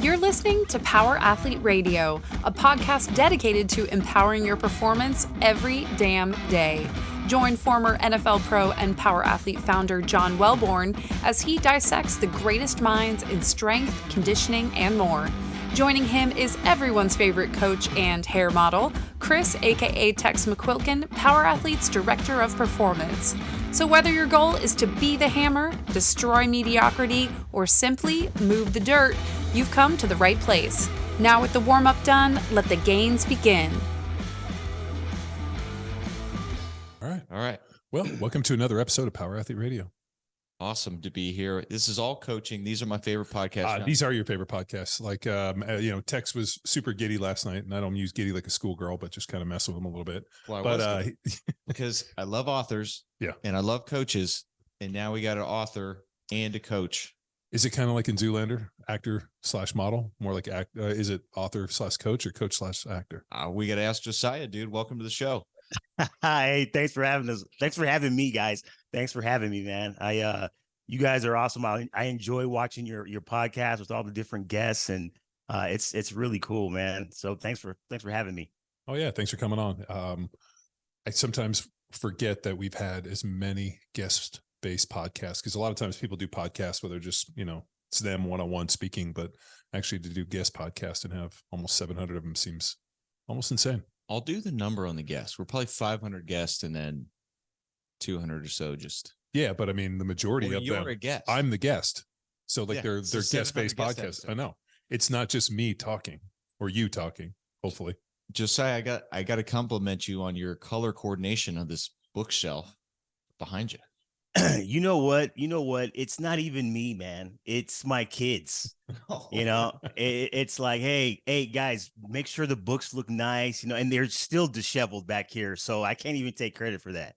You're listening to Power Athlete Radio, a podcast dedicated to empowering your performance every damn day. Join former NFL pro and Power Athlete founder John Welborn as he dissects the greatest minds in strength, conditioning, and more. Joining him is everyone's favorite coach and hair model, Chris, aka Tex McQuilkin, Power Athlete's Director of Performance. So whether your goal is to be the hammer, destroy mediocrity, or simply move the dirt, you've come to the right place. Now with the warm-up done, let the gains begin. All right. Well, welcome to another episode of Power Athlete Radio. Awesome to be here. This is all coaching. These are my favorite podcasts. These are your favorite podcasts. Like, Tex was super giddy last night, and I don't use giddy like a schoolgirl, but just kind of mess with him a little bit. Well, because I love authors, and I love coaches, and now we got an author and a coach. Is it kind of like in Zoolander, actor/model? More like is it author/coach or coach/actor? We got to ask Josiah, dude. Welcome to the show. Hi, thanks for having us. Thanks for having me, guys. Thanks for having me, man. You guys are awesome. I enjoy watching your podcast with all the different guests, and it's really cool, man. So thanks for having me. Oh yeah, thanks for coming on. I sometimes forget that we've had as many guest-based podcasts, because a lot of times people do podcasts where they're just, it's them one-on-one speaking, but actually to do guest podcasts and have almost 700 of them seems almost insane. I'll do the number on the guests. We're probably 500 guests and then 200 or so just. Yeah, but I mean, the majority of them, a guest. I'm the guest. So they're guest-based podcasts. Episode. I know. It's not just me talking or you talking, hopefully. Josiah, I got to compliment you on your color coordination of this bookshelf behind you. You know what? It's not even me, man. It's my kids. It's like, hey, guys, make sure the books look nice, and they're still disheveled back here. So I can't even take credit for that.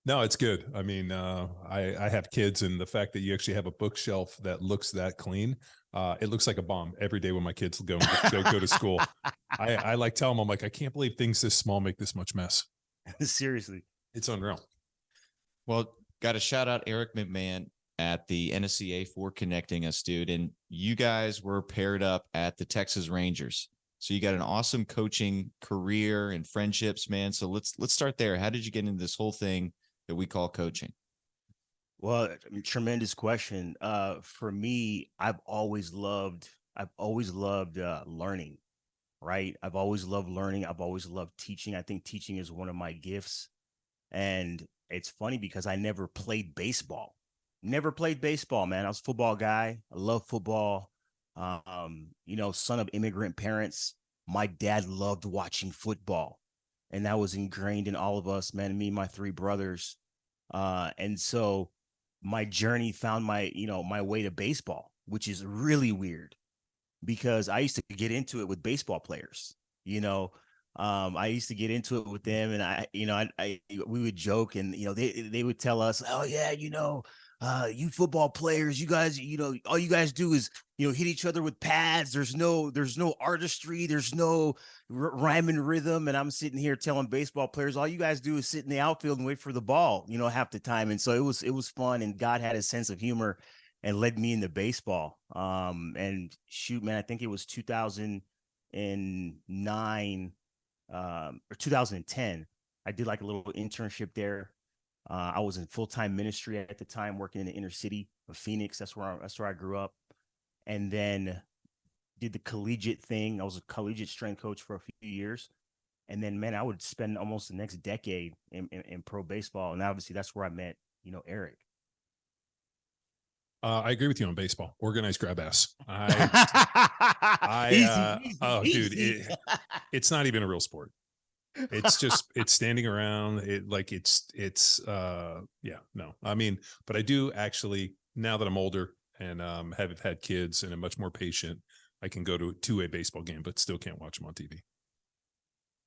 No, it's good. I mean, I have kids, and the fact that you actually have a bookshelf that looks that clean, it looks like a bomb every day when my kids go to school. I like tell them, I'm like, I can't believe things this small make this much mess. Seriously. It's unreal. Well, got to shout out Eric McMahon at the NSCA for connecting us, dude. And you guys were paired up at the Texas Rangers. So you got an awesome coaching career and friendships, man. So let's start there. How did you get into this whole thing that we call coaching? Well, tremendous question. For me, I've always loved learning, right? I've always loved learning. I've always loved teaching. I think teaching is one of my gifts. And it's funny because I never played baseball. Man. I was a football guy. I love football. Son of immigrant parents. My dad loved watching football, and that was ingrained in all of us, man. Me and my three brothers. And so my journey found my way to baseball, which is really weird because I used to get into it with baseball players, I used to get into it with them, and we would joke, and they would tell us, oh yeah, you football players, you guys, all you guys do is hit each other with pads. There's no artistry, there's no rhyme and rhythm. And I'm sitting here telling baseball players, all you guys do is sit in the outfield and wait for the ball, half the time. And so it was fun, and God had a sense of humor and led me into baseball. And shoot, man, I think it was 2009. Or 2010, I did like a little internship there. I was in full-time ministry at the time, working in the inner city of Phoenix. That's where I grew up, and then did the collegiate thing. I was a collegiate strength coach for a few years, and then, man, I would spend almost the next decade in pro baseball, and obviously that's where I met, Eric. I agree with you on baseball. Organized grab ass. Easy. It's not even a real sport. It's just, it's standing around. I mean, but I do actually, now that I'm older and have had kids and I'm much more patient, I can go to a baseball game, but still can't watch them on TV.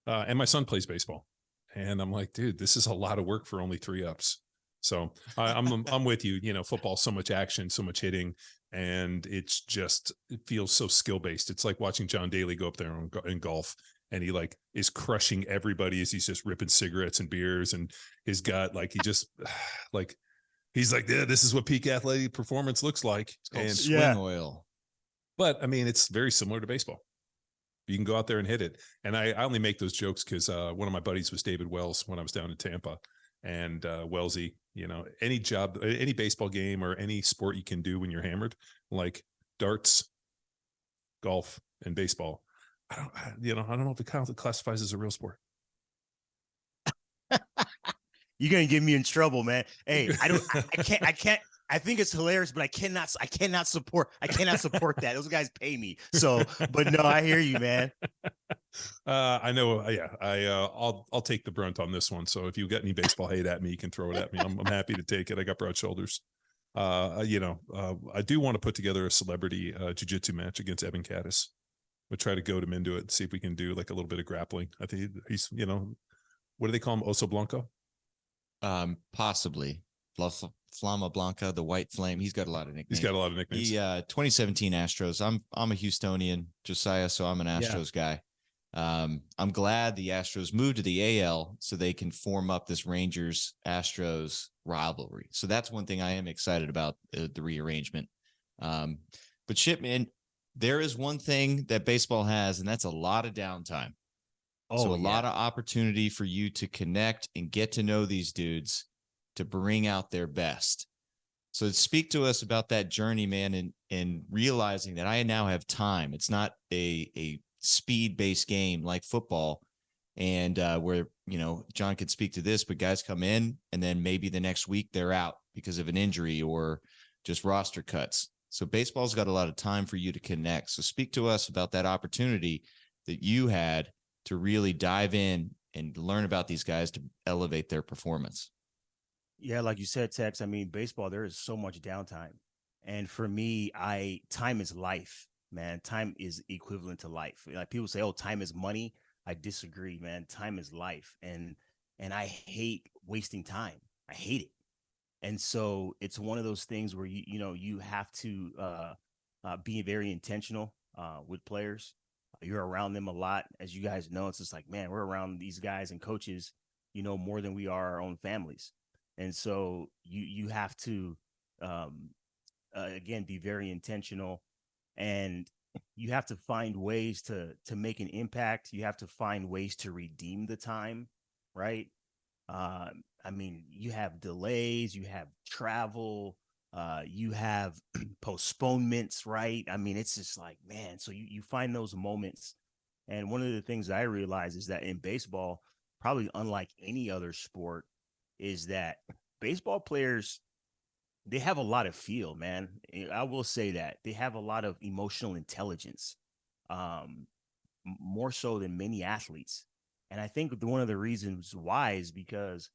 And my son plays baseball, and I'm like, dude, this is a lot of work for only 3 ups. So I'm with you. Football, so much action, so much hitting, and it feels so skill based. It's like watching John Daly go up there in golf, and he is crushing everybody as he's just ripping cigarettes and beers, and his gut, he's like, yeah, this is what peak athletic performance looks like. It's called swing oil. But I mean, it's very similar to baseball. You can go out there and hit it. And I only make those jokes because one of my buddies was David Wells when I was down in Tampa. And Wellsy, any job, any baseball game or any sport you can do when you're hammered, like darts, golf, and baseball. I don't know if it classifies as a real sport. You're gonna get me in trouble, man. Hey, I can't. I think it's hilarious, but I cannot support that. Those guys pay me. So, but no, I hear you, man. I know. Yeah, I'll take the brunt on this one. So if you got any baseball hate at me, you can throw it at me. I'm happy to take it. I got broad shoulders. I do want to put together a celebrity jiu-jitsu match against Evan Caddis. We'll try to goad him into it, see if we can do like a little bit of grappling. I think he's, what do they call him? Oso Blanco? Possibly. Flama Blanca, the White Flame. He's got a lot of nicknames. 2017 Astros. I'm a Houstonian, Josiah, so I'm an Astros guy. I'm glad the Astros moved to the AL so they can form up this Rangers Astros rivalry. So that's one thing I am excited about, the rearrangement. But shit, man, there is one thing that baseball has, and that's a lot of downtime. So a lot of opportunity for you to connect and get to know these dudes to bring out their best. So speak to us about that journey, man, and realizing that I now have time. It's not a speed-based game like football, and where, John could speak to this, but guys come in and then maybe the next week they're out because of an injury or just roster cuts. So baseball's got a lot of time for you to connect. So speak to us about that opportunity that you had to really dive in and learn about these guys to elevate their performance. Yeah, like you said, Tex, I mean, baseball, there is so much downtime. And for me, time is life, man. Time is equivalent to life. Like people say, oh, time is money. I disagree, man. Time is life. And I hate wasting time. I hate it. And so it's one of those things where you have to be very intentional with players. You're around them a lot. As you guys know, it's just like, man, we're around these guys and coaches, more than we are our own families. And so you have to, again, be very intentional, and you have to find ways to make an impact. You have to find ways to redeem the time, right? I mean, you have delays, you have travel, you have postponements, right? I mean, it's just like, man, so you find those moments. And one of the things I realize is that in baseball, probably unlike any other sport, is that baseball players, they have a lot of feel, man. I will say that they have a lot of emotional intelligence, more so than many athletes. And I think one of the reasons why is because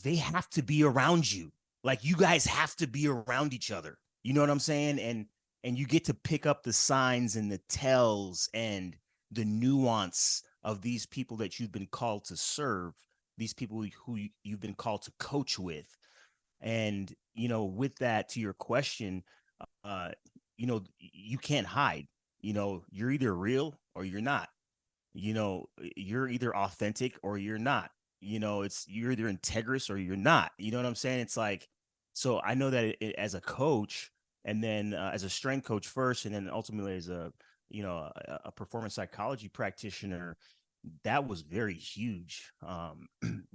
they have to be around you. Like, you guys have to be around each other. You know what I'm saying? And you get to pick up the signs and the tells and the nuance of these people that you've been called to serve, these people who you've been called to coach with. And, with that, to your question, you can't hide. You're either real or you're not. You're either authentic or you're not. You're either integrous or you're not. You know what I'm saying? It's like, so I know that as a coach, and then as a strength coach first, and then ultimately as a performance psychology practitioner, that was very huge,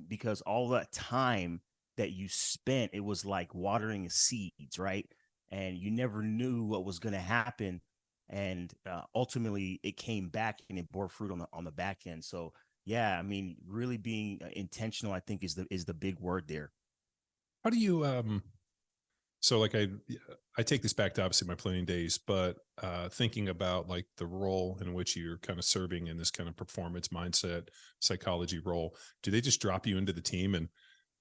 because all that time that you spent, it was like watering seeds, right? And you never knew what was going to happen. And ultimately it came back and it bore fruit on the back end. So yeah, I mean, really being intentional, I think is the big word there. How do you, so like I take this back to obviously my playing days, but thinking about like the role in which you're kind of serving in this kind of performance mindset, psychology role, do they just drop you into the team and,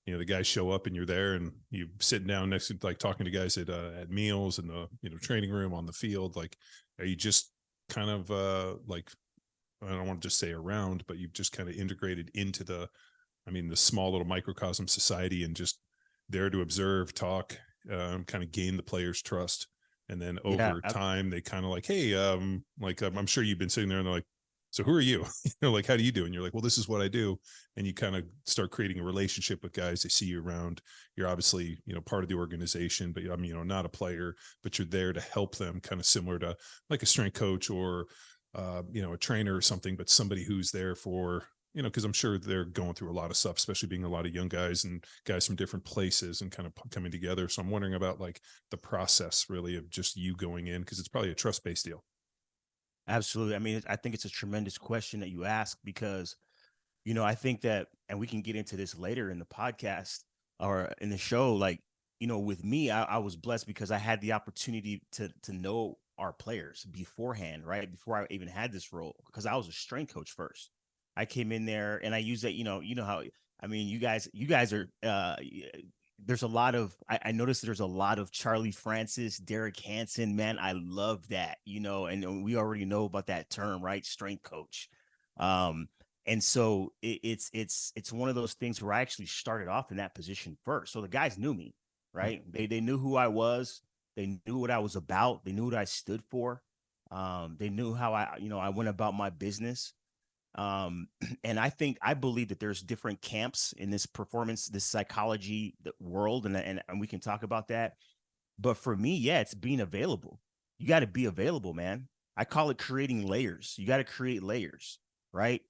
the guys show up and you're there and you sitting down next to, like, talking to guys at meals in the, training room, on the field? Like, are you just kind of like, I don't want to just say around, but you've just kind of integrated into the small little microcosm society and just there to observe, talk, kind of gain the players' trust. And then over time, they kind of like, hey, I'm sure you've been sitting there and they're like, So who are you? Like, how do you do? And you're like, well, this is what I do. And you kind of start creating a relationship with guys. They see you around. You're obviously, part of the organization, but not a player, but you're there to help them, kind of similar to like a strength coach or, a trainer or something, but somebody who's there for, because I'm sure they're going through a lot of stuff, especially being a lot of young guys and guys from different places and kind of coming together. So I'm wondering about like the process really of just you going in, because it's probably a trust-based deal. Absolutely. I mean, I think it's a tremendous question that you ask because, I think that, and we can get into this later in the podcast or in the show, like, with me, I was blessed because I had the opportunity to know our players beforehand, right? Before I even had this role, because I was a strength coach first. I came in there and I use that, how, I mean, you guys are, there's a lot of, I noticed there's a lot of Charlie Francis, Derek Hansen, man. I love that, and we already know about that term, right? Strength coach. And so it's one of those things where I actually started off in that position first. So the guys knew me, right? They knew who I was. They knew what I was about. They knew what I stood for. They knew how I went about my business. And I believe that there's different camps in this performance, this psychology world, and we can talk about that. But for me, yeah, it's being available. You got to be available, man. I call it creating layers. You got to create layers, right?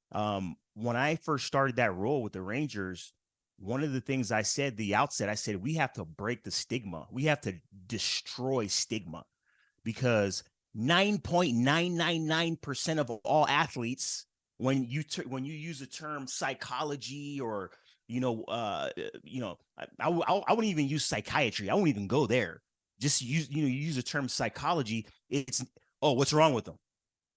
When I first started that role with the Rangers, one of the things I said the outset, I said, we have to break the stigma. We have to destroy stigma because 9.999% of all athletes, when you use the term psychology or I wouldn't even use psychiatry. I won't even go there. Just use you use the term psychology. It's what's wrong with them?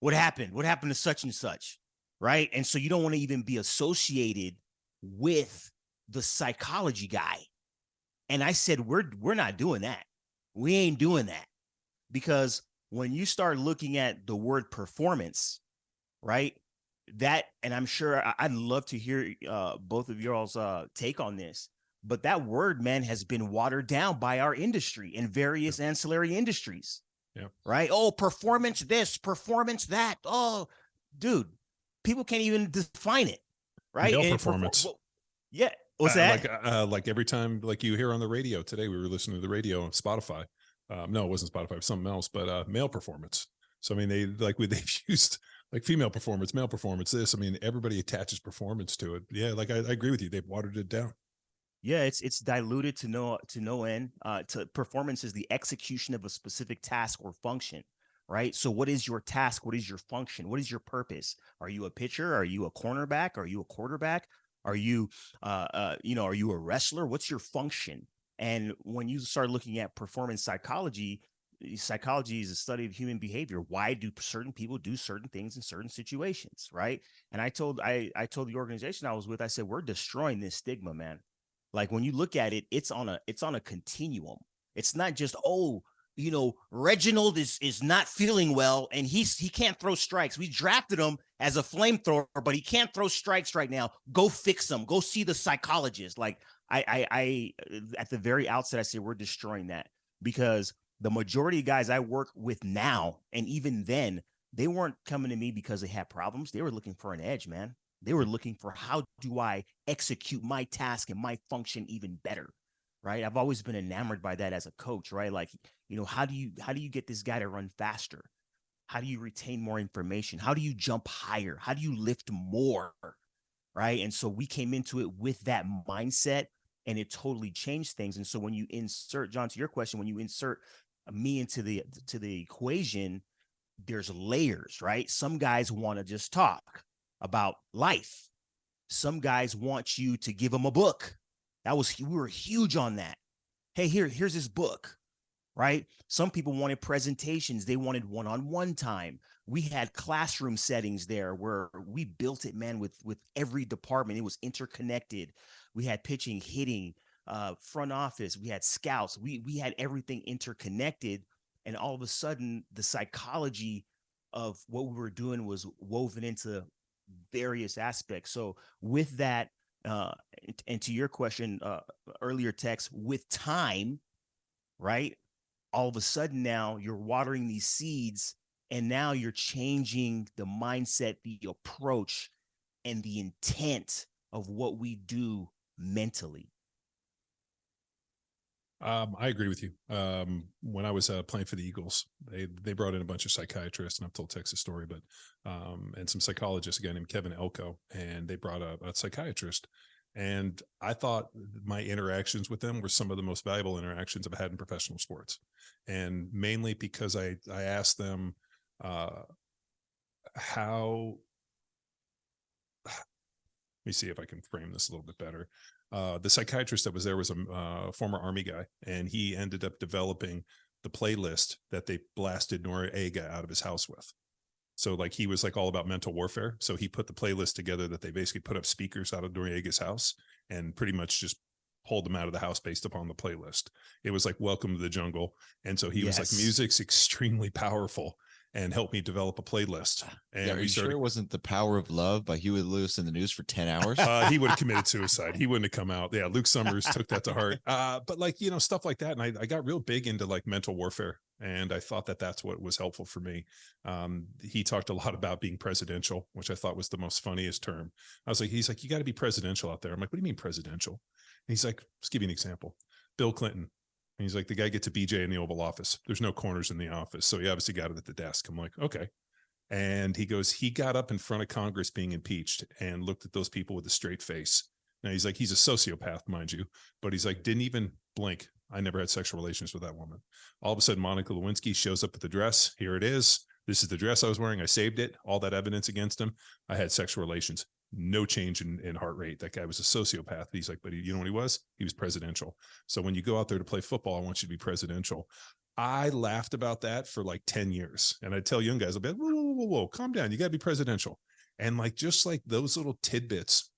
What happened? What happened to such and such? Right. And so you don't want to even be associated with the psychology guy. And I said, we're not doing that. We ain't doing that, because when you start looking at the word performance, right? That, and I'm sure I'd love to hear both of y'all's take on this, but that word, man, has been watered down by our industry and various ancillary industries. Yeah. Right. Oh, performance this, performance that. Oh, dude, people can't even define it. Right. Male and performance. Yeah. What's that? Like every time, like you hear on the radio today, we were listening to the radio on Spotify. No, it wasn't Spotify, it was something else, but male performance. So, I mean, they've used like female performance, male performance, this. I mean, everybody attaches performance to it. Yeah. Like I agree with you. They've watered it down. Yeah, it's diluted to no end. To performance is the execution of a specific task or function, right? So what is your task? What is your function? What is your purpose? Are you a pitcher? Are you a cornerback? Are you a quarterback? Are you are you a wrestler? What's your function? And when you start looking at performance psychology is a study of human behavior. Why do certain people do certain things in certain situations, right? And I told the organization I was with, I said, we're destroying this stigma, man. Like when you look at it, it's on a continuum. It's not just, Reginald is not feeling well and he can't throw strikes. We drafted him as a flamethrower, but he can't throw strikes right now. Go fix him. Go see the psychologist. Like I at the very outset, I say we're destroying that, because the majority of guys I work with now, and even then, they weren't coming to me because they had problems. They were looking for an edge, man. They were looking for, how do I execute my task and my function even better, right? I've always been enamored by that as a coach, right? Like, how do you get this guy to run faster? How do you retain more information? How do you jump higher? How do you lift more, right? And so we came into it with that mindset, and it totally changed things. And so when you insert, John, to your question, when you insert me into the equation, there's layers, right? Some guys want to just talk about life. Some guys want you to give them a book. We were huge on that. Hey, here's this book, right? Some people wanted presentations. They wanted one-on-one time. We had classroom settings there where we built it, man, with every department. It was interconnected. We had pitching, hitting, front office. We had scouts. We had everything interconnected. And all of a sudden, the psychology of what we were doing was woven into various aspects. So with that, and to your question earlier, Tex, with time, right? All of a sudden now you're watering these seeds And now you're changing the mindset, the approach, and the intent of what we do mentally. I agree with you. When I was playing for the Eagles, they brought in a bunch of psychiatrists, and I've told Texas story, but and some psychologists, a guy named Kevin Elko, and they brought a psychiatrist. And I thought my interactions with them were some of the most valuable interactions I've had in professional sports, and mainly because I asked them how. Let me see if I can frame this a little bit better. The psychiatrist that was there was a former Army guy, and he ended up developing the playlist that they blasted Noriega out of his house with. So like he was like all about mental warfare. So he put the playlist together that they basically put up speakers out of Noriega's house and pretty much just pulled them out of the house based upon the playlist. It was like Welcome to the Jungle. And so he was like, music's extremely powerful, and helped me develop a playlist. And are you sure it wasn't The Power of Love by Huey Lewis in the News for 10 hours? He would have committed suicide. He wouldn't have come out. Yeah, Luke Summers took that to heart. But like, you know, stuff like that. And I got real big into like mental warfare. And I thought that that's what was helpful for me. He talked a lot about being presidential, which I thought was the most funniest term. He's like, you got to be presidential out there. I'm like, what do you mean presidential? And he's like, let's give you an example. Bill Clinton. And he's like, the guy gets a BJ in the Oval Office. There's no corners in the office. So he obviously got it at the desk. I'm like, okay. And he goes, he got up in front of Congress being impeached and looked at those people with a straight face. Now he's like, he's a sociopath, mind you, but he's like, didn't even blink. I never had sexual relations with that woman. All of a sudden, Monica Lewinsky shows up with the dress. Here it is. This is the dress I was wearing. I saved it. All that evidence against him. I had sexual relations. No change in heart rate. That guy was a sociopath. He's like, but you know what he was? He was presidential. So when you go out there to play football, I want you to be presidential. I laughed about that for like 10 years. And I tell young guys, I'll be like, whoa, calm down. You got to be presidential. And like, just like those little tidbits.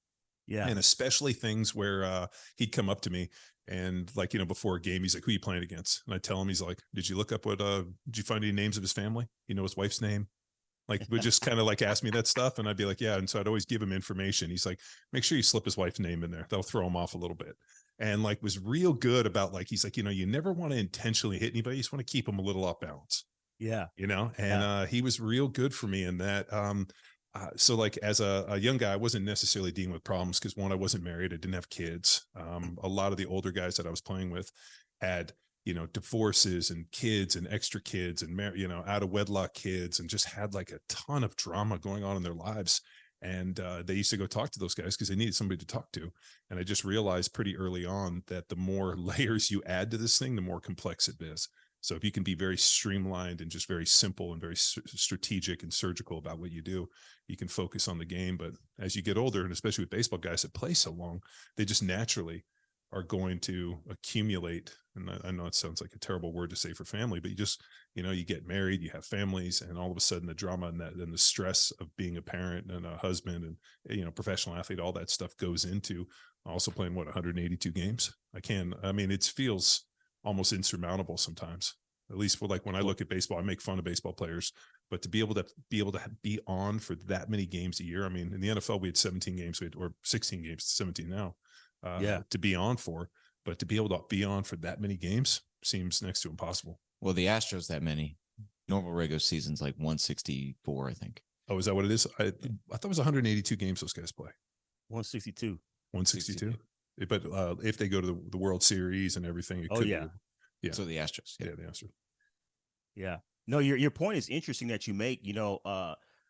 Yeah. And especially things where he'd come up to me and like, you know, before a game, he's like, who are you playing against? And I tell him, he's like, did you look up did you find any names of his family? You know, his wife's name? Like, would just kind of like ask me that stuff. And I'd be like, yeah. And so I'd always give him information. He's like, make sure you slip his wife's name in there. That'll throw him off a little bit. And like, was real good about like, he's like, you know, you never want to intentionally hit anybody. You just want to keep them a little off balance. Yeah. You know, and he was real good for me in that. So like as a young guy, I wasn't necessarily dealing with problems because one, I wasn't married. I didn't have kids. A lot of the older guys that I was playing with had, you know, divorces and kids and extra kids and, you know, out of wedlock kids, and just had like a ton of drama going on in their lives. And they used to go talk to those guys because they needed somebody to talk to. And I just realized pretty early on that the more layers you add to this thing, the more complex it is. So if you can be very streamlined and just very simple and very strategic and surgical about what you do, you can focus on the game. But as you get older, and especially with baseball guys that play so long, they just naturally are going to accumulate. And I know it sounds like a terrible word to say for family, but you just, you know, you get married, you have families, and all of a sudden the drama and the stress of being a parent and a husband and, you know, professional athlete, all that stuff goes into also playing 182 games. I mean, it feels almost insurmountable sometimes, at least for like when I look at baseball. I make fun of baseball players, but to be able to be on for that many games a year. I mean, in the NFL, we had 17 games, or 16 games, 17 now, to be on for, but to be able to be on for that many games seems next to impossible. Well, the Astros, that many. Normal regular season's like 164, I think. Oh, is that what it is? I thought it was 182 games those guys play. 162. 162. But if they go to the World Series and everything, it could be. Yeah. So the Astros. Yeah, the Astros. Yeah. No, your point is interesting that you make, you know,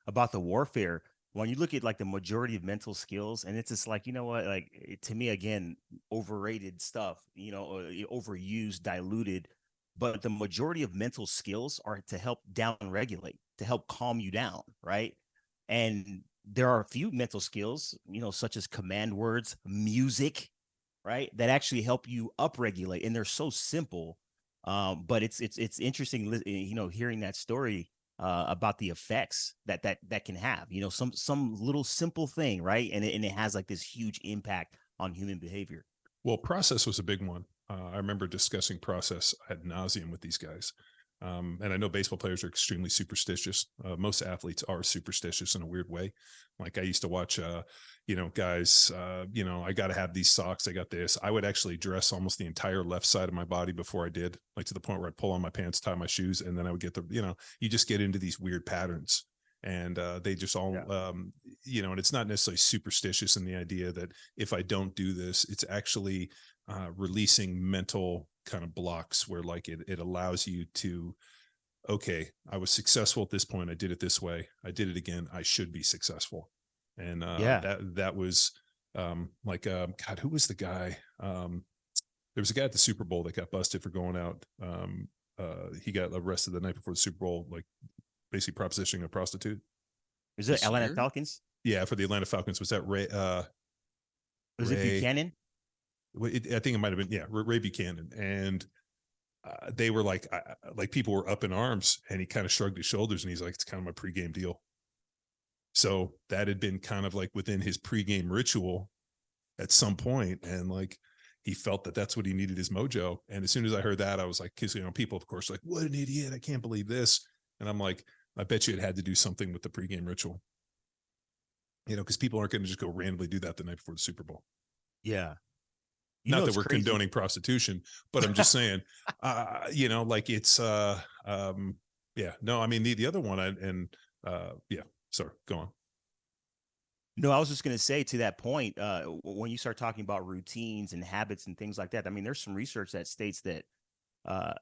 about the warfare. When you look at like the majority of mental skills, and it's just like, you know what, like to me, again, overrated stuff, you know, overused, diluted. But the majority of mental skills are to help down regulate, to help calm you down. Right. And there are a few mental skills, you know, such as command words, music, right, that actually help you upregulate, and they're so simple. But it's interesting, you know, hearing that story about the effects that can have, you know, some little simple thing, right, and it has like this huge impact on human behavior. Well, process was a big one. I remember discussing process ad nauseum with these guys. And I know baseball players are extremely superstitious. Most athletes are superstitious in a weird way. Like I used to watch, guys, I got to have these socks. I got this. I would actually dress almost the entire left side of my body before I did, like to the point where I'd pull on my pants, tie my shoes, and then I would get you just get into these weird patterns. And they just all, and it's not necessarily superstitious in the idea that if I don't do this, it's actually releasing mental kind of blocks where like it allows you to, okay, I was successful at this point. I did it this way. I did it again. I should be successful. And that was God, who was the guy? There was a guy at the Super Bowl that got busted for going out. He got arrested the night before the Super Bowl, like basically propositioning a prostitute. Is it Atlanta Falcons? Yeah, for the Atlanta Falcons. Was that Ray? Was it Buchanan? I think it might have been, Ray Buchanan. And they were like people were up in arms, and he kind of shrugged his shoulders and he's like, it's kind of my pregame deal. So that had been kind of like within his pregame ritual at some point, and like he felt that that's what he needed, his mojo. And as soon as I heard that, I was like, because people of course like, what an idiot, I can't believe this. And I'm like, I bet you it had to do something with the pregame ritual, because people aren't going to just go randomly do that the night before the Super Bowl. Yeah. Not that we're condoning prostitution, but I'm just saying, like it's, no, I mean, the other one, sorry, go on. No, I was just going to say to that point, when you start talking about routines and habits and things like that, I mean, there's some research that states that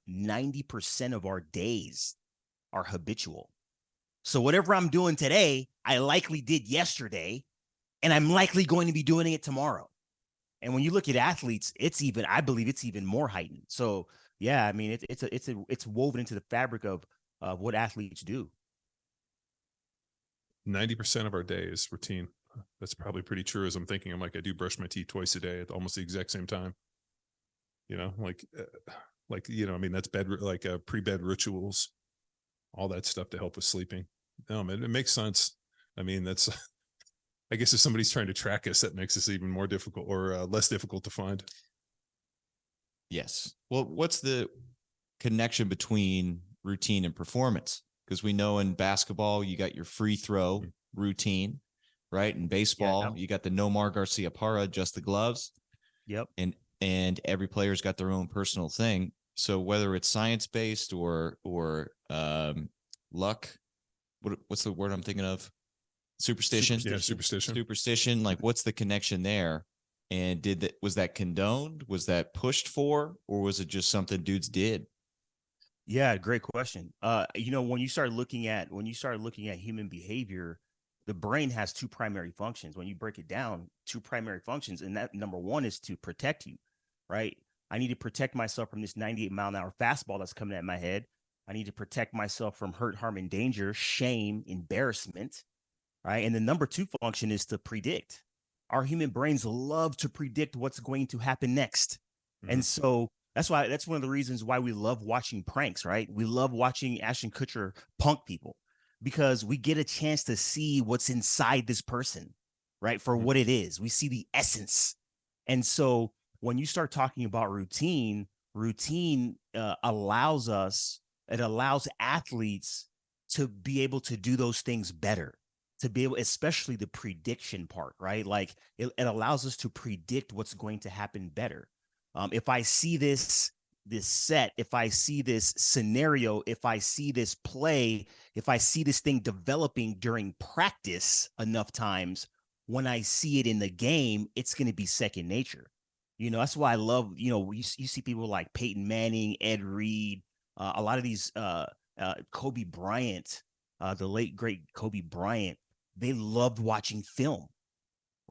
90% of our days are habitual. So whatever I'm doing today, I likely did yesterday, and I'm likely going to be doing it tomorrow. And when you look at athletes, I believe it's even more heightened. So yeah, I mean, it's woven into the fabric of what athletes do. 90% of our day is routine. That's probably pretty true. As I'm thinking, I do brush my teeth twice a day at almost the exact same time. That's pre-bed rituals, all that stuff to help with sleeping. No, man, it makes sense. I mean, that's, I guess if somebody's trying to track us, that makes us even more difficult or less difficult to find. Yes. Well, what's the connection between routine and performance? Because we know in basketball, you got your free throw routine, right? In baseball, you got the Nomar Garcia-Parra, just the gloves. Yep. And every player's got their own personal thing. So whether it's science-based or luck, what's the word I'm thinking of? Superstition. Yeah, superstition. Superstition. Like, what's the connection there? And was that condoned? Was that pushed for, or was it just something dudes did? Yeah, great question. When you start looking at human behavior, the brain has two primary functions. When you break it down, two primary functions, and that number one is to protect you, right? I need to protect myself from this 98-mile-an-hour fastball that's coming at my head. I need to protect myself from hurt, harm, and danger, shame, embarrassment. Right. And the number two function is to predict. Our human brains love to predict what's going to happen next. Mm-hmm. And so that's one of the reasons why we love watching pranks, right? We love watching Ashton Kutcher punk people because we get a chance to see what's inside this person, right? For what it is. We see the essence. And so when you start talking about routine allows athletes to be able to do those things better. To be able, especially the prediction part, right? Like it allows us to predict what's going to happen better. If I see this set, if I see this scenario, if I see this play, if I see this thing developing during practice enough times, when I see it in the game, it's going to be second nature. That's why I love, you see people like Peyton Manning, Ed Reed, a lot of these, Kobe Bryant, the late great Kobe Bryant. They loved watching film,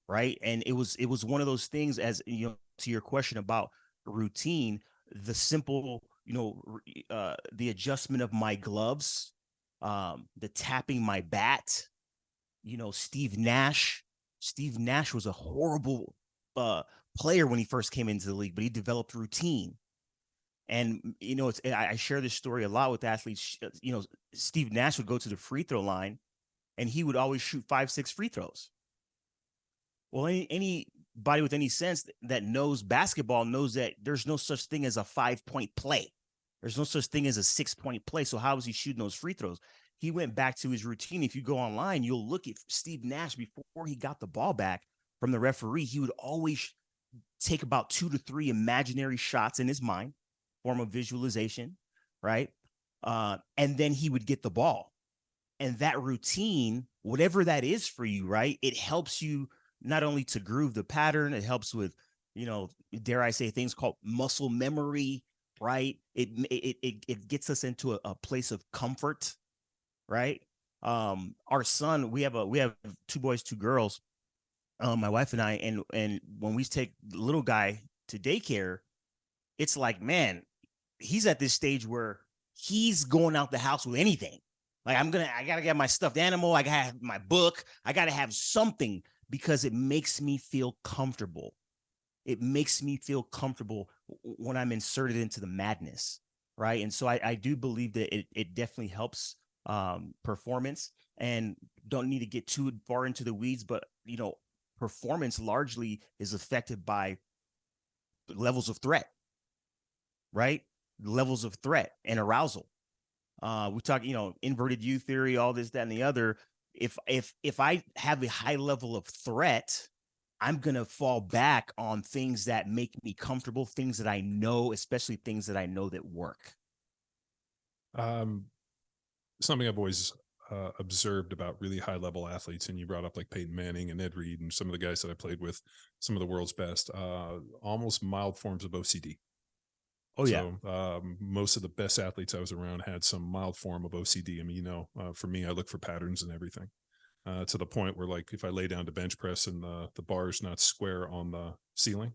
right? And it was one of those things, as to your question about routine, the simple, the adjustment of my gloves, the tapping my bat, Steve Nash was a horrible player when he first came into the league, but he developed routine. And, I share this story a lot with athletes. Steve Nash would go to the free throw line and he would always shoot 5-6 free throws. Well, anybody with any sense that knows basketball knows that there's no such thing as a 5-point play. There's no such thing as a 6-point play. So how was he shooting those free throws? He went back to his routine. If you go online, you'll look at Steve Nash before he got the ball back from the referee. He would always take about 2 to 3 imaginary shots in his mind, form of visualization, right? And then he would get the ball. And that routine, whatever that is for you, right? It helps you not only to groove the pattern, it helps with, dare I say, things called muscle memory, right? It gets us into a place of comfort, right? Our son, we have 2 boys, 2 girls, my wife and I, and when we take the little guy to daycare, it's like, man, he's at this stage where he's going out the house with anything. Like, I gotta get my stuffed animal. I gotta have my book. I gotta have something because it makes me feel comfortable. It makes me feel comfortable when I'm inserted into the madness, right? And so I do believe that it definitely helps performance, and don't need to get too far into the weeds, but performance largely is affected by levels of threat, right? Levels of threat and arousal. We talk, inverted U theory, all this, that, and the other. If I have a high level of threat, I'm going to fall back on things that make me comfortable, things that I know, especially things that I know that work. Something I've always observed about really high level athletes, and you brought up like Peyton Manning and Ed Reed and some of the guys that I played with, some of the world's best, almost mild forms of OCD. Oh, yeah. So most of the best athletes I was around had some mild form of OCD. I mean, for me, I look for patterns and everything, to the point where, like, if I lay down to bench press and the bar is not square on the ceiling,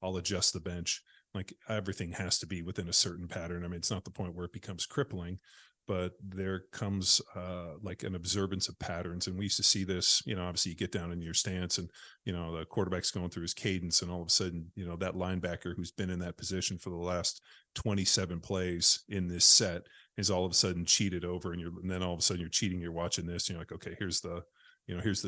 I'll adjust the bench. Like, everything has to be within a certain pattern. I mean, it's not the point where it becomes crippling, but there comes like an observance of patterns. And we used to see this, obviously you get down in your stance and, the quarterback's going through his cadence, and all of a sudden, that linebacker who's been in that position for the last 27 plays in this set is all of a sudden cheated over. And then all of a sudden you're cheating, you're watching this, and you're like, okay, here's the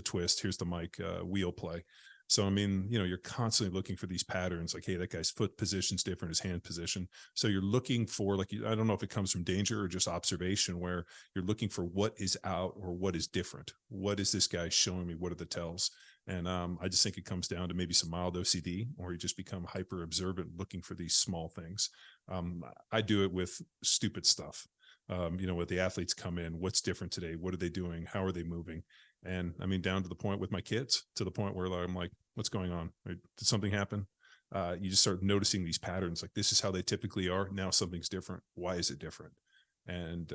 twist, here's the Mike wheel play. So, I mean, you're constantly looking for these patterns, like, hey, that guy's foot position's different, his hand position. So you're looking for, like, I don't know if it comes from danger or just observation, where you're looking for what is out or what is different. What is this guy showing me? What are the tells? And I just think it comes down to maybe some mild OCD, or you just become hyper observant, looking for these small things. I do it with stupid stuff. When the athletes come in, what's different today? What are they doing? How are they moving? And I mean, down to the point with my kids, to the point where I'm like, what's going on? Did something happen? You just start noticing these patterns. Like, this is how they typically are. Now something's different. Why is it different? And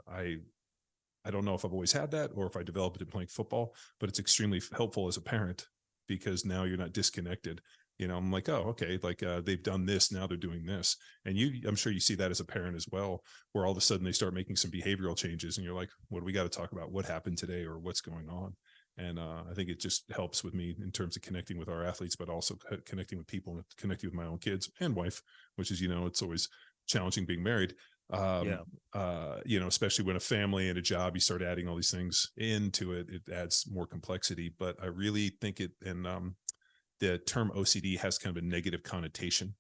I don't know if I've always had that or if I developed it in playing football, but it's extremely helpful as a parent, because now you're not disconnected. I'm like, oh, okay, like they've done this, now they're doing this. And I'm sure you see that as a parent as well, where all of a sudden they start making some behavioral changes, and you're like, what do we got to talk about? What happened today, or what's going on? And I think it just helps with me in terms of connecting with our athletes, but also connecting with people, and connecting with my own kids and wife, which is, it's always challenging being married. Especially when a family and a job, you start adding all these things into it, it adds more complexity. But I really think the term OCD has kind of a negative connotation,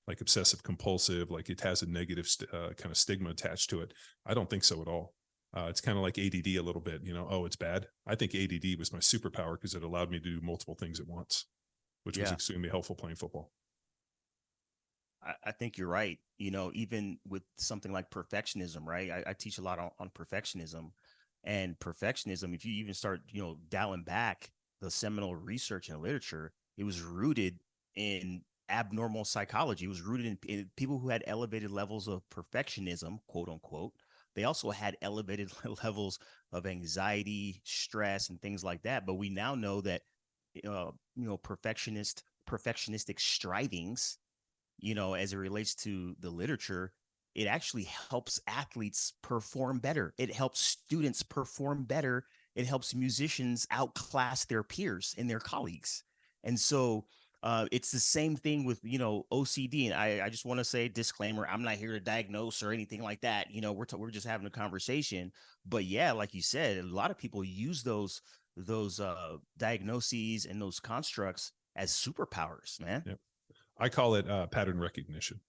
like obsessive compulsive, like it has a negative kind of stigma attached to it. I don't think so at all. It's kind of like ADD a little bit, oh, it's bad. I think ADD was my superpower, because it allowed me to do multiple things at once, which was extremely helpful playing football. I think you're right. Even with something like perfectionism, right? I teach a lot on perfectionism, and perfectionism, if you even start, dialing back the seminal research and literature, it was rooted in abnormal psychology. It was rooted in people who had elevated levels of perfectionism, quote unquote. They also had elevated levels of anxiety, stress, and things like that. But we now know that, perfectionistic strivings, as it relates to the literature, it actually helps athletes perform better. It helps students perform better. It helps musicians outclass their peers and their colleagues. And so it's the same thing with, OCD. And I just want to say, disclaimer, I'm not here to diagnose or anything like that. We're just having a conversation. But yeah, like you said, a lot of people use those diagnoses and those constructs as superpowers, man. Yep. I call it pattern recognition.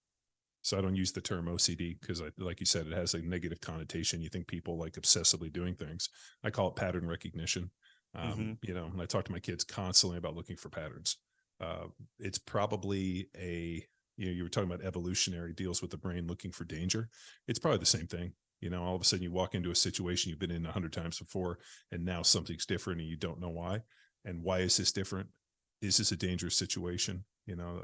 So I don't use the term OCD because, like you said, it has a negative connotation. You think people like obsessively doing things. I call it pattern recognition. And I talk to my kids constantly about looking for patterns. It's probably you were talking about evolutionary deals with the brain looking for danger. It's probably the same thing. All of a sudden you walk into a situation you've been in 100 times before, and now something's different and you don't know why. And why is this different? Is this a dangerous situation?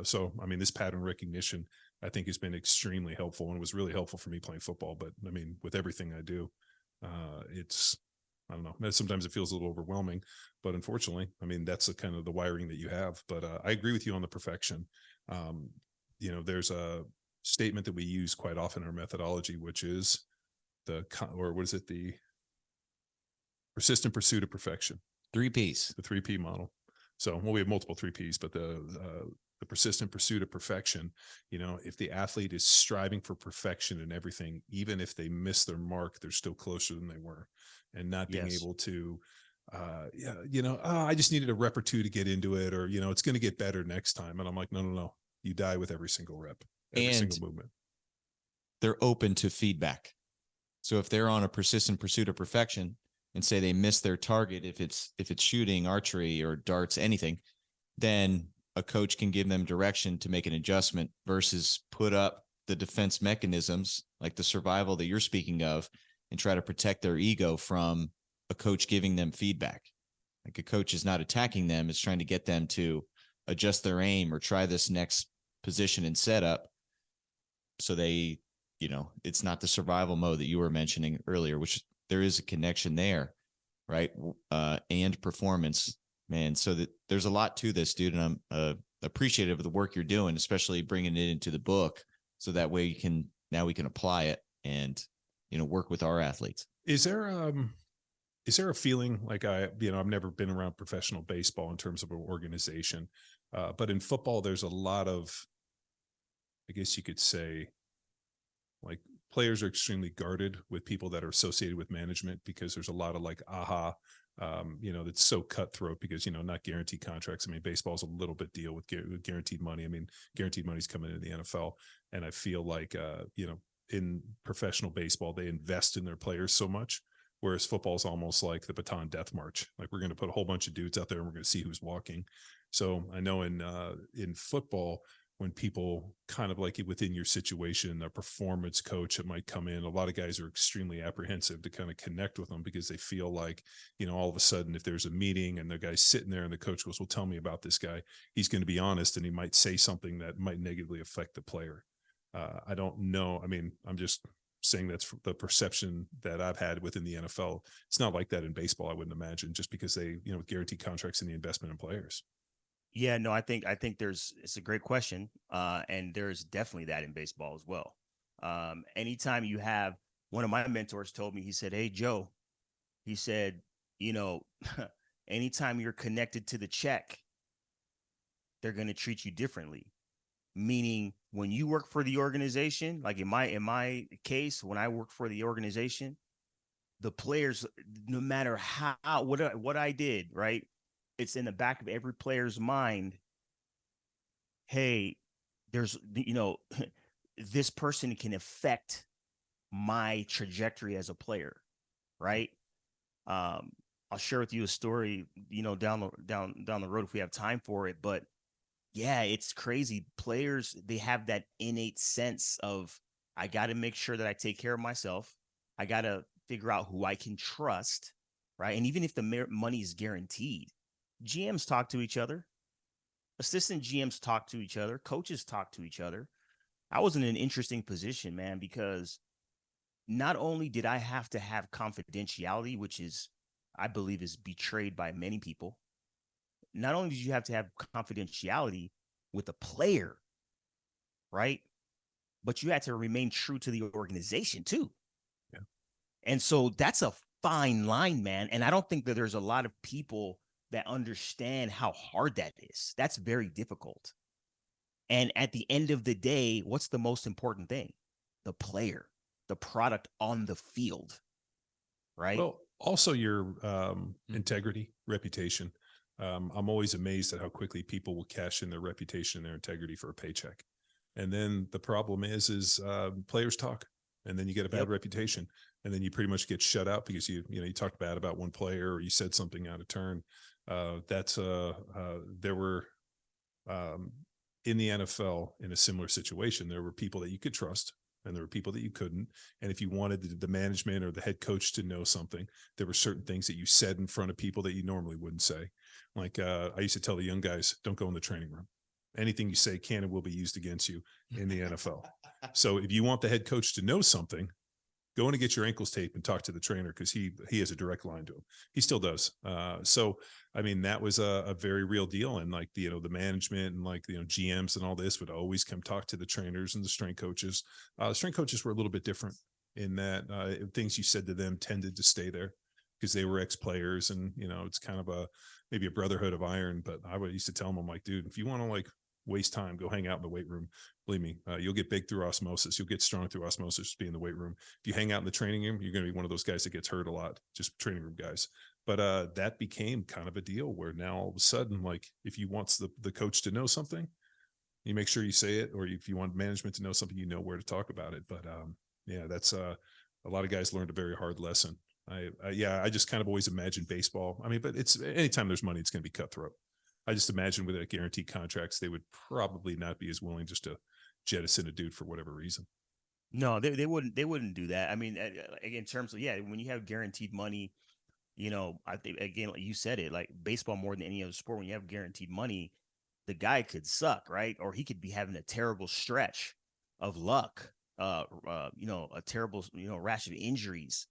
So, I mean, this pattern recognition, I think, has been extremely helpful, and was really helpful for me playing football. But I mean, with everything I do, I don't know. Sometimes it feels a little overwhelming, but unfortunately, I mean, that's the kind of the wiring that you have. But I agree with you on the perfection. There's a statement that we use quite often in our methodology, which is the persistent pursuit of perfection. 3 Ps. The 3P model. So, we have multiple 3Ps, but the persistent pursuit of perfection, if the athlete is striving for perfection in everything, even if they miss their mark, they're still closer than they were, and not being able to, I just needed a rep or two to get into it, or, it's going to get better next time. And I'm like, no, you die with every single rep, every single movement. They're open to feedback. So if they're on a persistent pursuit of perfection and say they miss their target, if it's shooting, archery, or darts, anything, then a coach can give them direction to make an adjustment versus put up the defense mechanisms like the survival that you're speaking of and try to protect their ego from a coach giving them feedback. Like, a coach is not attacking them. It's trying to get them to adjust their aim or try this next position and setup. So they, it's not the survival mode that you were mentioning earlier, which there is a connection there, right? And performance, man. So that there's a lot to this, dude. And I'm appreciative of the work you're doing, especially bringing it into the book. So that way we can apply it and, work with our athletes. Is there a feeling like I've never been around professional baseball in terms of an organization, but in football, there's a lot of, I guess you could say, like, players are extremely guarded with people that are associated with management, because there's a lot of like, that's so cutthroat because, not guaranteed contracts. I mean, baseball's a little bit deal with guaranteed money. I mean, guaranteed money's coming into the NFL. And I feel like, in professional baseball, they invest in their players so much, whereas football is almost like the baton death march. Like, we're going to put a whole bunch of dudes out there and we're going to see who's walking. So I know in football, when people kind of like within your situation, a performance coach that might come in, a lot of guys are extremely apprehensive to kind of connect with them, because they feel like, all of a sudden, if there's a meeting and the guy's sitting there and the coach goes, well, tell me about this guy, he's going to be honest and he might say something that might negatively affect the player. I don't know. I mean, I'm just saying that's the perception that I've had within the NFL. It's not like that in baseball, I wouldn't imagine, just because they, guarantee contracts in the investment in players. Yeah, no, I think it's a great question. And there's definitely that in baseball as well. Anytime you have, one of my mentors told me, he said, "Hey, Joe," he said, anytime you're connected to the check, they're going to treat you differently. Meaning, when you work for the organization, like in my case, when I work for the organization, the players, no matter what I did, right, it's in the back of every player's mind. Hey, there's, this person can affect my trajectory as a player, right? I'll share with you a story, down the road if we have time for it. But yeah, it's crazy. Players, they have that innate sense of, I got to make sure that I take care of myself. I got to figure out who I can trust, right? And even if the money is guaranteed, GMs talk to each other. Assistant GMs talk to each other. Coaches talk to each other. I was in an interesting position, man, because not only did I have to have confidentiality, which is, I believe, is betrayed by many people. Not only did you have to have confidentiality with a player, right? But you had to remain true to the organization too. Yeah. And so that's a fine line, man. And I don't think that there's a lot of people that understand how hard that is. That's very difficult. And at the end of the day, what's the most important thing? The player, the product on the field, right? Well, also your integrity, reputation. I'm always amazed at how quickly people will cash in their reputation and their integrity for a paycheck. And then the problem is players talk, and then you get a bad reputation, and then you pretty much get shut out because you talked bad about one player, or you said something out of turn. There were in the NFL, in a similar situation, there were people that you could trust and there were people that you couldn't. And if you wanted the management or the head coach to know something, there were certain things that you said in front of people that you normally wouldn't say. Like I used to tell the young guys, don't go in the training room. Anything you say can and will be used against you in the NFL. So if you want the head coach to know something, go in and get your ankles taped and talk to the trainer, because he has a direct line to him. He still does. So, I mean, that was a very real deal. And like, the management and like, GMs and all this would always come talk to the trainers and the strength coaches. The strength coaches were a little bit different in that things you said to them tended to stay there because they were ex-players, and, it's kind of maybe a brotherhood of iron. But I used to tell them, I'm like, dude, if you want to like waste time, go hang out in the weight room. Believe me, you'll get big through osmosis. You'll get strong through osmosis, be in the weight room. If you hang out in the training room, you're going to be one of those guys that gets hurt a lot, just training room guys. But that became kind of a deal where now all of a sudden, like, if you want the coach to know something, you make sure you say it, or if you want management to know something, you know where to talk about it. But yeah, that's a lot of guys learned a very hard lesson. I just kind of always imagined baseball. I mean, but it's anytime there's money, it's going to be cutthroat. I just imagine with guaranteed contracts, they would probably not be as willing just to jettison a dude for whatever reason. No, they wouldn't do that. I mean, in terms of, when you have guaranteed money, I think, again, like you said it, like baseball more than any other sport, when you have guaranteed money, the guy could suck, right? Or he could be having a terrible stretch of luck, a terrible, rash of injuries,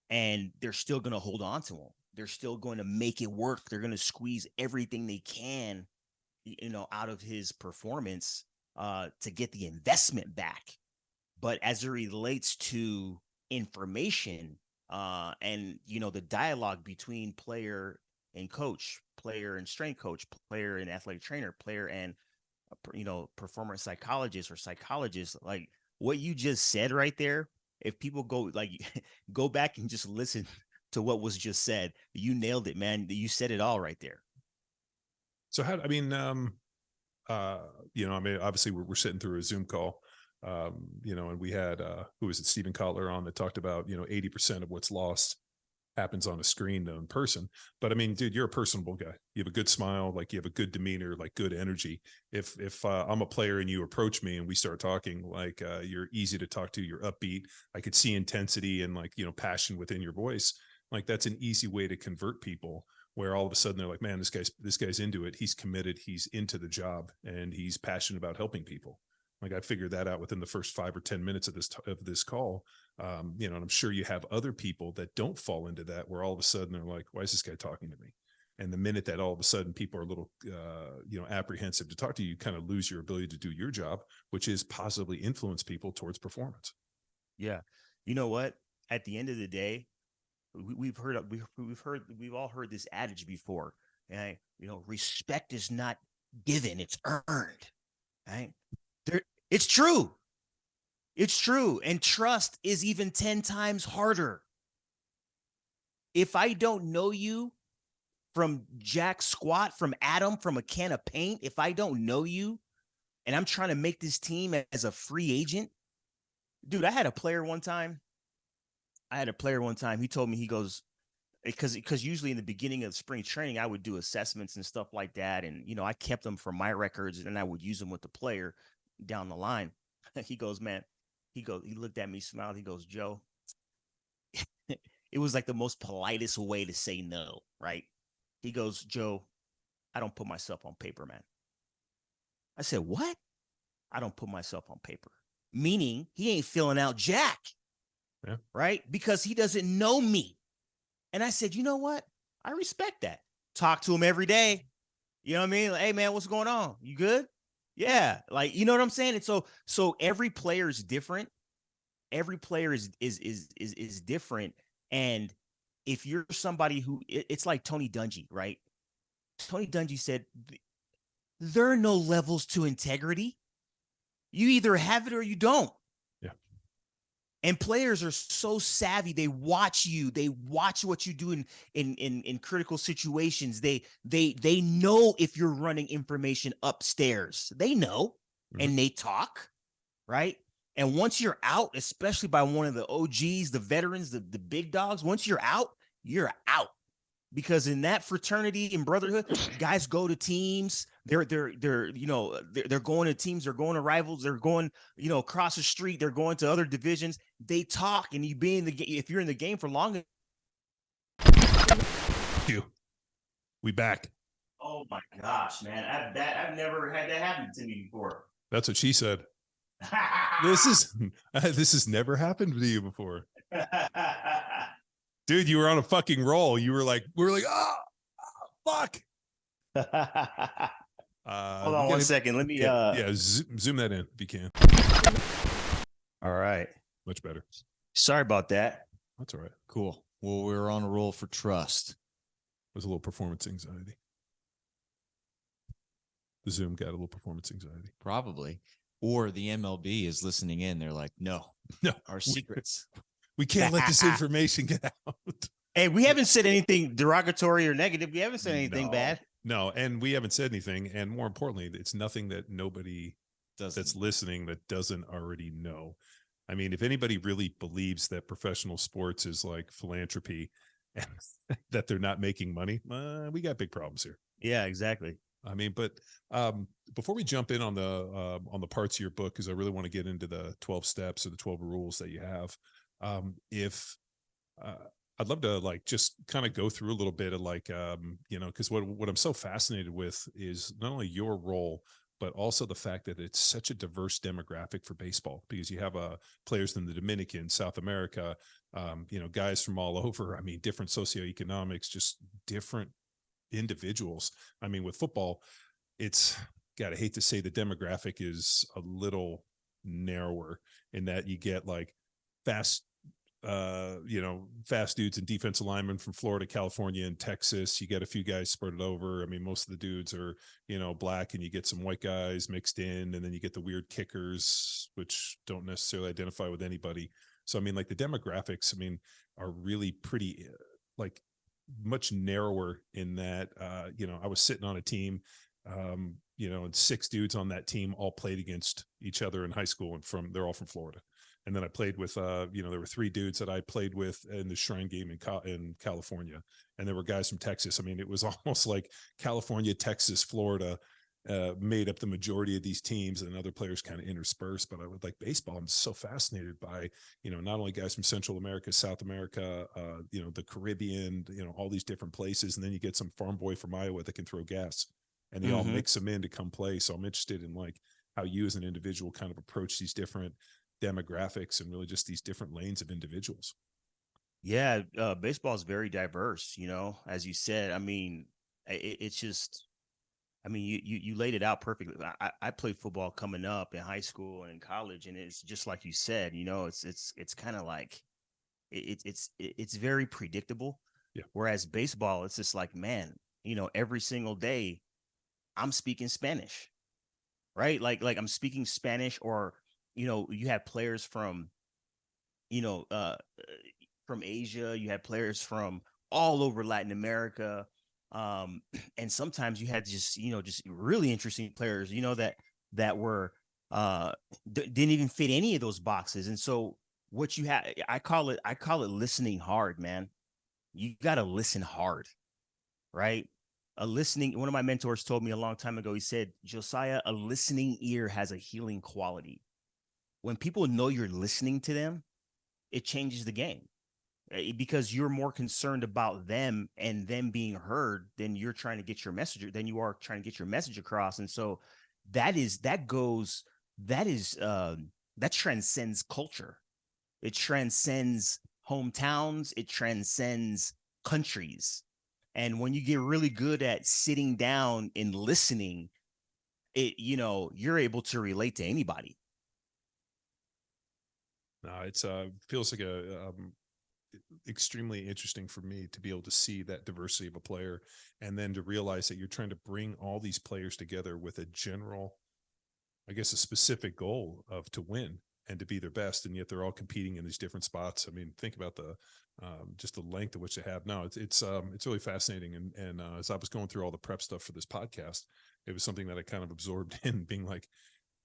and they're still going to hold on to him. They're still going to make it work. They're going to squeeze everything they can, out of his performance to get the investment back. But as it relates to information and, the dialogue between player and coach, player and strength coach, player and athletic trainer, player and, performance psychologist or psychologist, like what you just said right there, if people go back and just listen to what was just said, you nailed it, man. You said it all right there. So obviously we're sitting through a Zoom call, and we had, who was it? Stephen Kotler on that talked about, 80% of what's lost happens on a screen in person. But I mean, dude, you're a personable guy. You have a good smile, like you have a good demeanor, like good energy. If I'm a player and you approach me and we start talking, like you're easy to talk to, you're upbeat. I could see intensity and like, passion within your voice. Like that's an easy way to convert people, where all of a sudden they're like, man, this guy's into it. He's committed. He's into the job, and he's passionate about helping people. Like I figured that out within the first 5 or 10 minutes of this call. And I'm sure you have other people that don't fall into that, where all of a sudden they're like, why is this guy talking to me? And the minute that all of a sudden people are a little, apprehensive to talk to you, you kind of lose your ability to do your job, which is positively influence people towards performance. Yeah. You know what? At the end of the day, we've all heard this adage before. And respect is not given, it's earned. Right? It's true. It's true. And trust is even 10 times harder. If I don't know you from jack squat, from Adam, from a can of paint, if I don't know you and I'm trying to make this team as a free agent, dude, I had a player one time. He told me, he goes, because usually in the beginning of spring training, I would do assessments and stuff like that. And, I kept them for my records, and I would use them with the player down the line. He goes, man, he looked at me, smiled. He goes, Joe, it was like the most politest way to say no, right? He goes, Joe, I don't put myself on paper, man. I said, what? I don't put myself on paper. Meaning he ain't filling out jack. Yeah. Right? Because he doesn't know me. And I said, you know what? I respect that. Talk to him every day. You know what I mean? Like, hey man, what's going on? You good? Yeah. Like, you know what I'm saying? And so every player is different. Every player is different. And if you're somebody who, it's like Tony Dungy, right? Tony Dungy said, there are no levels to integrity. You either have it or you don't. And players are so savvy. They watch you. They watch what you do in critical situations. They know if you're running information upstairs. They know, and they talk. right? And once you're out, especially by one of the OGs, the veterans, the big dogs, once you're out, because in that fraternity and brotherhood, guys go to teams. They're going to teams. They're going to rivals. They're going across the street. They're going to other divisions. They talk, and you be in the game. If you're in the game for long, we back. Oh my gosh, man! I've never had that happen to me before. That's what she said. This has never happened to you before. Dude, you were on a fucking roll. We were like, fuck. Hold on 1 second. Let me zoom that in if you can. All right. Much better. Sorry about that. That's all right. Cool. Well, we're on a roll for trust. There's a little performance anxiety. The Zoom got a little performance anxiety. Probably. Or the MLB is listening in. They're like, no, our secrets. We can't let this information get out. Hey, we haven't said anything derogatory or negative. We haven't said anything bad. No, and we haven't said anything. And more importantly, it's nothing that nobody that's listening that doesn't already know. I mean, if anybody really believes that professional sports is like philanthropy and that they're not making money, we got big problems here. Yeah, exactly. I mean, but before we jump in on the parts of your book, because I really want to get into the 12 steps or the 12 rules that you have, I'd love to like just kind of go through a little bit of like, because what I'm so fascinated with is not only your role, but also the fact that it's such a diverse demographic for baseball, because you have players in the Dominican, South America, guys from all over. I mean, different socioeconomics, just different individuals. I mean, with football, I hate to say the demographic is a little narrower in that you get like fast dudes and defensive linemen from Florida, California, and Texas. You get a few guys spread over. I mean, most of the dudes are, black, and you get some white guys mixed in, and then you get the weird kickers, which don't necessarily identify with anybody. So, I mean, like the demographics, I mean, are really pretty like much narrower in that, I was sitting on a team, and 6 dudes on that team all played against each other in high school, and they're all from Florida. And then I played with, there were 3 dudes that I played with in the Shrine game in California. And there were guys from Texas. I mean, it was almost like California, Texas, Florida made up the majority of these teams, and other players kind of interspersed. But I would like baseball. I'm so fascinated by, not only guys from Central America, South America, the Caribbean, all these different places. And then you get some farm boy from Iowa that can throw gas, and they all mix them in to come play. So I'm interested in like how you as an individual kind of approach these different demographics and really just these different lanes of individuals. Yeah. Baseball is very diverse, as you said. I mean, it's just, I mean, you laid it out perfectly. I played football coming up in high school and in college, and it's just like you said, it's kind of like it's very predictable. Yeah. Whereas baseball, it's just like, man, every single day I'm speaking Spanish, right? Like I'm speaking Spanish, or you have players from Asia, you had players from all over Latin America. And sometimes you had just really interesting players, that were didn't even fit any of those boxes. And so what you have, I call it listening hard, man. You got to listen hard, right? One of my mentors told me a long time ago, he said, Josiah, a listening ear has a healing quality. When people know you're listening to them, it changes the game, because you're more concerned about them and them being heard than you're trying to get your message, than you are trying to get your message across. And so that transcends culture. It transcends hometowns. It transcends countries. And when you get really good at sitting down and listening, you're able to relate to anybody. No, it's feels like a extremely interesting for me to be able to see that diversity of a player, and then to realize that you're trying to bring all these players together with a general, I guess, a specific goal to win and to be their best, and yet they're all competing in these different spots. I mean, think about just the length of which they have. No, it's really fascinating. And as I was going through all the prep stuff for this podcast, it was something that I kind of absorbed in, being like,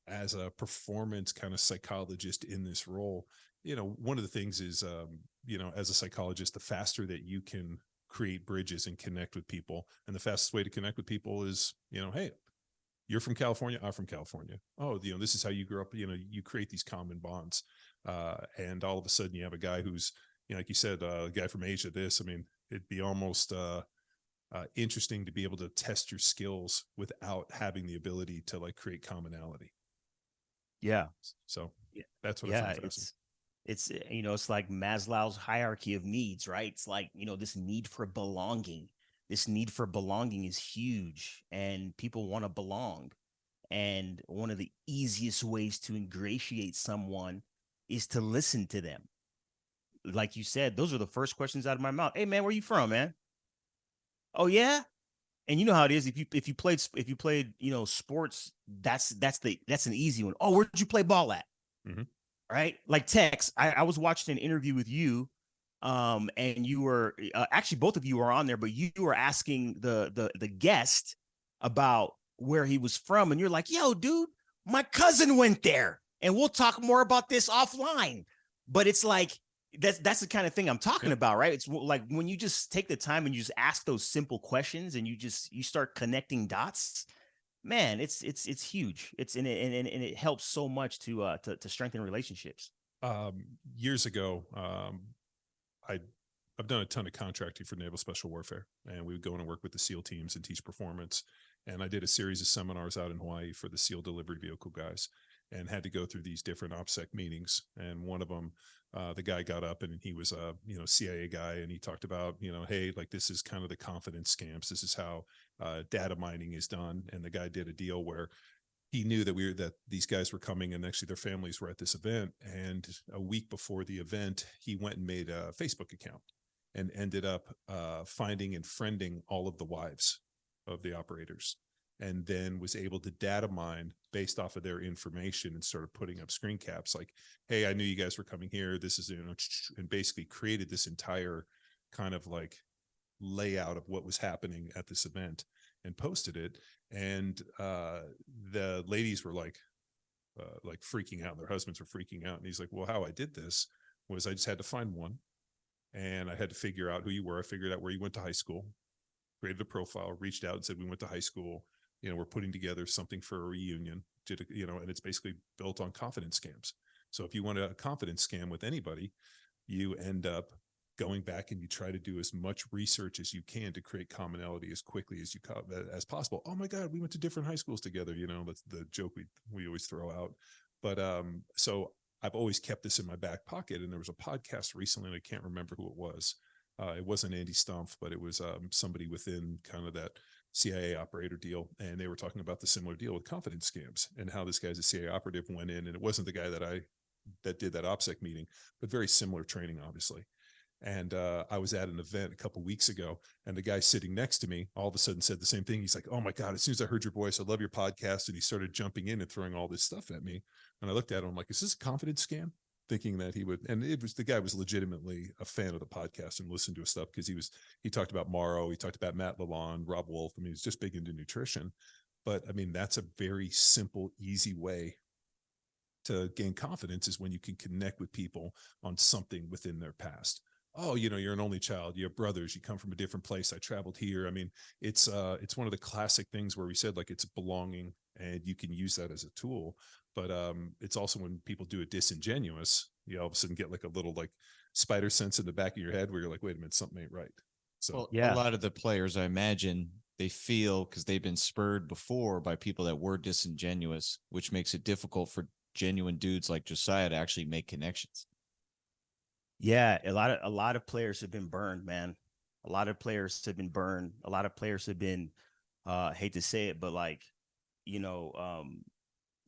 as a performance kind of psychologist in this role, one of the things is, as a psychologist, the faster that you can create bridges and connect with people, and the fastest way to connect with people is, hey, you're from California, I'm from California. Oh, this is how you grew up. You create these common bonds, and all of a sudden you have a guy who's, like you said, a guy from Asia. It'd be almost interesting to be able to test your skills without having the ability to like create commonality. Yeah. So that's what I Yeah, find fascinating. it's like Maslow's hierarchy of needs, right? It's like, this need for belonging. This need for belonging is huge, and people want to belong. And one of the easiest ways to ingratiate someone is to listen to them. Like you said, those are the first questions out of my mouth. Hey man, where you from, man? Oh yeah. And you know how it is. If you played sports, that's an easy one. Oh, where'd you play ball at? Mm-hmm. Right? Like Tex, I was watching an interview with you, and you were actually, both of you were on there, but you were asking the guest about where he was from, and you're like, "Yo, dude, my cousin went there," and we'll talk more about this offline. But it's like that's the kind of thing I'm talking about, right? It's like when you just take the time and you just ask those simple questions, and you start connecting dots. Man, it's huge. And it helps so much to strengthen relationships. Years ago, I've done a ton of contracting for Naval Special Warfare, and we would go in and work with the SEAL teams and teach performance. And I did a series of seminars out in Hawaii for the SEAL delivery vehicle guys, and had to go through these different OPSEC meetings. And one of them, the guy got up, and he was a CIA guy, and he talked about, hey, like, this is kind of the confidence scams. This is how data mining is done. And the guy did a deal where he knew that these guys were coming, and actually their families were at this event. And a week before the event, he went and made a Facebook account and ended up finding and friending all of the wives of the operators, and then was able to data mine based off of their information and started putting up screen caps like, hey, I knew you guys were coming here. This is, and basically created this entire kind of like layout of what was happening at this event and posted it. And the ladies were like freaking out. Their husbands were freaking out. And he's like, well, how I did this was I just had to find one, and I had to figure out who you were. I figured out where you went to high school, created a profile, reached out and said, we went to high school. We're putting together something for a reunion, and it's basically built on confidence scams. So if you want a confidence scam with anybody, you end up going back and you try to do as much research as you can to create commonality as quickly as possible. Oh my God, we went to different high schools together. That's the joke we always throw out. But so I've always kept this in my back pocket. And there was a podcast recently, and I can't remember who it was. It wasn't Andy Stumpf, but it was somebody within kind of that CIA operator deal. And they were talking about the similar deal with confidence scams and how this guy's a CIA operative went in, and it wasn't the guy that did that OPSEC meeting, but very similar training, obviously. And I was at an event a couple of weeks ago, and the guy sitting next to me all of a sudden said the same thing. He's like, oh my God, as soon as I heard your voice, I love your podcast. And he started jumping in and throwing all this stuff at me. And I looked at him, I'm like, is this a confidence scam? Thinking that he would, and the guy was legitimately a fan of the podcast and listened to his stuff, because he talked about Morrow, he talked about Matt Lalonde, Rob Wolf. I mean, he's just big into nutrition. But I mean, that's a very simple, easy way to gain confidence, is when you can connect with people on something within their past. Oh, you're an only child, you have brothers, you come from a different place, I traveled here. I mean, it's one of the classic things where we said, like, it's belonging, and you can use that as a tool. But it's also when people do it disingenuous, you all of a sudden get like a little like spider sense in the back of your head where you're like, wait a minute, something ain't right. So a lot of the players, I imagine, they feel, because they've been spurred before by people that were disingenuous, which makes it difficult for genuine dudes like Josiah to actually make connections. Yeah, a lot of players have been burned, man. A lot of players have been burned. A lot of players have been, hate to say it, but like,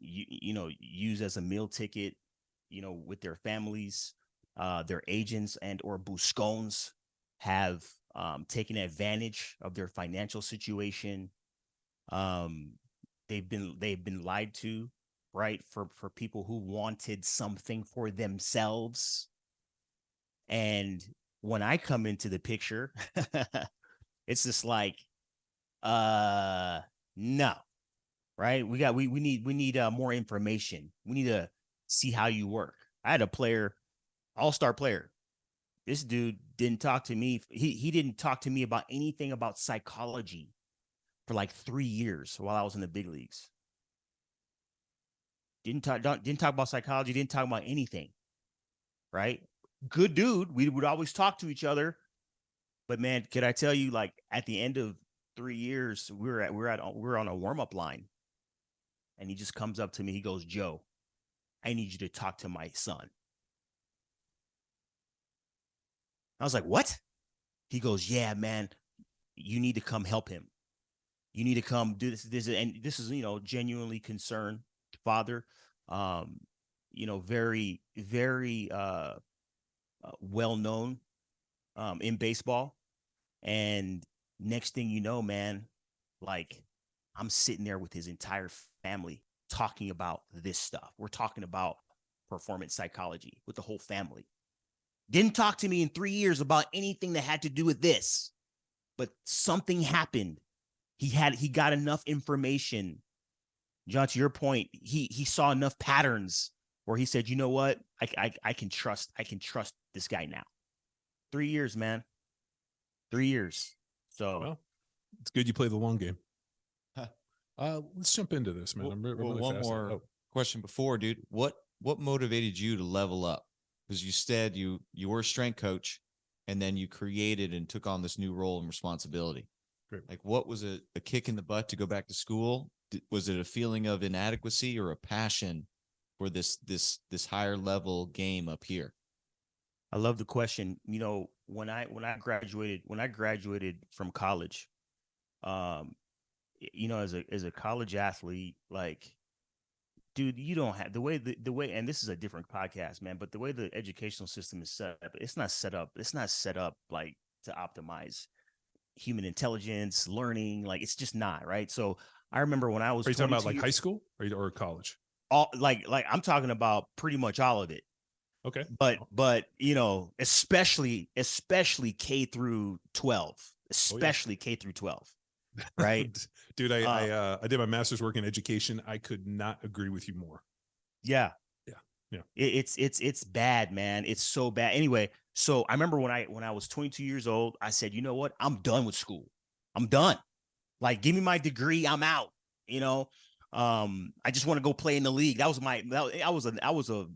used as a meal ticket, with their families. Their agents and or buscones have taken advantage of their financial situation. They've been lied to, right? For people who wanted something for themselves. And when I come into the picture, it's just like, no, right? We need more information. We need to see how you work. I had a player, all-star player. This dude didn't talk to me. He didn't talk to me about anything about psychology for like 3 years while I was in the big leagues. Didn't talk about psychology, didn't talk about anything. Right? Good dude. We would always talk to each other. But man, could I tell you, like at the end of 3 years, we're on a warm-up line. And he just comes up to me. He goes, "Joe, I need you to talk to my son." I was like, "What?" He goes, "Yeah, man, you need to come help him. You need to come do this. And this is, genuinely concerned father. Very, very well known in baseball. And next thing you know, man, like I'm sitting there with his entire family talking about this stuff. We're talking about performance psychology with the whole family. Didn't talk to me in 3 years about anything that had to do with this, but something happened. He got enough information. John, to your point, he saw enough patterns where he said, "You know what? I can trust this guy now." 3 years, man. 3 years. So Well, it's good you play the long game. Let's jump into this, man. I'm really one fascinated. more question before, dude. What motivated you to level up? Because you said you were a strength coach, and then you created and took on this new role and responsibility. Great. Like, what was a kick in the butt to go back to school? Was it a feeling of inadequacy or a passion for this higher level game up here? I love the question. When I graduated from college, as a college athlete, like, dude, you don't have the way, and this is a different podcast, man, but the way the educational system is set up, it's not set up like to optimize human intelligence, learning. Like, it's just not, right? So I remember when I was, are you talking about like high school or college? all like I'm talking about pretty much all of it. Okay. But especially K through 12, especially K through 12. Right. Dude, I did my master's work in education. I could not agree with you more. Yeah. Yeah. It's bad, man. It's so bad. Anyway, so I remember when I was 22 years old, I said, "You know what? I'm done with school. I'm done. Like, give me my degree. I'm out." I just want to go play in the league. That was I was a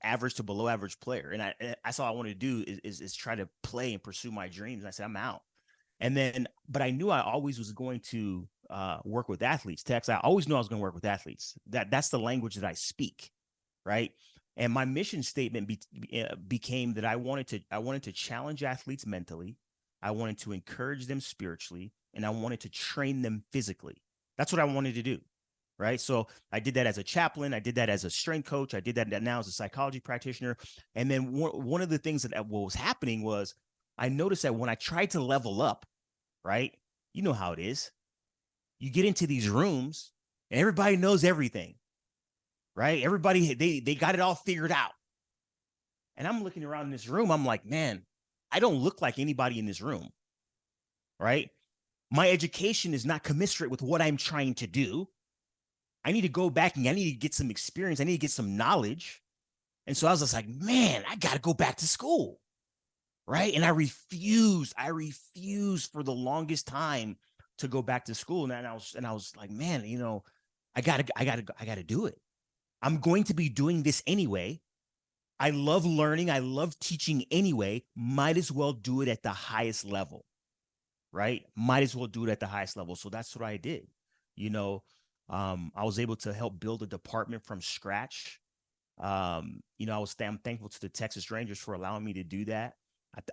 average to below average player, and that's all I wanted to do is try to play and pursue my dreams. And I said, "I'm out." And then, but I knew I always was going to work with athletes. Tex, I always knew I was going to work with athletes. That's the language that I speak, right? And my mission statement became that I wanted to challenge athletes mentally, I wanted to encourage them spiritually, and I wanted to train them physically. That's what I wanted to do, right? So I did that as a chaplain. I did that as a strength coach. I did that now as a psychology practitioner. And then one of the things that what was happening was I noticed that when I tried to level up, right? You know how it is. You get into these rooms and everybody knows everything, right? Everybody, they got it all figured out. And I'm looking around in this room. I'm like, man, I don't look like anybody in this room, right? My education is not commensurate with what I'm trying to do. I need to go back and I need to get some experience. I need to get some knowledge. And so I was just like, man, I got to go back to school. Right. And I refused for the longest time to go back to school. And I was like, man, I gotta do it. I'm going to be doing this anyway. I love learning. I love teaching anyway. Might as well do it at the highest level. Right. Might as well do it at the highest level. So that's what I did. I was able to help build a department from scratch. I'm thankful to the Texas Rangers for allowing me to do that.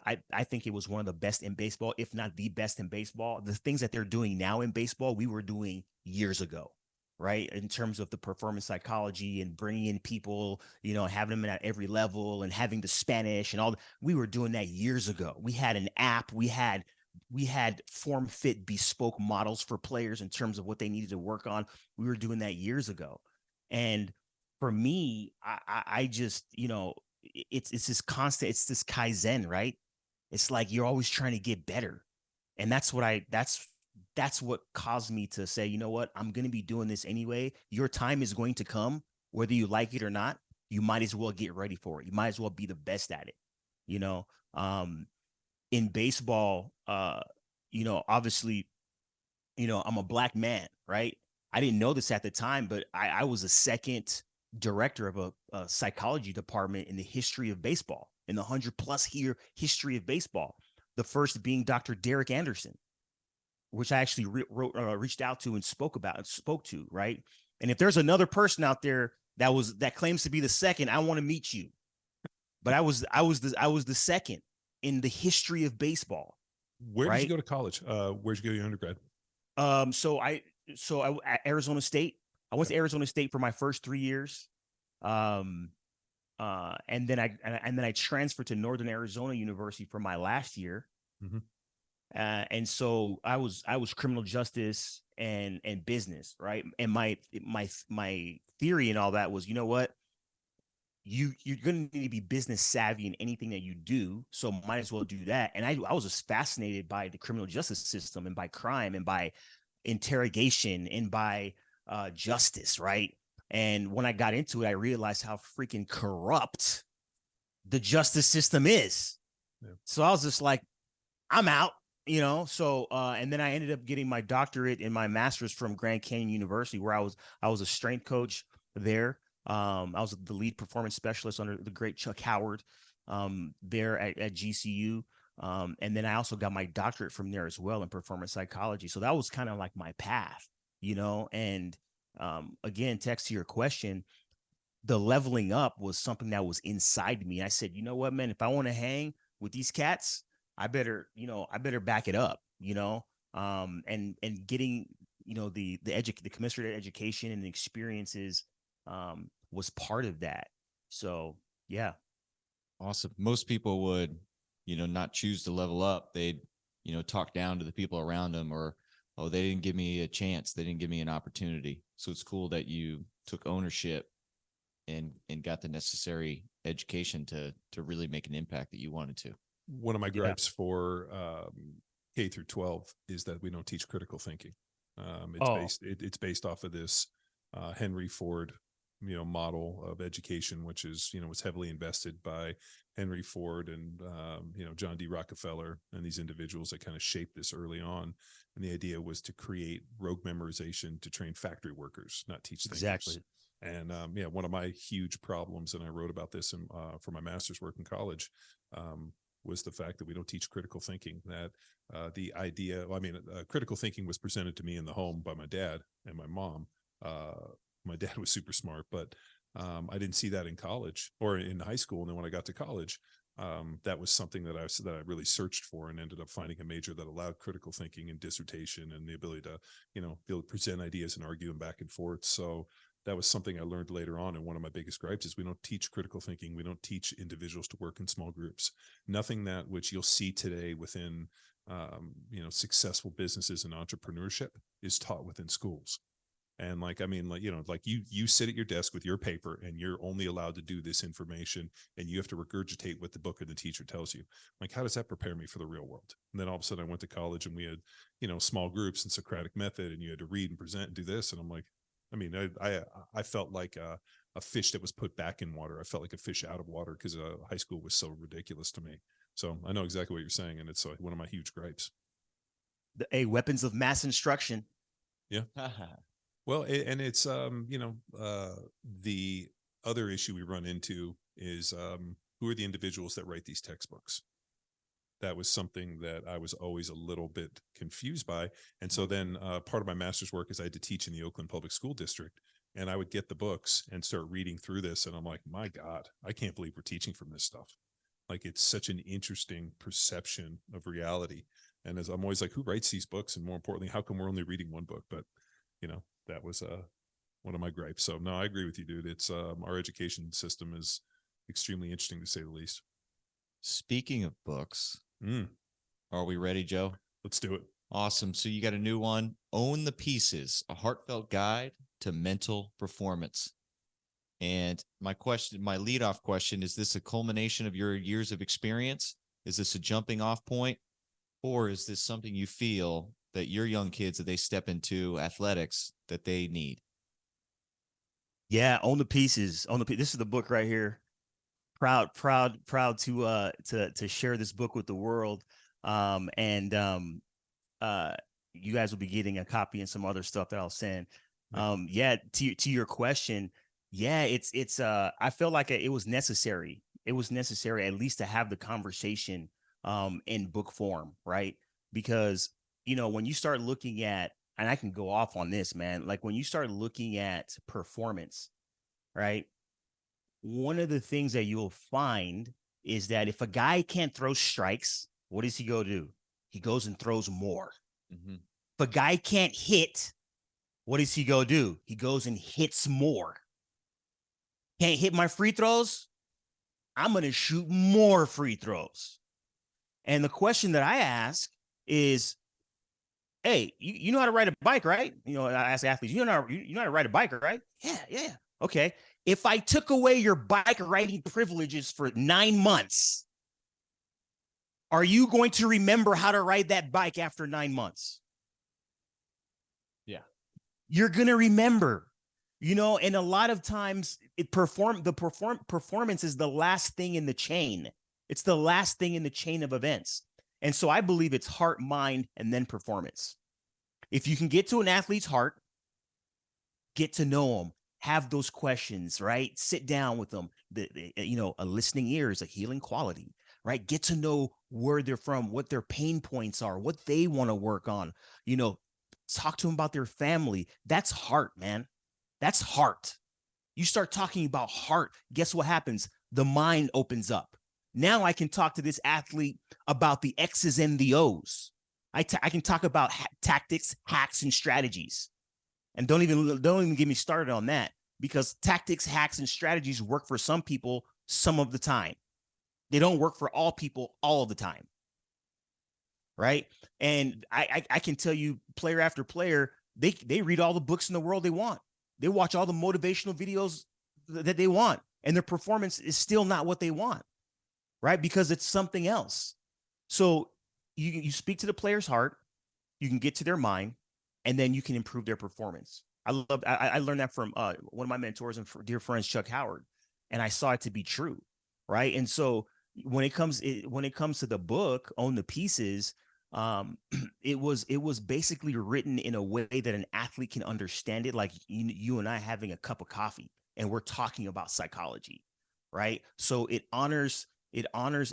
I think it was one of the best in baseball, if not the best in baseball. The things that they're doing now in baseball, we were doing years ago, right? In terms of the performance psychology and bringing in people, having them at every level and having the Spanish and all. We were doing that years ago. We had an app. We had form fit bespoke models for players in terms of what they needed to work on. We were doing that years ago. And for me, I just, it's this constant, it's this Kaizen, right? It's like you're always trying to get better. And that's that's what caused me to say, you know what, I'm going to be doing this anyway. Your time is going to come, whether you like it or not. You might as well get ready for it. You might as well be the best at it. You know, in baseball, obviously, I'm a black man, right? I didn't know this at the time, but I was a second director of a psychology department in the history of baseball, in the 100+ year history of baseball. The first being Dr. Derek Anderson, which I actually reached out to and spoke to, right? And if there's another person out there that claims to be the second, I want to meet you. But I was the second in the history of baseball. Where right? did you go to college? Where'd you go to your undergrad? So I at Arizona State. I went to Arizona State for my first 3 years. And then I transferred to Northern Arizona University for my last year. Mm-hmm. And so I was criminal justice and business, right? And my theory and all that was, you know what? You're going to need to be business savvy in anything that you do, so might as well do that. And I was just fascinated by the criminal justice system and by crime and by interrogation and by justice, right? And when I got into it, I realized how freaking corrupt the justice system is. Yeah. So I was just like, I'm out, So and then I ended up getting my doctorate and my master's from Grand Canyon University, where I was a strength coach there. I was the lead performance specialist under the great Chuck Howard there at GCU. And then I also got my doctorate from there as well in performance psychology. So that was kind of like my path, and again, Tex, to your question, the leveling up was something that was inside me. I said, you know what, man, if I want to hang with these cats, I better back it up, and getting, the commensurate education and the experiences was part of that. So, yeah. Awesome. Most people would, not choose to level up. They'd, talk down to the people around them, or, oh, they didn't give me a chance. They didn't give me an opportunity. So it's cool that you took ownership and got the necessary education to really make an impact that you wanted to. One of my gripes for K through 12 is that we don't teach critical thinking. It's based off of this Henry Ford, model of education, which is, was heavily invested by Henry Ford and, John D. Rockefeller and these individuals that kind of shaped this early on. And the idea was to create rote memorization to train factory workers, not teach thinkers. Exactly. And one of my huge problems, and I wrote about this for my master's work in college, was the fact that we don't teach critical thinking. That the idea, critical thinking was presented to me in the home by my dad and my mom. My dad was super smart, but I didn't see that in college or in high school. And then when I got to college, that was something that I really searched for, and ended up finding a major that allowed critical thinking and dissertation and the ability to, be able to present ideas and argue them back and forth. So that was something I learned later on. And one of my biggest gripes is we don't teach critical thinking. We don't teach individuals to work in small groups. Nothing that which you'll see today within, successful businesses and entrepreneurship is taught within schools. And you sit at your desk with your paper, and you're only allowed to do this information, and you have to regurgitate what the book or the teacher tells you. Like, how does that prepare me for the real world? And then all of a sudden I went to college, and we had, small groups and Socratic method, and you had to read and present and do this. And I'm like, I felt like a fish that was put back in water. I felt like a fish out of water because high school was so ridiculous to me. So I know exactly what you're saying, and it's one of my huge gripes. The weapons of mass instruction. Yeah. Well, and it's the other issue we run into is who are the individuals that write these textbooks? That was something that I was always a little bit confused by. And so then part of my master's work is I had to teach in the Oakland Public School District, and I would get the books and start reading through this. And I'm like, my God, I can't believe we're teaching from this stuff. Like, it's such an interesting perception of reality. And as I'm always like, who writes these books? And more importantly, how come we're only reading one book? But, that was one of my gripes. So no, I agree with you, dude. It's our education system is extremely interesting, to say the least. Speaking of books, are we ready, Joe? Let's do it. Awesome. So you got a new one, Own the Pieces, a heartfelt guide to mental performance. And my leadoff question, is this a culmination of your years of experience? Is this a jumping off point? Or is this something you feel that your young kids, that they step into athletics, that they need? Yeah, own the pieces. This is the book right here. Proud to share this book with the world. And you guys will be getting a copy and some other stuff that I'll send. Yeah, to your question, yeah, it's I feel like it was necessary. It was necessary at least to have the conversation in book form, right? Because when you start looking at, and I can go off on this, man, like when you start looking at performance, right? One of the things that you'll find is that if a guy can't throw strikes, what does he go do? He goes and throws more. Mm-hmm. If a guy can't hit, what does he go do? He goes and hits more. Can't hit my free throws? I'm going to shoot more free throws. And the question that I ask is, hey, you know how to ride a bike, right? I ask athletes, you know how to ride a bike, right? Yeah. Okay. If I took away your bike riding privileges for 9 months, are you going to remember how to ride that bike after 9 months? Yeah. You're going to remember, and a lot of times performance is the last thing in the chain. It's the last thing in the chain of events. And so I believe it's heart, mind, and then performance. If you can get to an athlete's heart, get to know them, have those questions, right? Sit down with them. A listening ear is a healing quality, right? Get to know where they're from, what their pain points are, what they want to work on. Talk to them about their family. That's heart, man. That's heart. You start talking about heart, guess what happens? The mind opens up. Now I can talk to this athlete about the X's and the O's. I can talk about tactics, hacks, and strategies. And don't even get me started on that, because tactics, hacks, and strategies work for some people some of the time. They don't work for all people all of the time. Right. And I can tell you, player after player, they read all the books in the world they want. They watch all the motivational videos that they want, and their performance is still not what they want. Right. Because it's something else. So you speak to the player's heart, you can get to their mind, and then you can improve their performance. I learned that from one of my mentors and dear friends, Chuck Howard, and I saw it to be true. Right. And so when it comes to the book, Own the Pieces, it was basically written in a way that an athlete can understand it, like you and I having a cup of coffee and we're talking about psychology. Right. So it honors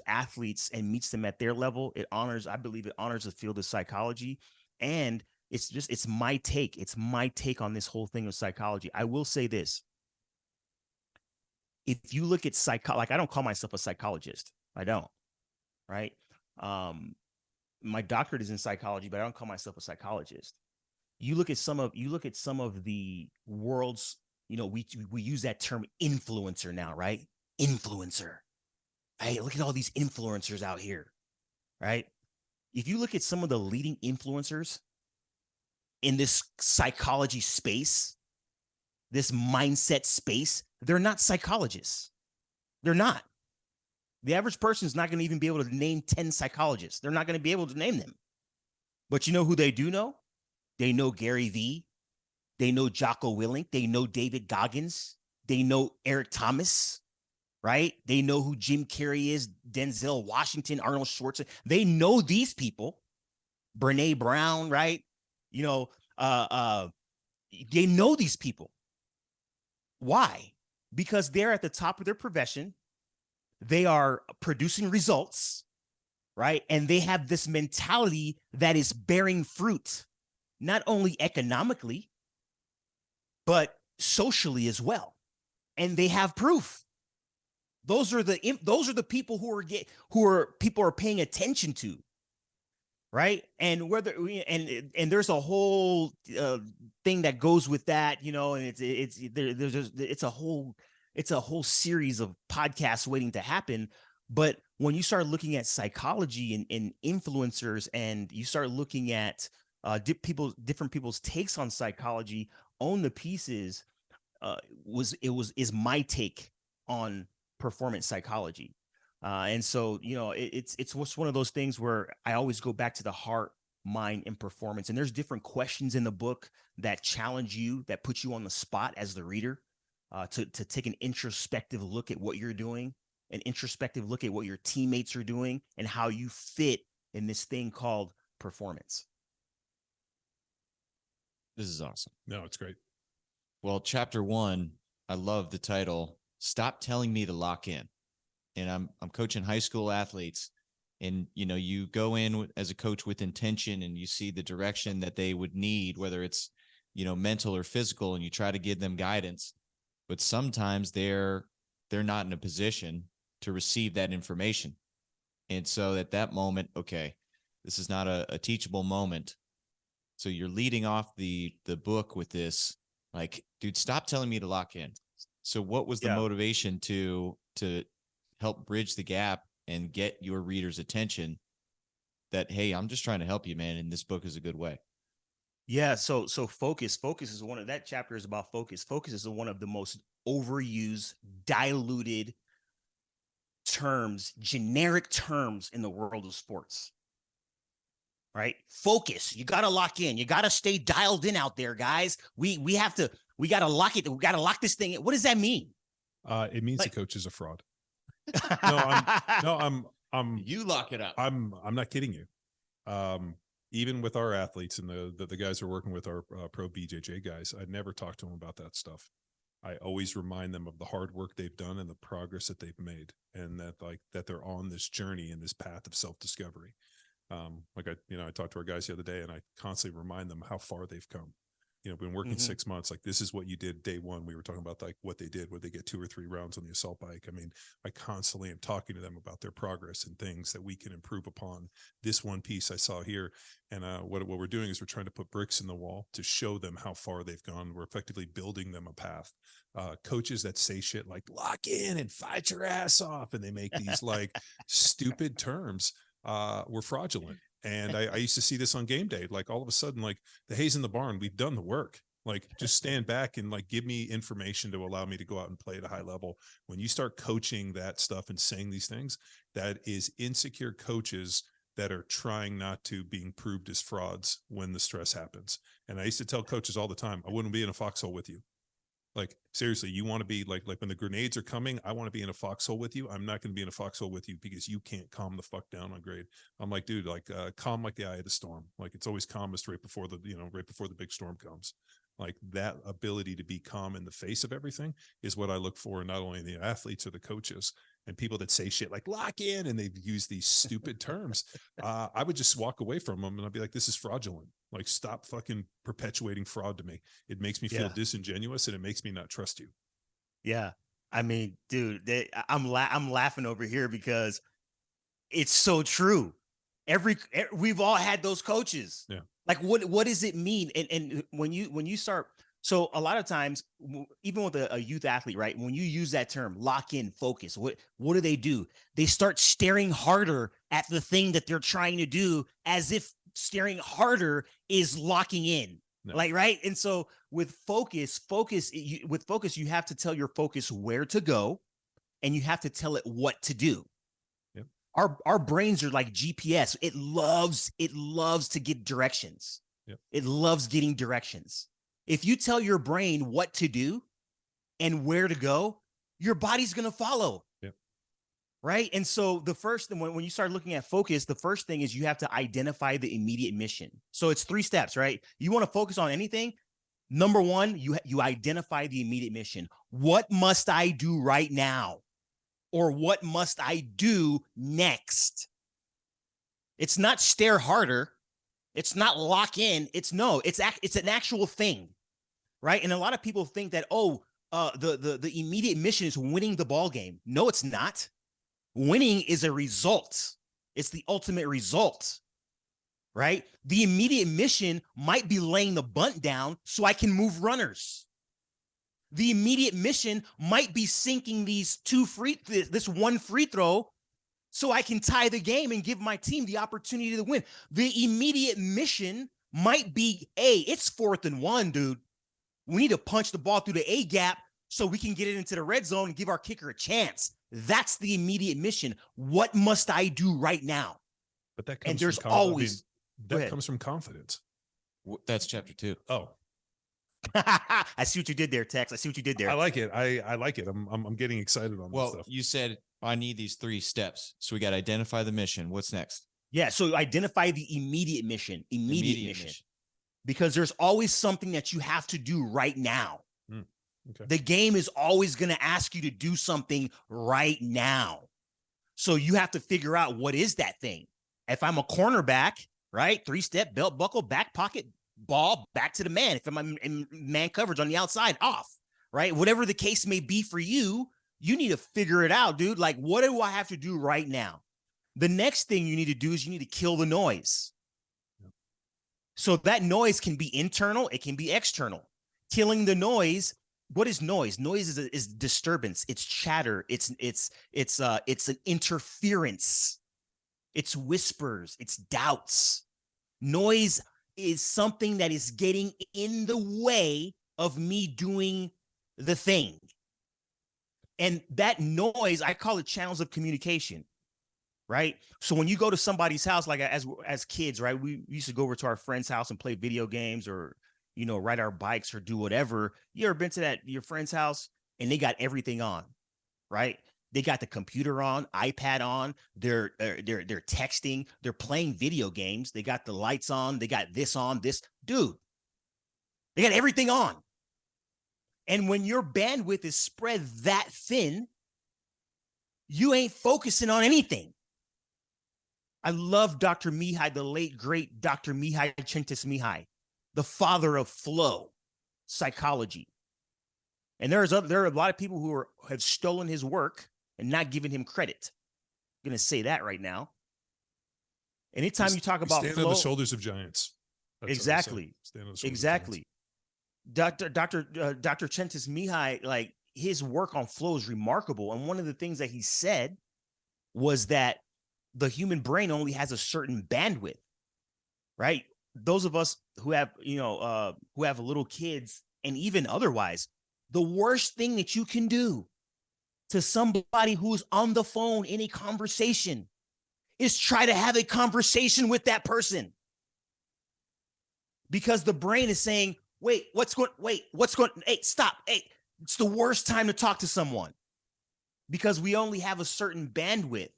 athletes and meets them at their level. I believe it honors the field of psychology. And it's my take. It's my take on this whole thing of psychology. I will say this. If you look at like, I don't call myself a psychologist. I don't. Right. My doctorate is in psychology, but I don't call myself a psychologist. You look at some of the world's, we use that term influencer now, right? Influencer. Hey, look at all these influencers out here, right? If you look at some of the leading influencers in this psychology space, this mindset space, they're not psychologists. They're not. The average person is not going to even be able to name 10 psychologists. They're not going to be able to name them. But you know who they do know? They know Gary Vee. They know Jocko Willink. They know David Goggins. They know Eric Thomas. Right? They know who Jim Carrey is, Denzel Washington, Arnold Schwarzenegger. They know these people, Brene Brown, right? They know these people. Why? Because they're at the top of their profession. They are producing results, right? And they have this mentality that is bearing fruit, not only economically, but socially as well. And they have proof. Those are the people people are paying attention to, right? And and there's a whole thing that goes with that, and it's a whole series of podcasts waiting to happen. But when you start looking at psychology and influencers, and you start looking at different people's takes on psychology, Own the Pieces is my take on performance psychology. And so, it's one of those things where I always go back to the heart, mind, and performance. And there's different questions in the book that challenge you, that put you on the spot as the reader, to take an introspective look at what you're doing, an introspective look at what your teammates are doing, and how you fit in this thing called performance. This is awesome. No, it's great. Well, chapter 1, I love the title, Stop Telling Me to Lock In. And I'm coaching high school athletes, and you go in as a coach with intention, and you see the direction that they would need, whether it's mental or physical, and you try to give them guidance, but sometimes they're not in a position to receive that information. And so at that moment, okay, this is not a teachable moment. So you're leading off the book with this, like, dude, stop telling me to lock in. So what was the motivation to help bridge the gap and get your readers' attention that, hey, I'm just trying to help you, man, and this book is a good way? Yeah. So focus is one of, that chapter is about focus. Focus is one of the most overused, diluted terms, generic terms in the world of sports. Right? Focus. You got to lock in. You got to stay dialed in out there, guys. We got to lock it. We got to lock this thing in. What does that mean? It means the coach is a fraud. I'm You lock it up. I'm not kidding you. Even with our athletes and the guys we're working with, our pro BJJ guys, I never talk to them about that stuff. I always remind them of the hard work they've done and the progress that they've made, and that they're on this journey and this path of self-discovery. I talked to our guys the other day, and I constantly remind them how far they've come. Been working 6 months. Like, this is what you did day one. We were talking about like what they did, where they get 2 or 3 rounds on the assault bike. I mean, I constantly am talking to them about their progress and things that we can improve upon. This one piece I saw here, and what we're doing is we're trying to put bricks in the wall to show them how far they've gone. We're effectively building them a path. Coaches that say shit like lock in and fight your ass off, and they make these like stupid terms, were fraudulent. And I used to see this on game day. Like, all of a sudden, like, the hay's in the barn, we've done the work. Like, just stand back and like give me information to allow me to go out and play at a high level. When you start coaching that stuff and saying these things, that is insecure coaches that are trying not to, being proved as frauds when the stress happens. And I used to tell coaches all the time, I wouldn't be in a foxhole with you. Like, seriously, you want to be like when the grenades are coming, I want to be in a foxhole with you. I'm not going to be in a foxhole with you because you can't calm the fuck down on grade. I'm like, dude, like, calm like the eye of the storm. Like, it's always calmest right before the big storm comes. Like, that ability to be calm in the face of everything is what I look for, not only in the athletes or the coaches. And people that say shit like lock in, and they've used these stupid terms, I would just walk away from them, and I'd be like, this is fraudulent. Like, stop fucking perpetuating fraud to me. It makes me feel disingenuous, and it makes me not trust you. Yeah. I mean, dude, I'm laughing over here because it's so true. We've all had those coaches. Yeah. Like, what does it mean? And when you start, so a lot of times, even with a youth athlete, right? When you use that term, lock in, focus, what do? They start staring harder at the thing that they're trying to do, as if staring harder is locking in. No. Like, right. And so with focus, you have to tell your focus where to go, and you have to tell it what to do. Yep. Our brains are like GPS. It loves to get directions. Yep. It loves getting directions. If you tell your brain what to do and where to go, your body's going to follow. Yep. Right. And so the first thing, when you start looking at focus, the first thing is you have to identify the immediate mission. So it's 3 steps, right? You want to focus on anything. Number 1, you identify the immediate mission. What must I do right now? Or what must I do next? It's not stare harder. It's not lock in. It's an actual thing. Right. And a lot of people think that, the immediate mission is winning the ball game. No, it's not. Winning is a result. It's the ultimate result. Right. The immediate mission might be laying the bunt down so I can move runners. The immediate mission might be sinking this one free throw so I can tie the game and give my team the opportunity to win. The immediate mission might be, it's 4th and 1, dude. We need to punch the ball through the A gap so we can get it into the red zone and give our kicker a chance. That's the immediate mission. What must I do right now? But that comes, and there's always, That comes from confidence. That's chapter 2. Oh, I see what you did there, Tex. I see what you did there. I like it. I like it. I'm getting excited on this Well, stuff. you said I need these 3 steps. So we got to identify the mission. What's next? Yeah. So identify the immediate mission. Immediate mission. Because there's always something that you have to do right now. Okay. The game is always going to ask you to do something right now. So you have to figure out what is that thing. If I'm a cornerback, right? 3-step, belt buckle, back pocket, ball, back to the man. If I'm in man coverage on the outside, off, right? Whatever the case may be for you, you need to figure it out, dude. Like, what do I have to do right now? The next thing you need to do is you need to kill the noise. So that noise can be internal, it can be external. Killing the noise. What is noise? Noise is disturbance. It's chatter. It's an interference. It's whispers. It's doubts. Noise is something that is getting in the way of me doing the thing. And that noise, I call it channels of communication, right? So when you go to somebody's house, like as kids, right? We used to go over to our friend's house and play video games or, you know, ride our bikes or do whatever. You ever been to your friend's house and they got everything on, right? They got the computer on, iPad on, they're texting, they're playing video games. They got the lights on, they got this on, this. Dude, they got everything on. And when your bandwidth is spread that thin, you ain't focusing on anything. I love Dr. Mihai, the late, great Dr. Mihai Csikszentmihalyi, the father of flow psychology. And there are a lot of people who have stolen his work and not giving him credit. I'm going to say that right now. Anytime you talk about stand flow, on the shoulders of giants. That's exactly. Stand on the shoulders Exactly. Of giants. Dr. Csikszentmihalyi, like his work on flow is remarkable. And one of the things that he said was that the human brain only has a certain bandwidth, right? Those of us who have, who have little kids and even otherwise, the worst thing that you can do to somebody who's on the phone in a conversation is try to have a conversation with that person. Because the brain is saying, hey, stop. Hey, it's the worst time to talk to someone because we only have a certain bandwidth.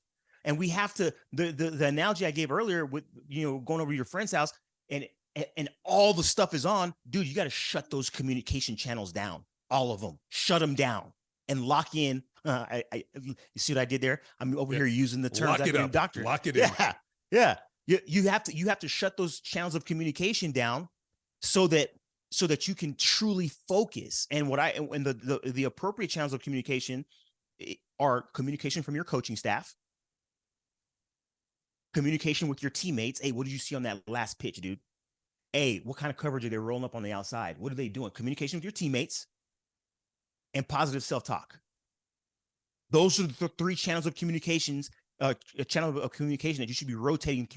And we have to, the analogy I gave earlier with, going over to your friend's house and all the stuff is on, dude, you got to shut those communication channels down. All of them, shut them down and lock in. You see what I did there? I'm over here using the terms like doctor. Lock it in. Yeah. You have to shut those channels of communication down so that you can truly focus. And the appropriate channels of communication are communication from your coaching staff, communication with your teammates. Hey, what did you see on that last pitch, dude? Hey, what kind of coverage are they rolling up on the outside? What are they doing? Communication with your teammates and positive self-talk. Those are the 3 channels of communications, a channel of communication that you should be rotating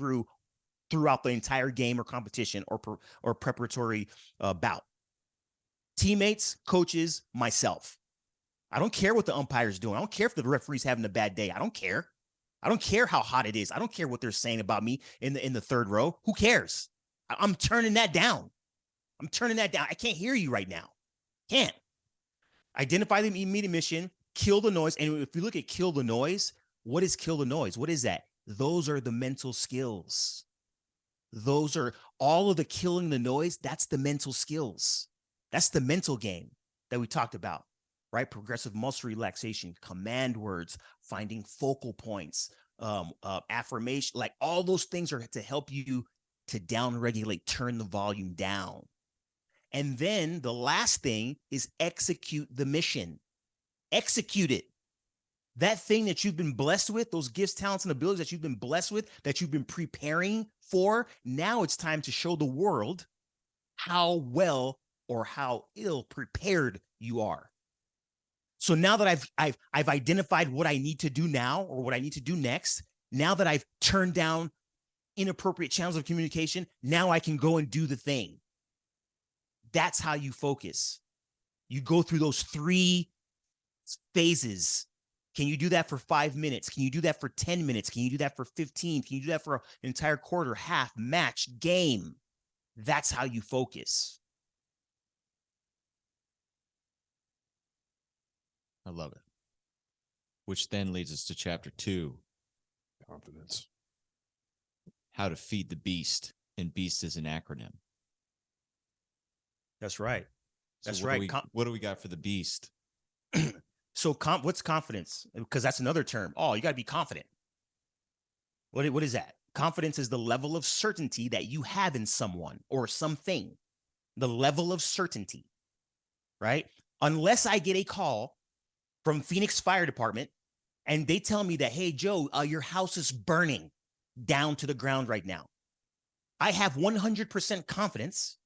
throughout the entire game or competition or preparatory bout. Teammates, coaches, myself. I don't care what the umpire's doing. I don't care if the referee's having a bad day. I don't care. I don't care how hot it is. I don't care what they're saying about me in the third row. Who cares? I'm turning that down. I can't hear you right now. Can't. Identify the immediate mission, kill the noise. And if you look at kill the noise, what is kill the noise? What is that? Those are the mental skills. Those are all of the killing the noise. That's the mental skills. That's the mental game that we talked about, right? Progressive muscle relaxation, command words, finding focal points, affirmation, like all those things are to help you to downregulate, turn the volume down. And then the last thing is execute the mission. Execute it. That thing that you've been blessed with, those gifts, talents, and abilities that you've been blessed with, that you've been preparing for, now it's time to show the world how well or how ill prepared you are. So now that I've identified what I need to do now or what I need to do next, now that I've turned down inappropriate channels of communication, now I can go and do the thing. That's how you focus. You go through those 3 phases Can you do that for 5 minutes? Can you do that for 10 minutes? Can you do that for 15? Can you do that for an entire quarter, half, match, game? That's how you focus. I love it. Which then leads us to chapter 2. Confidence. How to feed the beast. And beast is an acronym. That's right. That's So right. What do we got for the beast? So what's confidence? Because that's another term. Oh, you got to be confident. What is that? Confidence is the level of certainty that you have in someone or something. The level of certainty, right? Unless I get a call from Phoenix Fire Department and they tell me that, hey, Joe, your house is burning down to the ground right now. I have 100% confidence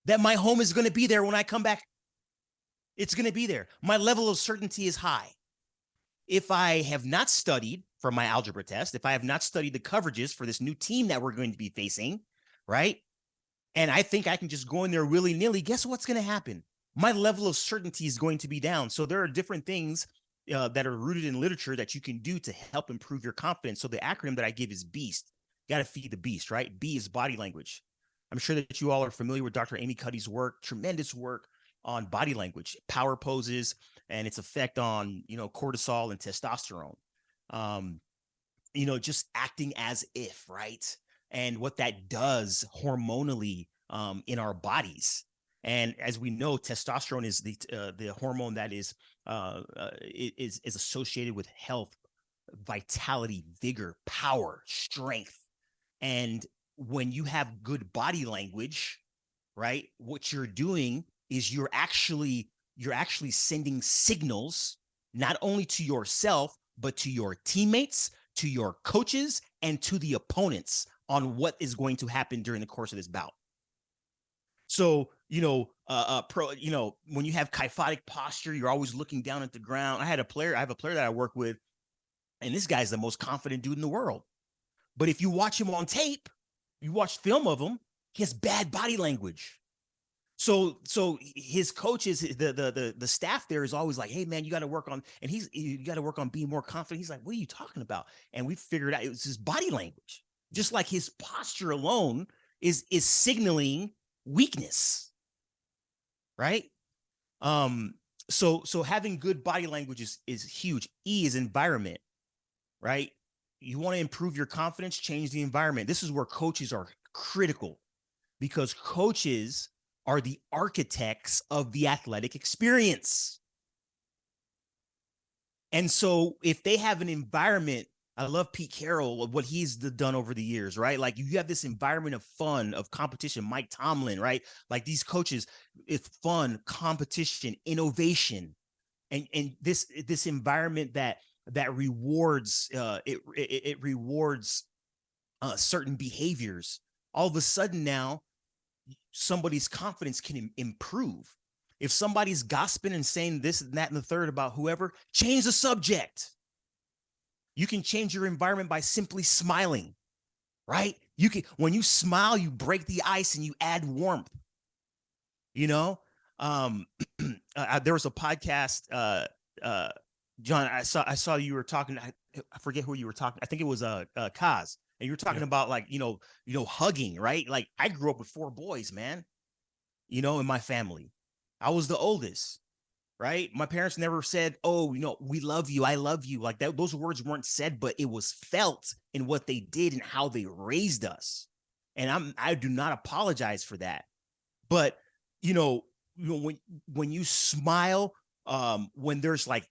that my home is going to be there when I come back. It's going to be there. My level of certainty is high. If I have not studied for my algebra test, if I have not studied the coverages for this new team that we're going to be facing, right? And I think I can just go in there willy-nilly, guess what's going to happen? My level of certainty is going to be down. So there are different things that are rooted in literature that you can do to help improve your confidence. So the acronym that I give is BEAST. You got to feed the beast, right? B is body language. I'm sure that you all are familiar with Dr. Amy Cuddy's work, tremendous work on body language, power poses, and its effect on, cortisol and testosterone. Just acting as if, right? And what that does hormonally in our bodies. And as we know, testosterone is the hormone that is associated with health, vitality, vigor, power, strength. And when you have good body language, right, what you're doing is you're actually sending signals not only to yourself, but to your teammates, to your coaches, and to the opponents on what is going to happen during the course of this bout. So, when you have kyphotic posture, you're always looking down at the ground. I have a player that I work with, and this guy's the most confident dude in the world. But if you watch him on tape, you watch film of him, he has bad body language. So his coaches, the staff there is always like, hey man, you got to work on, and you got to work on being more confident. He's like, what are you talking about? And we figured out it was his body language, just like his posture alone is signaling weakness, right? So having good body language is huge. E is environment, right? You want to improve your confidence, change the environment. This is where coaches are critical, because coaches are the architects of the athletic experience. And so if they have an environment, I love Pete Carroll, of what he's done over the years, right? Like you have this environment of fun, of competition, Mike Tomlin, right? Like these coaches, it's fun, competition, innovation, and this environment that rewards, it rewards certain behaviors. All of a sudden now, somebody's confidence can improve. If somebody's gossiping and saying this and that and the third about whoever, change the subject. You can change your environment by simply smiling, right? When you smile, you break the ice and you add warmth. There was a podcast, John, I saw you were talking, I forget who you were talking. I think it was Kaz. And you were talking about like, hugging, right? Like I grew up with 4 boys, man, in my family. I was the oldest, right? My parents never said, oh, we love you, I love you. Like that, those words weren't said, but it was felt in what they did and how they raised us. And I do not apologize for that. But, when you smile, when there's like,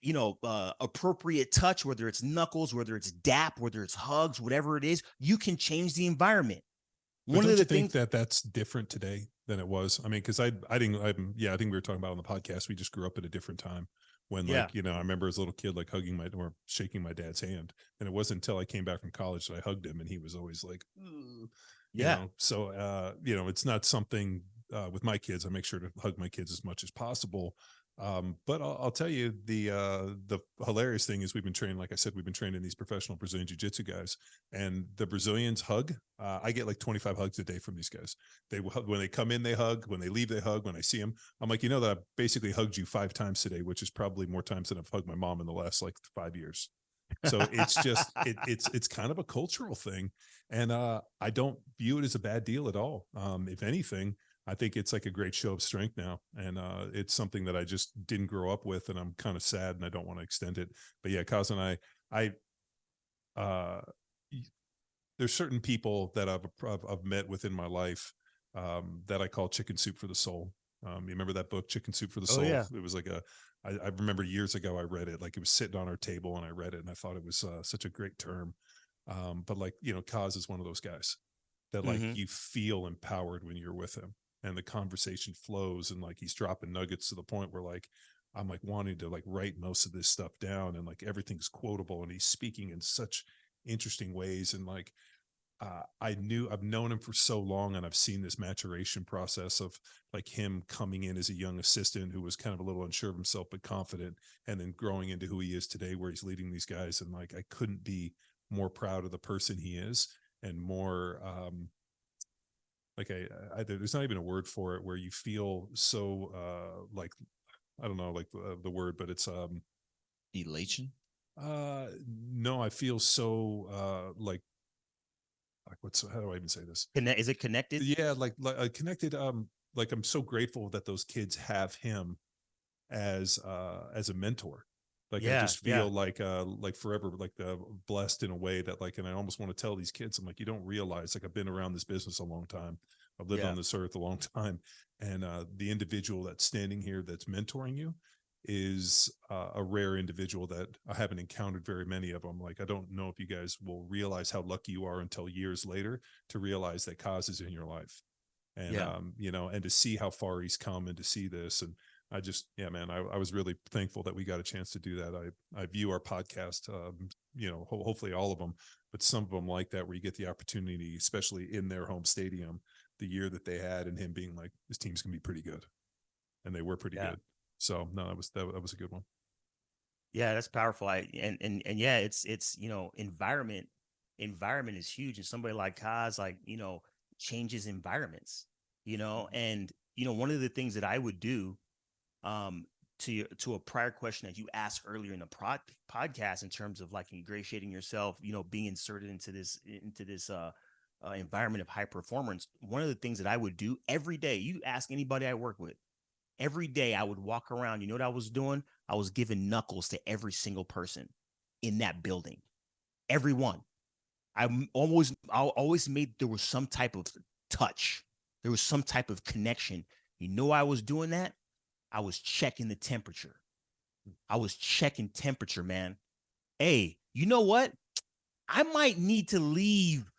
appropriate touch, whether it's knuckles, whether it's dap, whether it's hugs, whatever it is, you can change the environment. One of the things that's different today than it was. I mean, cause I think we were talking about on the podcast, we just grew up at a different time when I remember as a little kid, like hugging or shaking my dad's hand. And it wasn't until I came back from college that I hugged him and he was always like, so, it's not something with my kids. I make sure to hug my kids as much as possible. But I'll tell you the hilarious thing is we've been training, like I said, we've been training these professional Brazilian jiu-jitsu guys, and the Brazilians hug. I get like 25 hugs a day from these guys. They will hug when they come in, they hug. When they leave, they hug. When I see them, I'm like, that I basically hugged you 5 times today, which is probably more times than I've hugged my mom in the last like 5 years. So it's just it's kind of a cultural thing, and I don't view it as a bad deal at all. If anything, I think it's like a great show of strength now, and it's something that I just didn't grow up with, and I'm kind of sad, and I don't want to extend it. But yeah, Kaz and I, there's certain people that I've met within my life that I call chicken soup for the soul. You remember that book, Chicken Soup for the Soul? Yeah. It was like I remember years ago I read it, like it was sitting on our table and I read it and I thought it was such a great term. But like, Kaz is one of those guys that like you feel empowered when you're with him, and the conversation flows, and like he's dropping nuggets to the point where like I'm like wanting to like write most of this stuff down, and like everything's quotable, and he's speaking in such interesting ways. And like I've known him for so long, and I've seen this maturation process of like him coming in as a young assistant who was kind of a little unsure of himself but confident, and then growing into who he is today, where he's leading these guys. And like I couldn't be more proud of the person he is, and more like there's not even a word for it, where you feel so like I don't know like the word, but it's Elation. No, I feel so like how do I even say this? Is it connected? Yeah, like connected. Like I'm so grateful that those kids have him as a mentor. Like I just feel like forever like blessed in a way that like, and I almost want to tell these kids, I'm like, you don't realize, like I've been around this business a long time. I've lived on this earth a long time, and the individual that's standing here that's mentoring you is a rare individual that I haven't encountered very many of them. Like I don't know if you guys will realize how lucky you are until years later to realize that Kaz is in your life, and and to see how far he's come, and to see this. And I just, man, I was really thankful that we got a chance to do that. I view our podcast, hopefully all of them, but some of them like that, where you get the opportunity, especially in their home stadium, the year that they had, and him being like, this team's gonna be pretty good, and they were pretty good. So no, that was a good one. Yeah, that's powerful. Yeah, it's environment is huge, and somebody like Kaz, like changes environments, and one of the things that I would do, to a prior question that you asked earlier in the podcast, in terms of like ingratiating yourself, being inserted into this environment of high performance. One of the things that I would do every day, you ask anybody I work with, every day I would walk around. You know what I was doing? I was giving knuckles to every single person in that building. Everyone. I always made there was some type of touch. There was some type of connection. You know why I was doing that? I was checking the temperature. I was checking temperature, man. Hey, you know what? I might need to leave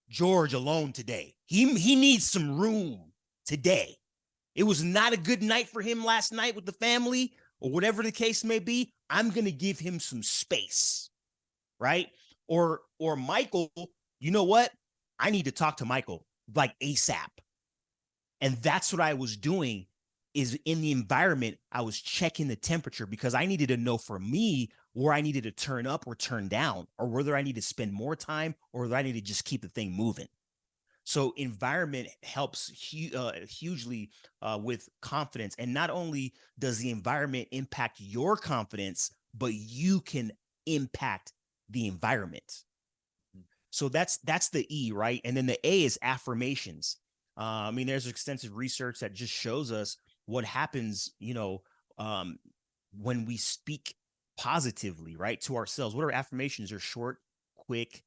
George alone today. He needs some room today. It was not a good night for him last night with the family, or whatever the case may be. I'm going to give him some space, right? Or Michael, you know what? I need to talk to Michael like ASAP. And that's what I was doing, is in the environment, I was checking the temperature, because I needed to know for me where I needed to turn up or turn down, or whether I need to spend more time, or whether I need to just keep the thing moving. So environment helps hugely with confidence. And not only does the environment impact your confidence, but you can impact the environment. So that's the E, right? And then the A is affirmations. There's extensive research that just shows us what happens, when we speak positively, right, to ourselves. What are affirmations? They're short, quick,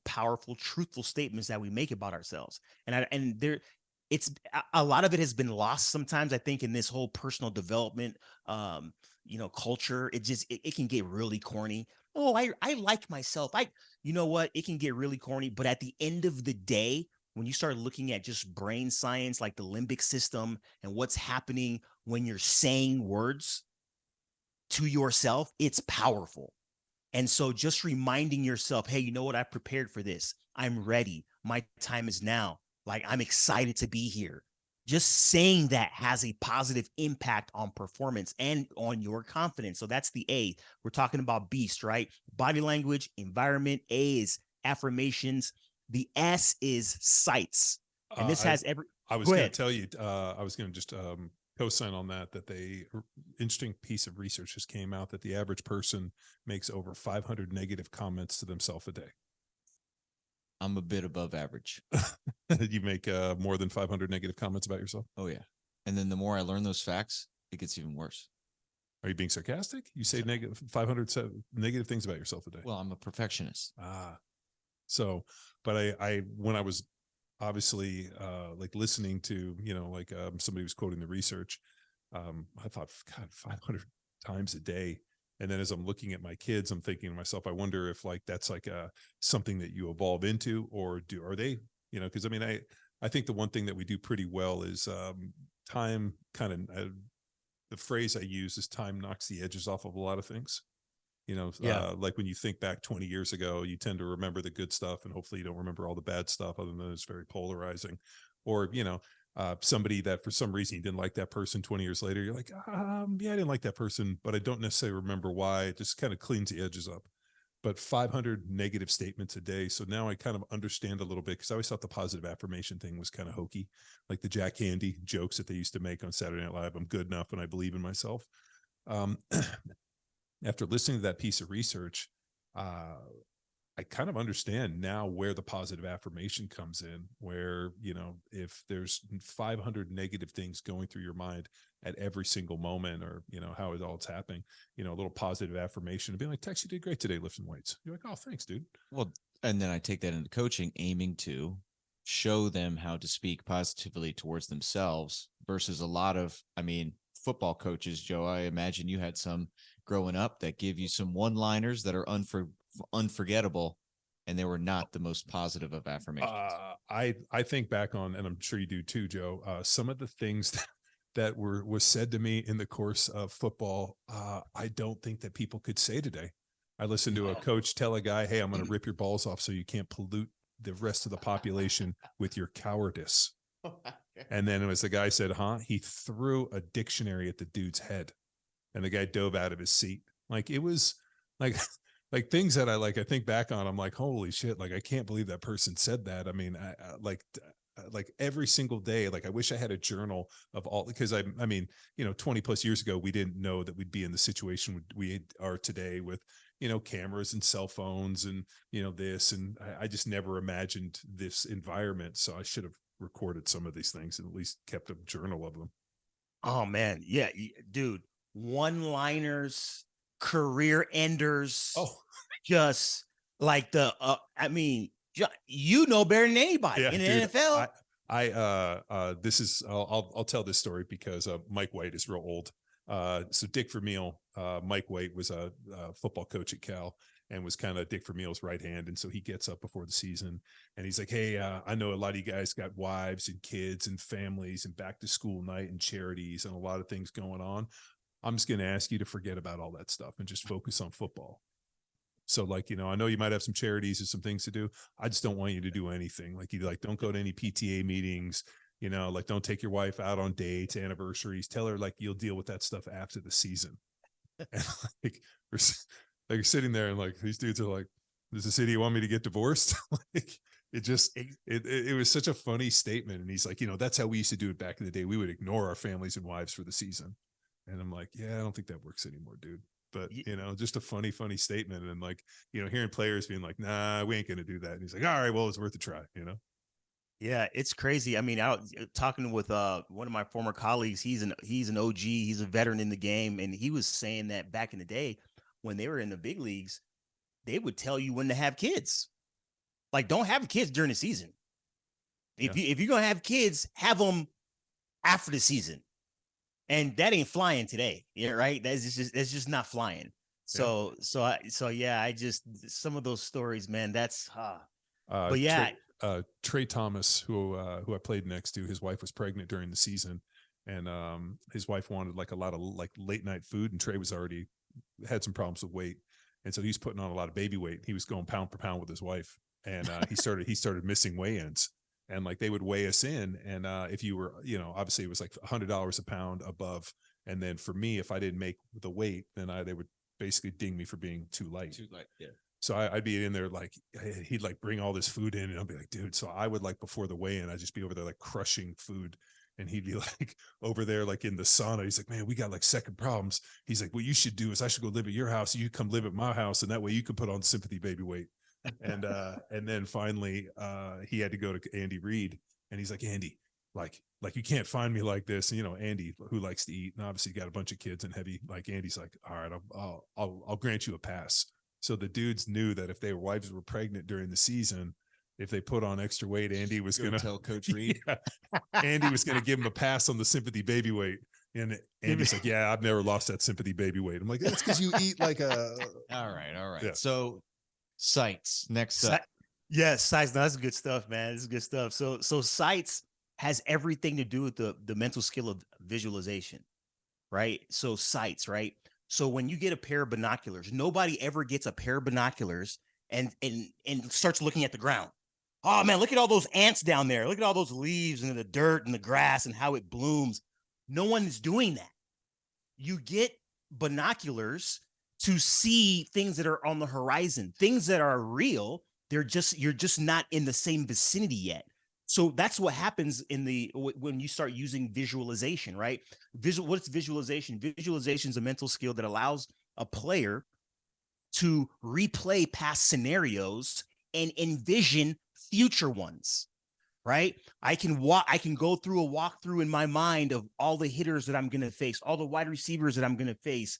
powerful, truthful statements that we make about ourselves. And it's a lot of it has been lost sometimes, I think, in this whole personal development, culture. It can get really corny. Oh, I like myself. You know what? It can get really corny. But at the end of the day, when you start looking at just brain science, like the limbic system, and what's happening when you're saying words to yourself, it's powerful. And so just reminding yourself, hey, you know what? I prepared for this. I'm ready. My time is now. Like, I'm excited to be here. just saying that has a positive impact on performance and on your confidence. So that's the A. We're talking about beast, right? Body language, environment. A is affirmations. The S is sights. And this has every. I was Go going to ahead. tell you, I was going to just co-sign on that interesting piece of research just came out that the average person makes over 500 negative comments to themselves a day. I'm a bit above average. You make more than 500 negative comments about yourself? Oh, yeah. And then the more I learn those facts, it gets even worse. Are you being sarcastic? You say negative 500 negative things about yourself a day. Well, I'm a perfectionist. So, but I when I was obviously like listening to, like somebody was quoting the research, I thought, God, 500 times a day. And then as I'm looking at my kids, I'm thinking to myself, I wonder if like that's like something that you evolve into, or are they, because I mean, I think the one thing that we do pretty well is time kind of, the phrase I use is time knocks the edges off of a lot of things. Like when you think back 20 years ago, you tend to remember the good stuff, and hopefully you don't remember all the bad stuff, other than it's very polarizing. Or, somebody that for some reason you didn't like that person 20 years later, you're like, yeah, I didn't like that person, but I don't necessarily remember why. It just kind of cleans the edges up. But 500 negative statements a day. So now I kind of understand a little bit, because I always thought the positive affirmation thing was kind of hokey, like the Jack Handy jokes that they used to make on Saturday Night Live. I'm good enough and I believe in myself. After listening to that piece of research, I kind of understand now where the positive affirmation comes in, where, if there's 500 negative things going through your mind at every single moment, or, how it all's happening, a little positive affirmation and being like, Tex, you did great today lifting weights. You're like, oh, thanks, dude. Well, and then I take that into coaching, aiming to show them how to speak positively towards themselves versus a lot of, football coaches, Joe, I imagine you had some growing up that give you some one-liners that are unforgettable, and they were not the most positive of affirmations. I think back on, and I'm sure you do too, Joe, some of the things that was said to me in the course of football, I don't think that people could say today. I listened to a coach tell a guy, hey, I'm going to rip your balls off so you can't pollute the rest of the population with your cowardice. And then as the guy said, he threw a dictionary at the dude's head, and the guy dove out of his seat. Like, it was like things that I think back on, I'm like, holy shit. Like, I can't believe that person said that. I mean, like every single day, like I wish I had a journal of all, because I mean, 20 plus years ago, we didn't know that we'd be in the situation we are today with, cameras and cell phones and, this, and I just never imagined this environment. So I should have recorded some of these things and at least kept a journal of them. Oh man. Yeah. Dude, one-liners, career enders. Oh, just like the, better than anybody in the NFL. This is, I'll tell this story because Mike White is real old. So Dick Vermeil, Mike White was a football coach at Cal and was kind of Dick Vermeil's right hand. And so he gets up before the season and he's like, hey, I know a lot of you guys got wives and kids and families and back to school night and charities and a lot of things going on. I'm just going to ask you to forget about all that stuff and just focus on football. So like, I know you might have some charities and some things to do. I just don't want you to do anything. Like, don't go to any PTA meetings, like don't take your wife out on dates, anniversaries. Tell her like you'll deal with that stuff after the season. And like you're sitting there and like these dudes are like, does the city want me to get divorced? Like it was such a funny statement. And he's like, that's how we used to do it back in the day. We would ignore our families and wives for the season. And I'm like, yeah, I don't think that works anymore, dude. But, just a funny statement. And like, hearing players being like, nah, we ain't going to do that. And he's like, all right, well, it's worth a try, Yeah, it's crazy. I mean, I was talking with one of my former colleagues. He's an OG. He's a veteran in the game. And he was saying that back in the day when they were in the big leagues, they would tell you when to have kids. Like, don't have kids during the season. If you're going to have kids, have them after the season. And that ain't flying today. Yeah, right. That's just not flying. So yeah, I just, some of those stories, man, that's but yeah. Trey Thomas, who I played next to, his wife was pregnant during the season, and his wife wanted like a lot of like late night food, and Trey was already had some problems with weight, and so he's putting on a lot of baby weight. He was going pound for pound with his wife, and he started missing weigh-ins. and like they would weigh us in. And if you were, obviously it was like $100 a pound above. And then for me, if I didn't make the weight, then they would basically ding me for being too light. Too light. Yeah. So I'd be in there, like he'd like bring all this food in, and I'll be like, dude. So I would like before the weigh-in, I'd just be over there like crushing food, and he'd be like over there like in the sauna. He's like, man, we got like second problems. He's like, what you should do is I should go live at your house, and you come live at my house, and that way you can put on sympathy baby weight. And then finally he had to go to Andy Reid, and he's like, Andy, like you can't find me like this. And Andy, who likes to eat, and obviously got a bunch of kids and heavy, like Andy's like, all right, I'll grant you a pass. So the dudes knew that if their wives were pregnant during the season, if they put on extra weight, Andy was going to tell Coach Reid. Yeah, Andy was going to give him a pass on the sympathy baby weight. And Andy's like, yeah, I've never lost that sympathy baby weight. I'm like, that's because you eat like a. All right. Yeah. So sites next up. Yes, sites. No, that's good stuff, man. This is good stuff. So sites has everything to do with the mental skill of visualization, right? So sites, right? So when you get a pair of binoculars, nobody ever gets a pair of binoculars and starts looking at the ground. Oh man, look at all those ants down there. Look at all those leaves and the dirt and the grass and how it blooms. No one is doing that. You get binoculars to see things that are on the horizon, things that are real. You're just not in the same vicinity yet. So that's what happens when you start using visualization, right? What's visualization? Visualization is a mental skill that allows a player to replay past scenarios and envision future ones, right? I can go through a walkthrough in my mind of all the hitters that I'm going to face, all the wide receivers that I'm going to face,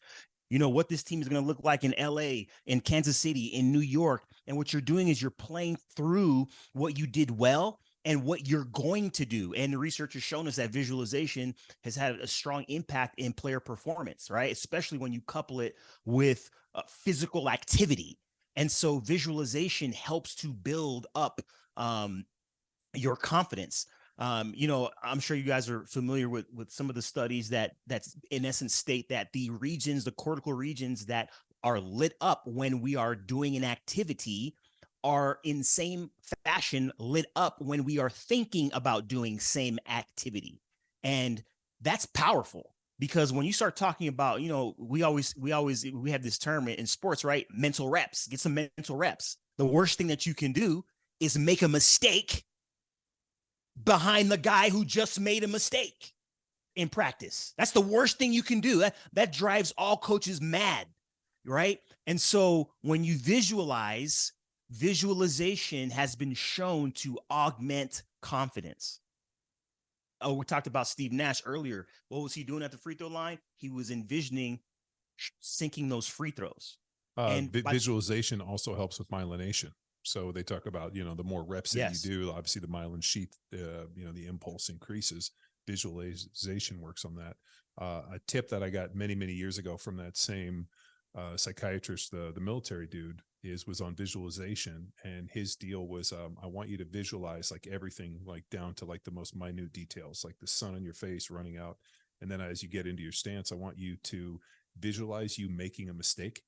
what this team is going to look like in LA, in Kansas City, in New York. And what you're doing is you're playing through what you did well and what you're going to do. And the research has shown us that visualization has had a strong impact in player performance, right? Especially when you couple it with physical activity. And so visualization helps to build up your confidence. I'm sure you guys are familiar with some of the studies that's in essence state that the cortical regions that are lit up when we are doing an activity are in same fashion lit up when we are thinking about doing same activity. And that's powerful because when you start talking about, we have this term in sports, right? Mental reps, get some mental reps. The worst thing that you can do is make a mistake behind the guy who just made a mistake in practice. That's the worst thing you can do. That drives all coaches mad, right? And so when you visualization has been shown to augment confidence. Oh, we talked about Steve Nash earlier. What was he doing at the free throw line? He was envisioning sinking those free throws. And visualization also helps with myelination. So they talk about, the more reps that you do, obviously the myelin sheath, the impulse increases. Visualization works on that. A tip that I got many, many years ago from that same psychiatrist, the military dude, was on visualization. And his deal was, I want you to visualize like everything, like down to like the most minute details, like the sun on your face running out. And then as you get into your stance, I want you to visualize you making a mistake.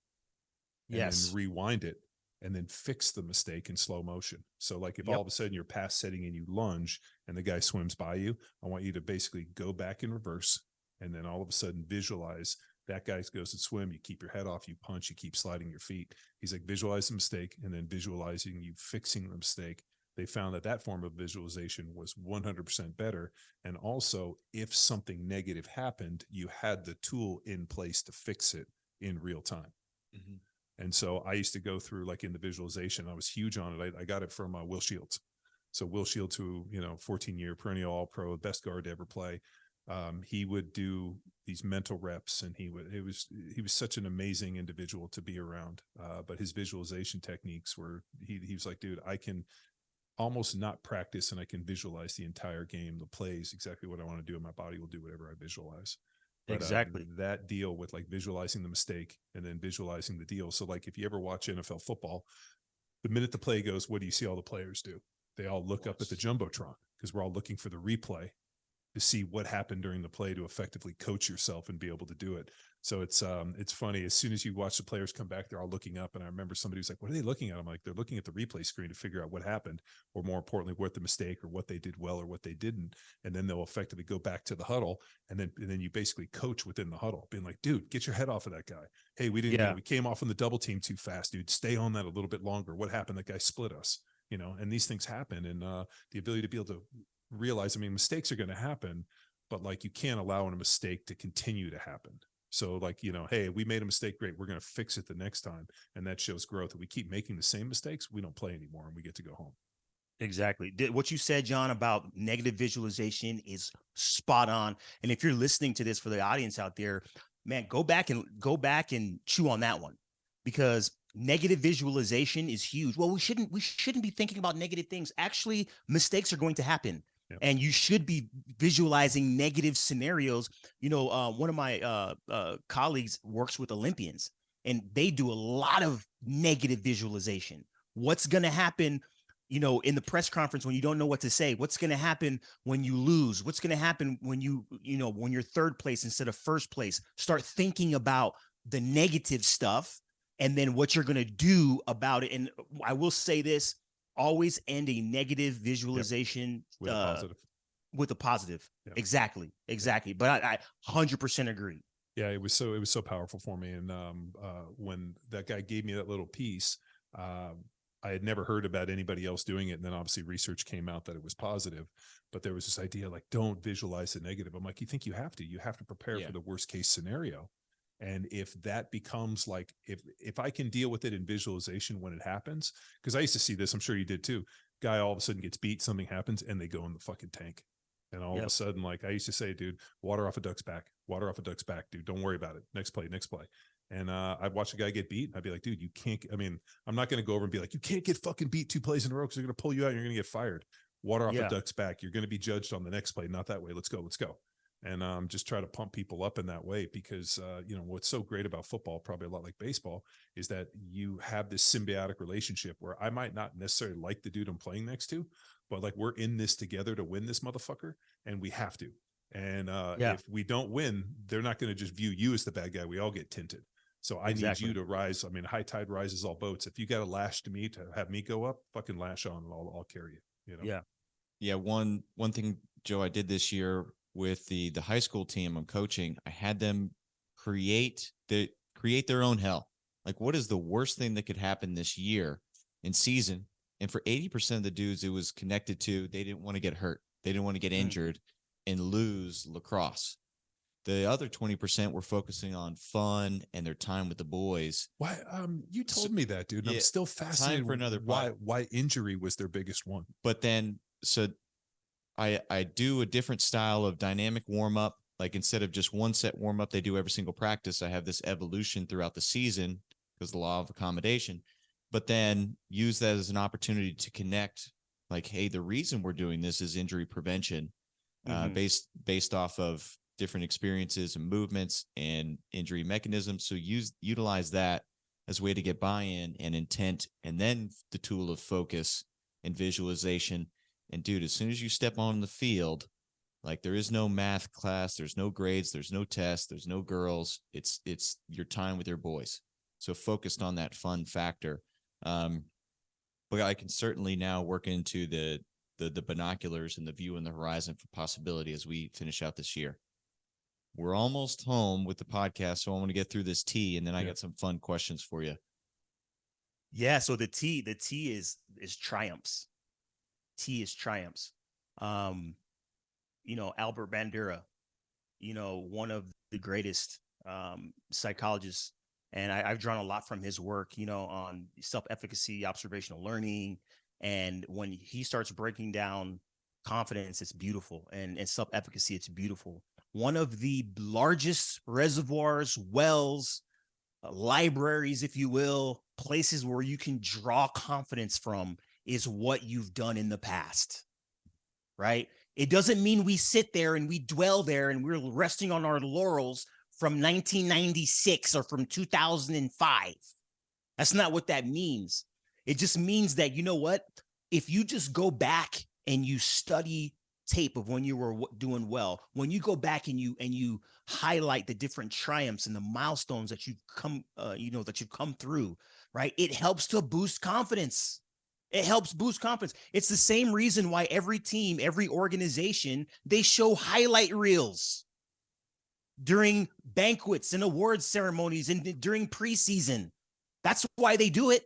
And then rewind it. And then fix the mistake in slow motion. So like if all of a sudden you're pass setting and you lunge and the guy swims by you, I want you to basically go back in reverse and then all of a sudden visualize that guy goes to swim. You keep your head off, you punch, you keep sliding your feet. He's like, visualize the mistake and then visualizing you fixing the mistake. They found that form of visualization was 100% better. And also if something negative happened, you had the tool in place to fix it in real time. Mm-hmm. And so I used to go through like in the visualization, I was huge on it. I got it from Will Shields. So Will Shields, who, 14-year perennial all-pro, best guard to ever play. He would do these mental reps and he was such an amazing individual to be around. But his visualization techniques were, he was like, dude, I can almost not practice and I can visualize the entire game, the plays, exactly what I want to do. And my body will do whatever I visualize. But, exactly. That deal with like visualizing the mistake and then visualizing the deal. So like if you ever watch NFL football, the minute the play goes, what do you see all the players do? They all look up at the Jumbotron because we're all looking for the replay. to see what happened during the play to effectively coach yourself and be able to do it. So it's funny. As soon as you watch the players come back, they're all looking up. And I remember somebody was like, what are they looking at? I'm like, they're looking at the replay screen to figure out what happened, or more importantly, what the mistake or what they did well or what they didn't. And then they'll effectively go back to the huddle. And then you basically coach within the huddle, being like, dude, get your head off of that guy. Hey, we didn't, we came off on the double team too fast, dude. Stay on that a little bit longer. What happened? That guy split us, and these things happen. And the ability to be able to realize, I mean, mistakes are going to happen, but like, you can't allow a mistake to continue to happen. So like, hey, we made a mistake. Great. We're going to fix it the next time. And that shows growth. If we keep making the same mistakes, we don't play anymore and we get to go home. Exactly. What you said, John, about negative visualization is spot on. And if you're listening to this for the audience out there, man, go back and chew on that one, because negative visualization is huge. Well, we shouldn't be thinking about negative things. Actually, mistakes are going to happen. Yep. And you should be visualizing negative scenarios. One of my colleagues works with Olympians, and they do a lot of negative visualization. What's going to happen, in the press conference when you don't know what to say? What's going to happen when you lose? What's going to happen when when you're third place instead of first place? Start thinking about the negative stuff and then what you're going to do about it. And I will say this: always end a negative visualization with a positive. With a positive. Yep. Exactly. But I 100% agree. Yeah, it was so powerful for me. And when that guy gave me that little piece, I had never heard about anybody else doing it. And then obviously research came out that it was positive, but there was this idea like, don't visualize the negative. I'm like, you think you have to prepare for the worst case scenario. And if that becomes like, if I can deal with it in visualization when it happens, because I used to see this, I'm sure you did too. Guy all of a sudden gets beat, something happens, and they go in the fucking tank. And all of a sudden, like I used to say, dude, water off a duck's back, dude. Don't worry about it. Next play. And I'd watch a guy get beat. And I'd be like, dude, you can't, I'm not going to go over and be like, you can't get fucking beat 2 plays in a row because they're going to pull you out and you're going to get fired. Water off a duck's back. You're going to be judged on the next play, not that way. Let's go. And just try to pump people up in that way, because what's so great about football, probably a lot like baseball, is that you have this symbiotic relationship where I might not necessarily like the dude I'm playing next to, but like we're in this together to win this motherfucker, and we have to. And if we don't win, they're not going to just view you as the bad guy. We all get tinted. So I need you to rise. High tide rises all boats. If you got to lash to me to have me go up, fucking lash on, and I'll carry it. Yeah. One thing, Joe, I did this year with the high school team I'm coaching, I had them create their own hell. Like, what is the worst thing that could happen this year in season? And for 80% of the dudes, it was connected to, they didn't want to get hurt. They didn't want to get injured and lose lacrosse. The other 20% were focusing on fun and their time with the boys. Why? You told me that, dude. And I'm still fascinated for another why injury was their biggest one. But then, so I do a different style of dynamic warm-up. Like, instead of just one set warm-up they do every single practice, I have this evolution throughout the season because the law of accommodation, but then use that as an opportunity to connect, like, hey, the reason we're doing this is injury prevention, based off of different experiences and movements and injury mechanisms. So utilize that as a way to get buy-in and intent, and then the tool of focus and visualization. And dude, as soon as you step on the field, like, there is no math class, there's no grades, there's no tests, there's no girls. It's your time with your boys. So focused on that fun factor. But I can certainly now work into the binoculars and the view on the horizon for possibility as we finish out this year. We're almost home with the podcast, so I want to get through this T, and then I got some fun questions for you. Yeah, so the T is triumphs. T is triumphs. Albert Bandura, one of the greatest psychologists, and I've drawn a lot from his work, on self-efficacy, observational learning. And when he starts breaking down confidence, it's beautiful, and self-efficacy, it's beautiful. One of the largest reservoirs, wells, libraries, if you will, places where you can draw confidence from is what you've done in the past, right? It doesn't mean we sit there and we dwell there and we're resting on our laurels from 1996 or from 2005. That's not what that means. It just means that, you know what? If you just go back and you study tape of when you were doing well, when you go back and you highlight the different triumphs and the milestones that you've come, that you've come through, right? It helps to boost confidence. It helps boost confidence. It's the same reason why every team, every organization, they show highlight reels during banquets and awards ceremonies and during preseason. That's why they do it.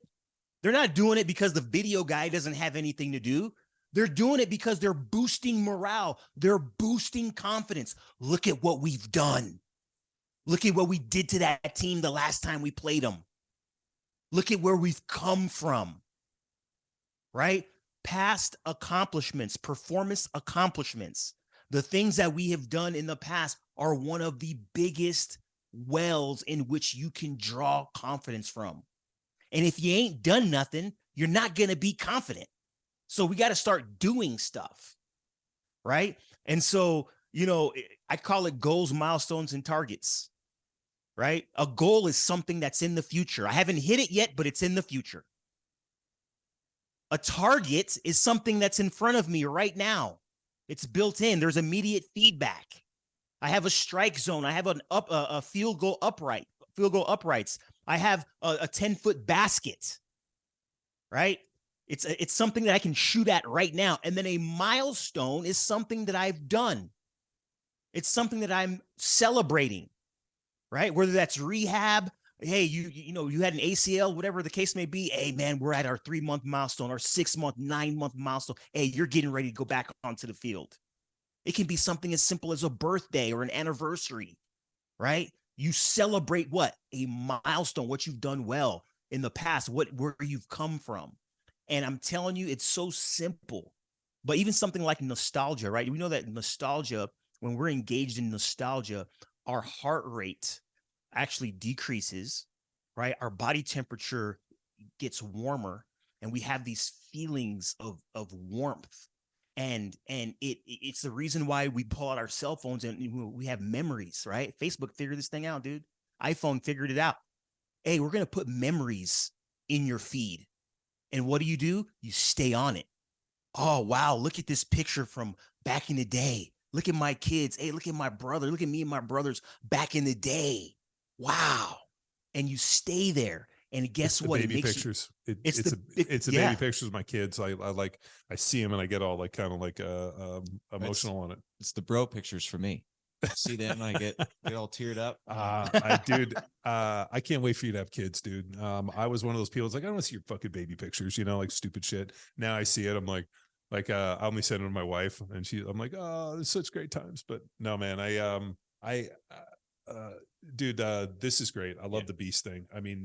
They're not doing it because the video guy doesn't have anything to do. They're doing it because they're boosting morale. They're boosting confidence. Look at what we've done. Look at what we did to that team the last time we played them. Look at where we've come from, right? Past accomplishments, performance accomplishments, the things that we have done in the past are one of the biggest wells in which you can draw confidence from. And if you ain't done nothing, you're not going to be confident. So we got to start doing stuff, right? And so, I call it goals, milestones, and targets, right? A goal is something that's in the future. I haven't hit it yet, but it's in the future. A target is something that's in front of me right now. It's built in. There's immediate feedback. I have a strike zone. I have a field goal uprights. I have a 10-foot basket, right? It's something that I can shoot at right now. And then a milestone is something that I've done. It's something that I'm celebrating, right? Whether that's rehab. Hey, you had an ACL, whatever the case may be. Hey, man, we're at our 3-month milestone, our 6-month, 9-month milestone. Hey, you're getting ready to go back onto the field. It can be something as simple as a birthday or an anniversary, right? You celebrate what? A milestone, what you've done well in the past, where you've come from. And I'm telling you, it's so simple. But even something like nostalgia, right? We know that nostalgia, when we're engaged in nostalgia, our heart rate actually decreases, right? Our body temperature gets warmer, and we have these feelings of warmth. And it's the reason why we pull out our cell phones and we have memories, right? Facebook figured this thing out, dude. iPhone figured it out. Hey, we're going to put memories in your feed. And what do? You stay on it. Oh, wow. Look at this picture from back in the day. Look at my kids. Hey, look at my brother. Look at me and my brothers back in the day. Wow. And you stay there. And guess what? Baby pictures. It's the baby pictures of my kids. I see them and I get all emotional on it. It's the bro pictures for me. I see them and I get all teared up. I can't wait for you to have kids, dude. I was one of those people. It's like, I don't want to see your fucking baby pictures, like stupid shit. Now I see it. I'm like I only send it to my wife, and I'm like, oh, it's such great times. But no, man, dude, this is great. I love the beast thing. I mean,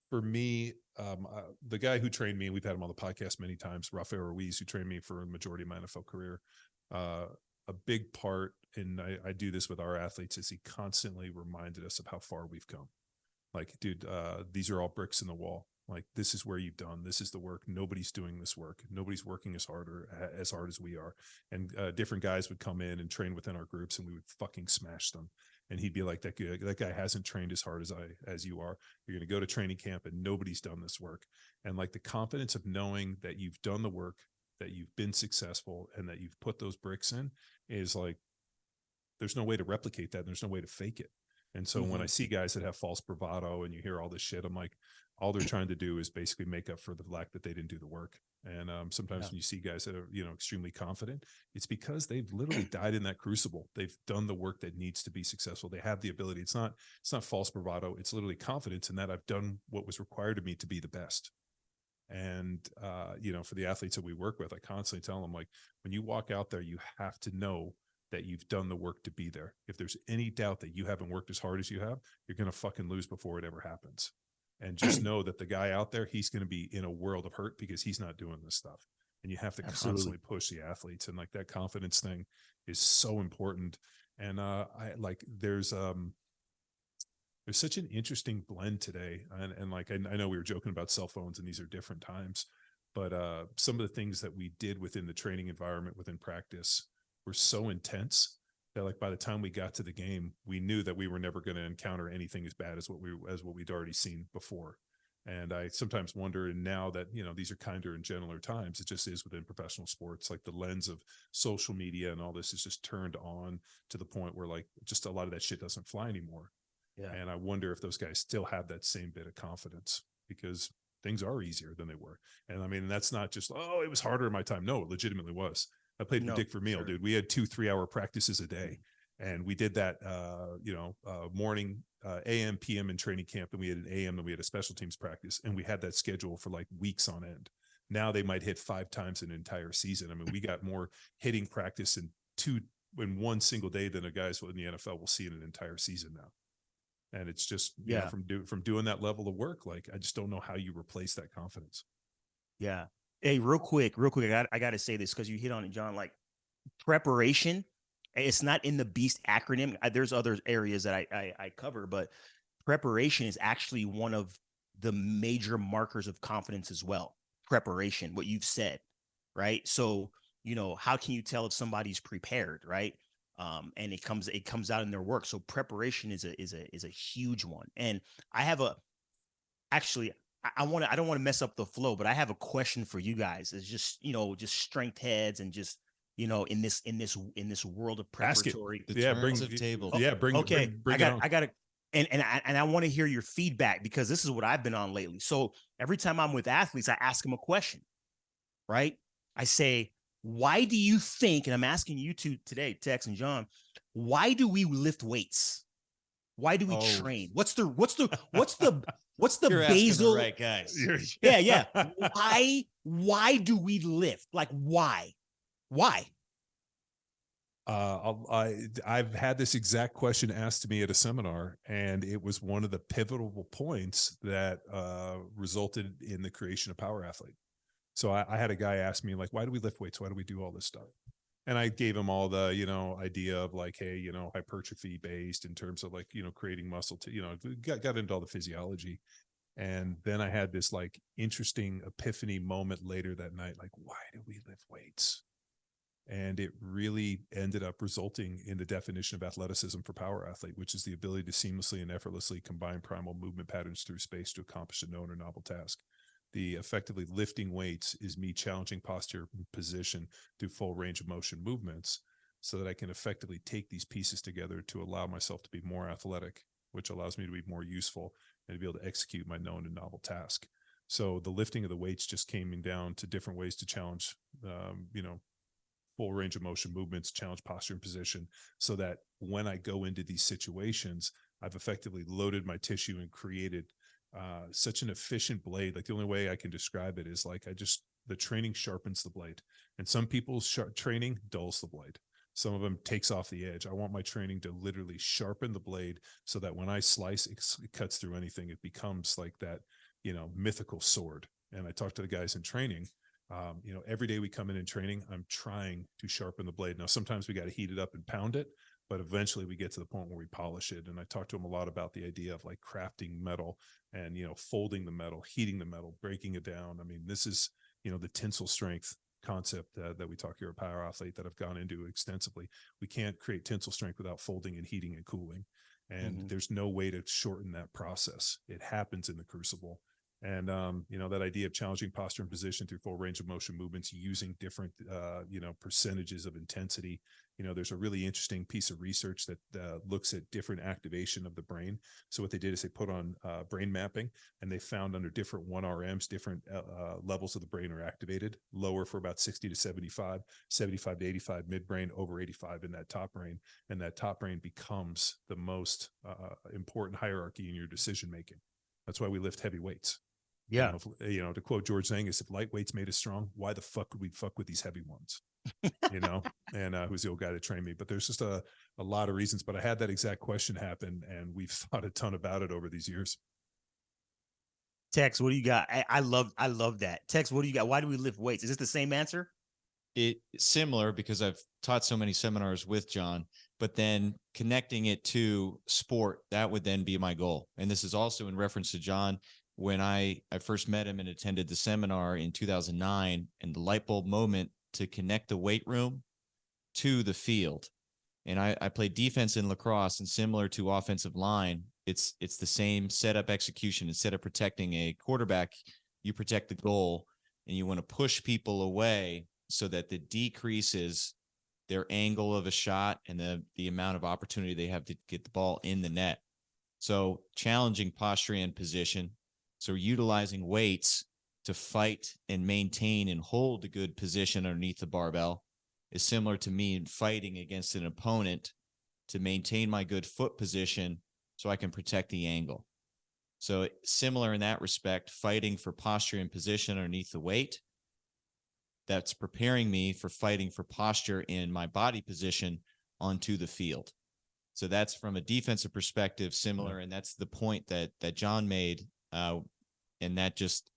for me, the guy who trained me, we've had him on the podcast many times, Rafael Ruiz, who trained me for the majority of my NFL career. A big part, and I do this with our athletes, is he constantly reminded us of how far we've come. Like, dude, these are all bricks in the wall. Like, this is where you've done. This is the work. Nobody's doing this work. Nobody's working as hard as we are. And different guys would come in and train within our groups, and we would fucking smash them. And he'd be like, that guy hasn't trained as hard as you are. You're going to go to training camp and nobody's done this work. And like the confidence of knowing that you've done the work, that you've been successful, and that you've put those bricks in is like, there's no way to replicate that. And there's no way to fake it. And so when I see guys that have false bravado and you hear all this shit, I'm like, all they're trying to do is basically make up for the fact that they didn't do the work. And sometimes when you see guys that are, extremely confident, it's because they've literally died in that crucible. They've done the work that needs to be successful. They have the ability. It's not false bravado. It's literally confidence in that I've done what was required of me to be the best. And, for the athletes that we work with, I constantly tell them, like, when you walk out there, you have to know that you've done the work to be there. If there's any doubt that you haven't worked as hard as you have, you're going to fucking lose before it ever happens. And just know that the guy out there, he's going to be in a world of hurt because he's not doing this stuff. And you have to constantly push the athletes. And like that confidence thing is so important. And there's such an interesting blend today. And like, I know we were joking about cell phones and these are different times, but some of the things that we did within the training environment, within practice, were so intense that like by the time we got to the game, we knew that we were never going to encounter anything as bad as what we'd already seen before. And I sometimes wonder, and now that, these are kinder and gentler times, it just is within professional sports, like the lens of social media and all this is just turned on to the point where like just a lot of that shit doesn't fly anymore. Yeah. And I wonder if those guys still have that same bit of confidence, because things are easier than they were. And I mean, that's not just, oh, it was harder in my time. No, it legitimately was. I played for Dick Vermeil, dude. We had 2-3 hour practices a day. And we did that, morning, AM, PM in training camp. And we had an AM, and we had a special teams practice. And we had that schedule for like weeks on end. Now they might hit 5 times an entire season. I mean, we got more hitting practice in one single day than the guys in the NFL will see in an entire season now. And it's just, from doing that level of work, like, I just don't know how you replace that confidence. Yeah. Hey, real quick, I got to say this because you hit on it, John. Like, preparation, it's not in the BEAST acronym. There's other areas that I cover, but preparation is actually one of the major markers of confidence as well. Preparation, what you've said, right? So, how can you tell if somebody's prepared, right? And it comes out in their work. So preparation is a huge one. And I have I don't want to mess up the flow, but I have a question for you guys. It's just, just strength heads and just, in this world of preparatory. Turns of tables. Okay. I got to, and I want to hear your feedback, because this is what I've been on lately. So every time I'm with athletes, I ask them a question, right? I say, why do you think, and I'm asking you two today, Tex and John, why do we lift weights? Why do we train? What's the You're basal? The right guys. Yeah. Why do we lift? Like, why? I've had this exact question asked to me at a seminar, and it was one of the pivotal points that resulted in the creation of Power Athlete. So I had a guy ask me, like, why do we lift weights? Why do we do all this stuff? And I gave him all the, idea of like, hey, hypertrophy based in terms of like, creating muscle got into all the physiology. And then I had this like interesting epiphany moment later that night, like, why do we lift weights? And it really ended up resulting in the definition of athleticism for Power Athlete, which is the ability to seamlessly and effortlessly combine primal movement patterns through space to accomplish a known or novel task. The effectively lifting weights is me challenging posture and position through full range of motion movements, so that I can effectively take these pieces together to allow myself to be more athletic, which allows me to be more useful and to be able to execute my known and novel task. So the lifting of the weights just came down to different ways to challenge, full range of motion movements, challenge posture and position, so that when I go into these situations, I've effectively loaded my tissue and created such an efficient blade. Like, the only way I can describe it is like, the training sharpens the blade, and some people's training dulls the blade. Some of them takes off the edge. I want my training to literally sharpen the blade, so that when I slice, it cuts through anything. It becomes like that, mythical sword. And I talk to the guys in training, every day we come in training, I'm trying to sharpen the blade. Now, sometimes we got to heat it up and pound it, but eventually we get to the point where we polish it. And I talk to them a lot about the idea of like crafting metal and, folding the metal, heating the metal, breaking it down. I mean, this is, the tensile strength concept that we talk here at Power Athlete that I've gone into extensively. We can't create tensile strength without folding and heating and cooling. And there's no way to shorten that process. It happens in the crucible. And, that idea of challenging posture and position through full range of motion movements using different, percentages of intensity. There's a really interesting piece of research that looks at different activation of the brain. So what they did is they put on brain mapping, and they found under different 1RMs, different levels of the brain are activated. Lower for about 60 to 75, 75 to 85 midbrain, over 85 in that top brain. And that top brain becomes the most important hierarchy in your decision making. That's why we lift heavy weights. Yeah. To quote George Zangus, if lightweights made us strong, why the fuck would we fuck with these heavy ones? And who's the old guy that trained me? But there's just a lot of reasons. But I had that exact question happen, and we've thought a ton about it over these years. Tex, what do you got? I love that. Tex, what do you got? Why do we lift weights? Is this the same answer? It's similar, because I've taught so many seminars with John, but then connecting it to sport, that would then be my goal. And this is also in reference to John. When I first met him and attended the seminar in 2009, and the light bulb moment to connect the weight room to the field. And I played defense in lacrosse, and similar to offensive line, it's the same setup execution. Instead of protecting a quarterback, you protect the goal, and you want to push people away so that it decreases their angle of a shot and the amount of opportunity they have to get the ball in the net. So challenging posture and position. So utilizing weights to fight and maintain and hold a good position underneath the barbell is similar to me fighting against an opponent to maintain my good foot position so I can protect the angle. So similar in that respect, fighting for posture and position underneath the weight, that's preparing me for fighting for posture in my body position onto the field. So that's from a defensive perspective, similar. And that's the point that John made. And that just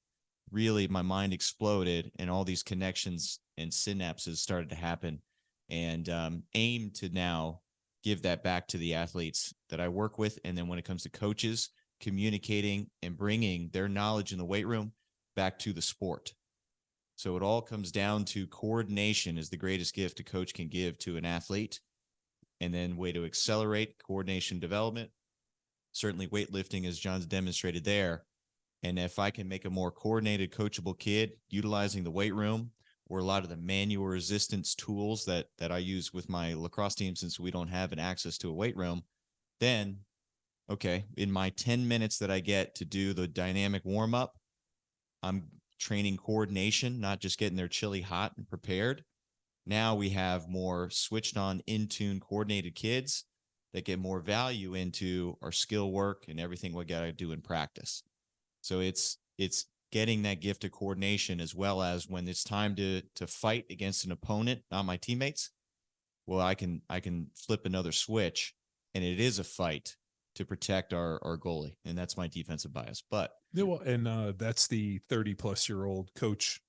really, my mind exploded and all these connections and synapses started to happen, and aim to now give that back to the athletes that I work with. And then when it comes to coaches, communicating and bringing their knowledge in the weight room back to the sport. So it all comes down to coordination is the greatest gift a coach can give to an athlete. And then way to accelerate coordination development, certainly weightlifting, as John's demonstrated there. And if I can make a more coordinated, coachable kid utilizing the weight room or a lot of the manual resistance tools that I use with my lacrosse team, since we don't have an access to a weight room, then, okay, in my 10 minutes that I get to do the dynamic warm up, I'm training coordination, not just getting there chilly hot and prepared. Now we have more switched on, in tune, coordinated kids that get more value into our skill work and everything we got to do in practice. So it's getting that gift of coordination, as well as when it's time to fight against an opponent, not my teammates. Well, I can flip another switch, and it is a fight to protect our goalie, and that's my defensive bias. But yeah, well, and that's the 30-plus-year-old coach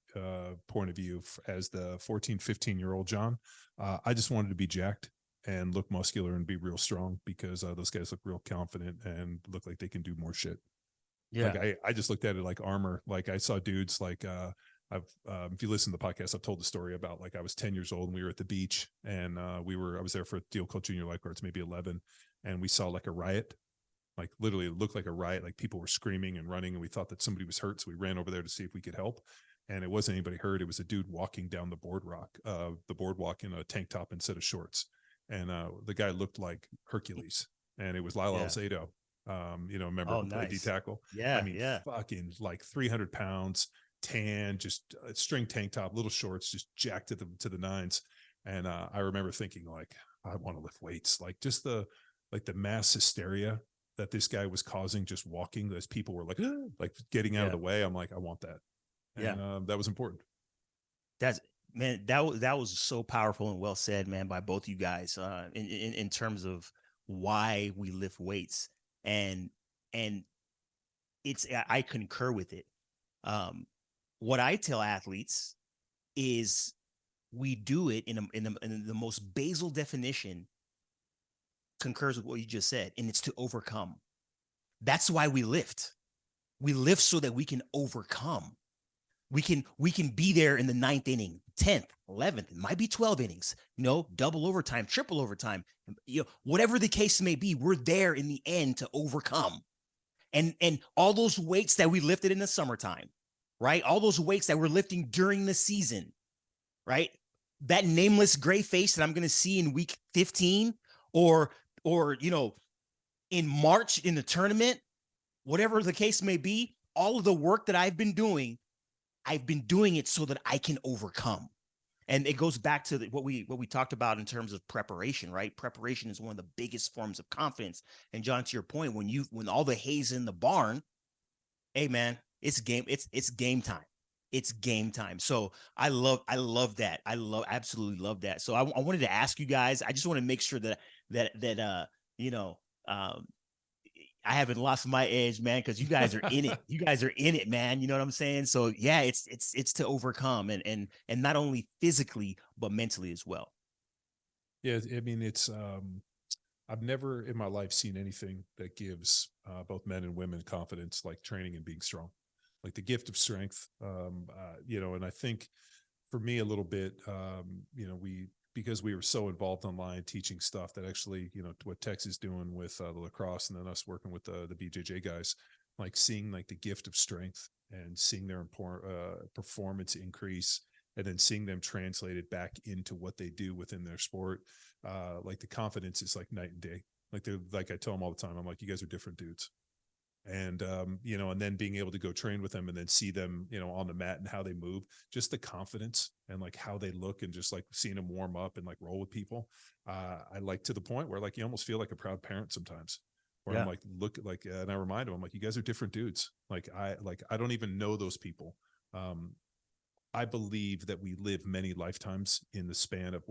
point of view. As the 14, 15-year-old John, I just wanted to be jacked and look muscular and be real strong, because those guys look real confident and look like they can do more shit. Yeah. Like I just looked at it like armor. Like I saw dudes like if you listen to the podcast, I've told the story about, like, I was 10 years old and we were at the beach, and I was there for a deal called Junior Lifeguards, maybe 11. And we saw like a riot, like literally it looked like a riot. Like people were screaming and running, and we thought that somebody was hurt. So we ran over there to see if we could help. And it wasn't anybody hurt. It was a dude walking down the boardwalk in a tank top instead of shorts. And the guy looked like Hercules, and it was Lyle Alzado. Remember nice. D tackle. Yeah. I mean, fucking like 300 pounds, tan, just string tank top, little shorts, just jacked to the nines. And I remember thinking, like, I want to lift weights, like just the mass hysteria that this guy was causing, just walking, as people were like getting out of the way. I'm like, I want that. And that was important. That was so powerful and well said, man, by both you guys, in terms of why we lift weights. And I concur with it. What I tell athletes is we do it in the most basal definition, concurs with what you just said, and it's to overcome. That's why we lift. We lift so that we can overcome. We can be there in the 9th inning, 10th, 11th, it might be 12 innings, double overtime, triple overtime, whatever the case may be, we're there in the end to overcome. And all those weights that we lifted in the summertime, right? All those weights that we're lifting during the season, right? That nameless gray face that I'm going to see in week 15 or in March in the tournament, whatever the case may be, all of the work that I've been doing it so that I can overcome. And it goes back to what we talked about in terms of preparation, right? Preparation is one of the biggest forms of confidence. And John, to your point, when all the hay's in the barn, hey man, it's game time. It's game time. So I love that. Absolutely love that. So I wanted to ask you guys, I just want to make sure that I haven't lost my edge, man, because you guys are in it. You guys are in it, man. You know what I'm saying? So yeah, it's to overcome and not only physically, but mentally as well. Yeah. I mean, it's, I've never in my life seen anything that gives both men and women confidence like training and being strong, like the gift of strength. And I think for me a little bit, because we were so involved online teaching stuff that actually, what Tex is doing with the lacrosse, and then us working with the BJJ guys, like seeing like the gift of strength and seeing their performance increase, and then seeing them translated back into what they do within their sport. Like the confidence is like night and day. Like I tell them all the time, I'm like, you guys are different dudes. And, and then being able to go train with them and then see them, on the mat and how they move, just the confidence and like how they look, and just like seeing them warm up and like roll with people. I like, to the point where like, you almost feel like a proud parent sometimes, where I'm like, look, like, and I remind them, I'm like, you guys are different dudes. I don't even know those people. I believe that we live many lifetimes in the span of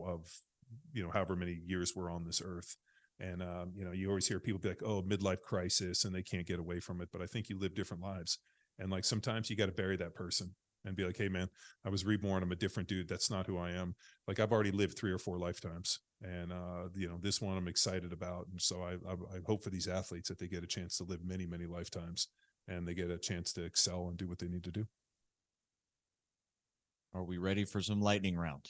however many years we're on this earth. And, you always hear people be like, oh, midlife crisis, and they can't get away from it. But I think you live different lives. And like, sometimes you got to bury that person and be like, hey man, I was reborn. I'm a different dude. That's not who I am. Like, I've already lived 3 or 4 lifetimes, and, this one I'm excited about. And so I hope for these athletes that they get a chance to live many, many lifetimes, and they get a chance to excel and do what they need to do. Are we ready for some lightning round?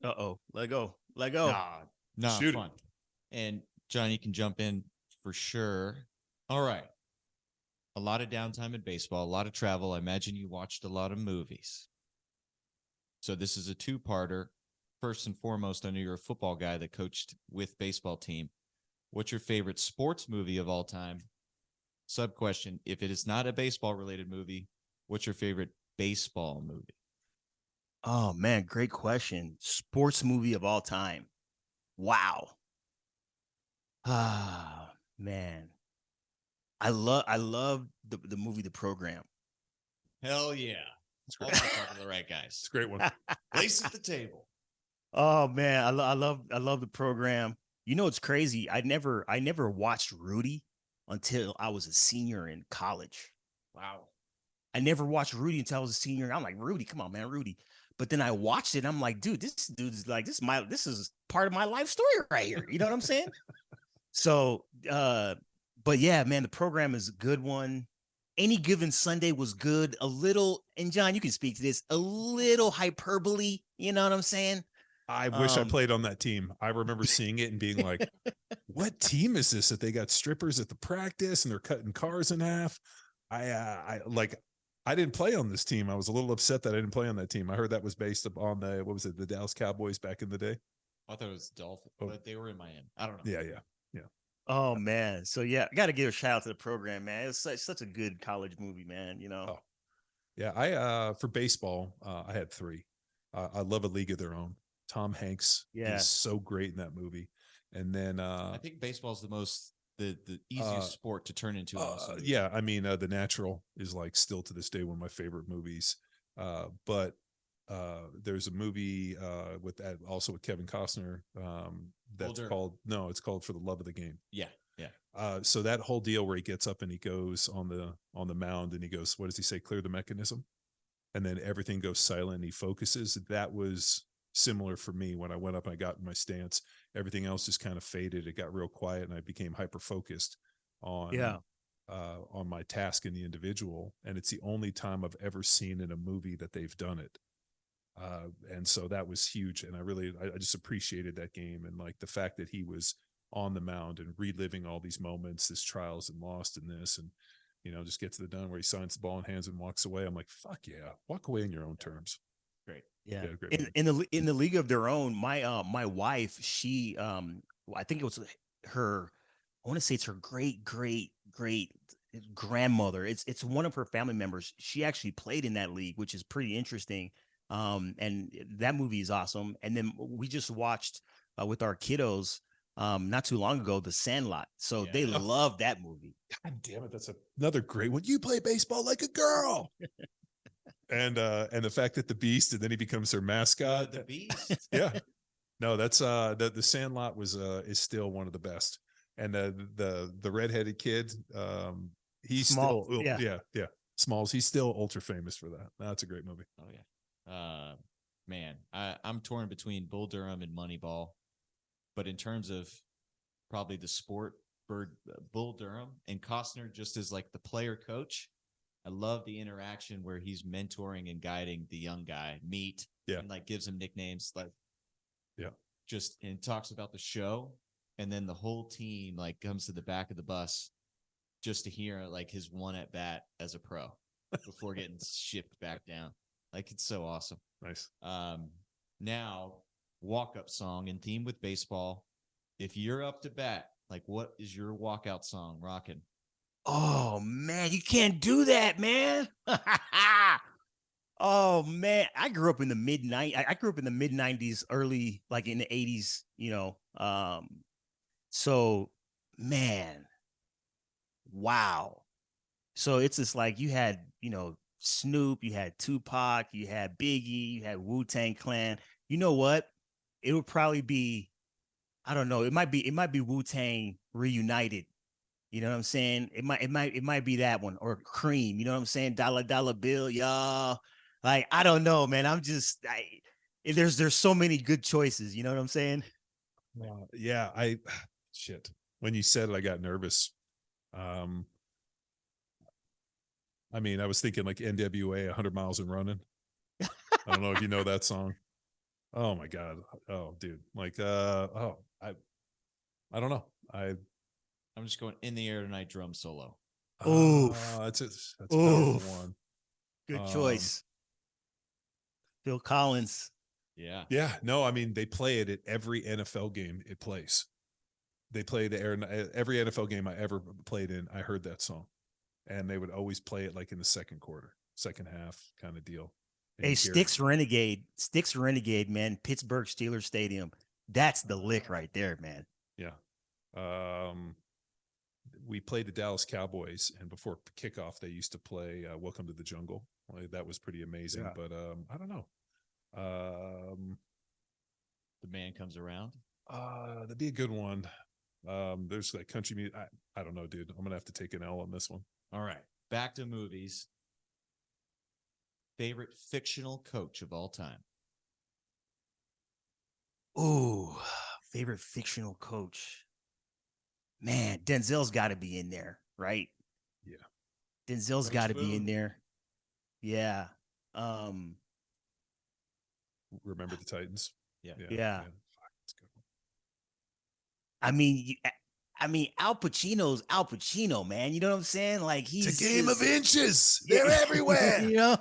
Uh-oh. Let go. Nah, Shoot fun. And John, you can jump in for sure. All right. A lot of downtime in baseball, a lot of travel. I imagine you watched a lot of movies. So this is a 2-parter. First and foremost, I know you're a football guy that coached with baseball team. What's your favorite sports movie of all time? Sub question: if it is not a baseball related movie, what's your favorite baseball movie? Oh man, great question. Sports movie of all time. Wow. Ah, man. I love the movie The Program. Hell yeah. It's All great. about talking to the right guys. It's a great one. Place at the table. Oh man, I love The Program. You know, it's crazy. I never watched Rudy until I was a senior in college. Wow. I never watched Rudy until I was a senior. I'm like, Rudy, come on, man, Rudy. But then I watched it and I'm like, dude, this dude is like, this is part of my life story right here. You know what I'm saying? So, but yeah, man, The Program is a good one. Any Given Sunday was good. A little, and John, you can speak to this, a little hyperbole. You know what I'm saying? I wish I played on that team. I remember seeing it and being like, what team is this that they got strippers at the practice and they're cutting cars in half? I didn't play on this team. I was a little upset that I didn't play on that team. I heard that was based upon the Dallas Cowboys back in the day. I thought it was Dolphins, but they were in Miami. I don't know. Yeah. Oh man. So yeah, I got to give a shout out to The Program, man. It's such a good college movie, man. You know? Oh. Yeah. For baseball, I had 3. I love A League of Their Own. Tom Hanks is so great in that movie. And then I think baseball is the easiest sport to turn into. Yeah, I mean, The Natural is like still to this day one of my favorite movies. But there's a movie with Kevin Costner that's it's called For the Love of the Game. Yeah. So that whole deal where he gets up and he goes on the mound and he goes, what does he say? Clear the mechanism. And then everything goes silent and he focuses. That was similar for me when I went up and I got in my stance. Everything else just kind of faded. It got real quiet and I became hyper focused on my task in the individual. And it's the only time I've ever seen in a movie that they've done it. And so that was huge. And I just appreciated that game. And like the fact that he was on the mound and reliving all these moments, this trials and lost in this, and, just get to the done where he signs the ball in hands and walks away. I'm like, fuck yeah, walk away in your own terms. Great. Yeah. Great In the League of Their Own, my wife, she I think it was her, I want to say it's her great grandmother. It's one of her family members. She actually played in that league, which is pretty interesting. And that movie is awesome. And then we just watched with our kiddos not too long ago, The Sandlot. So they love that movie. God damn it, that's another great one. You play baseball like a girl. And the fact that the Beast, and then he becomes their mascot. The Beast. Yeah. No, that's the Sandlot is still one of the best. And the redheaded kid, he's Smalls, still yeah. Smalls, he's still ultra famous for that. That's a great movie. Oh yeah. Man, I'm torn between Bull Durham and Moneyball, but in terms of probably the sport, Bull Durham and Costner just as like the player coach. I love the interaction where he's mentoring and guiding the young guy, and like gives him nicknames. Like, yeah, just and talks about the show, and then the whole team like comes to the back of the bus just to hear like his one at bat as a pro before getting shipped back down. Like it's so awesome. Nice. Now walk-up song in theme with baseball. If you're up to bat, like what is your walkout song rocking? Oh man, you can't do that, man. Oh man, I grew up in the I grew up in the mid 90s, early like in the 80s, so man, wow. So it's just like you had, Snoop, you had Tupac, you had Biggie, you had Wu-Tang Clan. You know what? It would probably be, I don't know, it might be Wu-Tang reunited. You know what I'm saying? It might be that one or Cream. You know what I'm saying? Dollar Bill, y'all. Like I don't know, man. There's so many good choices. You know what I'm saying? Yeah, shit. When you said it, I got nervous. I mean, I was thinking like NWA, 100 Miles and Running. I don't know if you know that song. Oh my god. Oh, dude. Like, I don't know. I'm just going In the Air Tonight drum solo. That's a powerful one. Good choice. Phil Collins. Yeah. Yeah. No, I mean, they play it at every NFL game it plays. They play every NFL game I ever played in. I heard that song, and they would always play it like in the second quarter, second half kind of deal. And hey, Styx Renegade, man. Pittsburgh Steelers Stadium. That's the lick right there, man. Yeah. We played the Dallas Cowboys, and before kickoff, they used to play "Welcome to the Jungle." Like, that was pretty amazing. Yeah. But I don't know. The Man Comes Around. That'd be a good one. There's like country music. I don't know, dude. I'm gonna have to take an L on this one. All right, back to movies. Favorite fictional coach of all time? Ooh, favorite fictional coach. Man, Denzel's got to be in there, right? Yeah. Denzel's got to be in there. Yeah. Remember the Titans? Yeah. That's good. I mean, Al Pacino's Al Pacino, man. You know what I'm saying? Like it's a game of inches. They're everywhere. You know?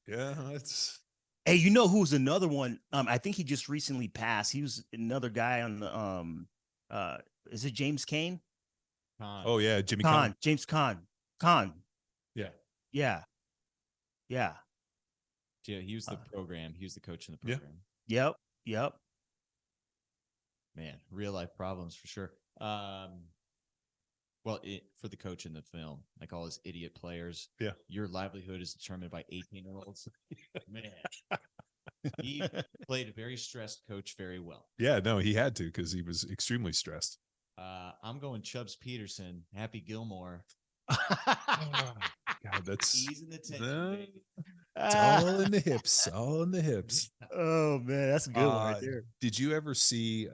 Yeah, it's. Hey, you know who's another one? I think he just recently passed. He was another guy on the is it James Cain? Caan. Oh yeah, Jimmy Caan. Caan. James Caan. Yeah. Yeah, he was the program. He was the coach in the program. Yep. Man, real life problems for sure. Well, for the coach in the film, like all his idiot players. Yeah. Your livelihood is determined by 18-year-olds. Man, he played a very stressed coach very well. Yeah, no, he had to because he was extremely stressed. I'm going Chubbs Peterson, Happy Gilmore. God, that's easing the tension, baby. It's all in the hips, all in the hips. Oh man, that's a good one right there. Did you ever see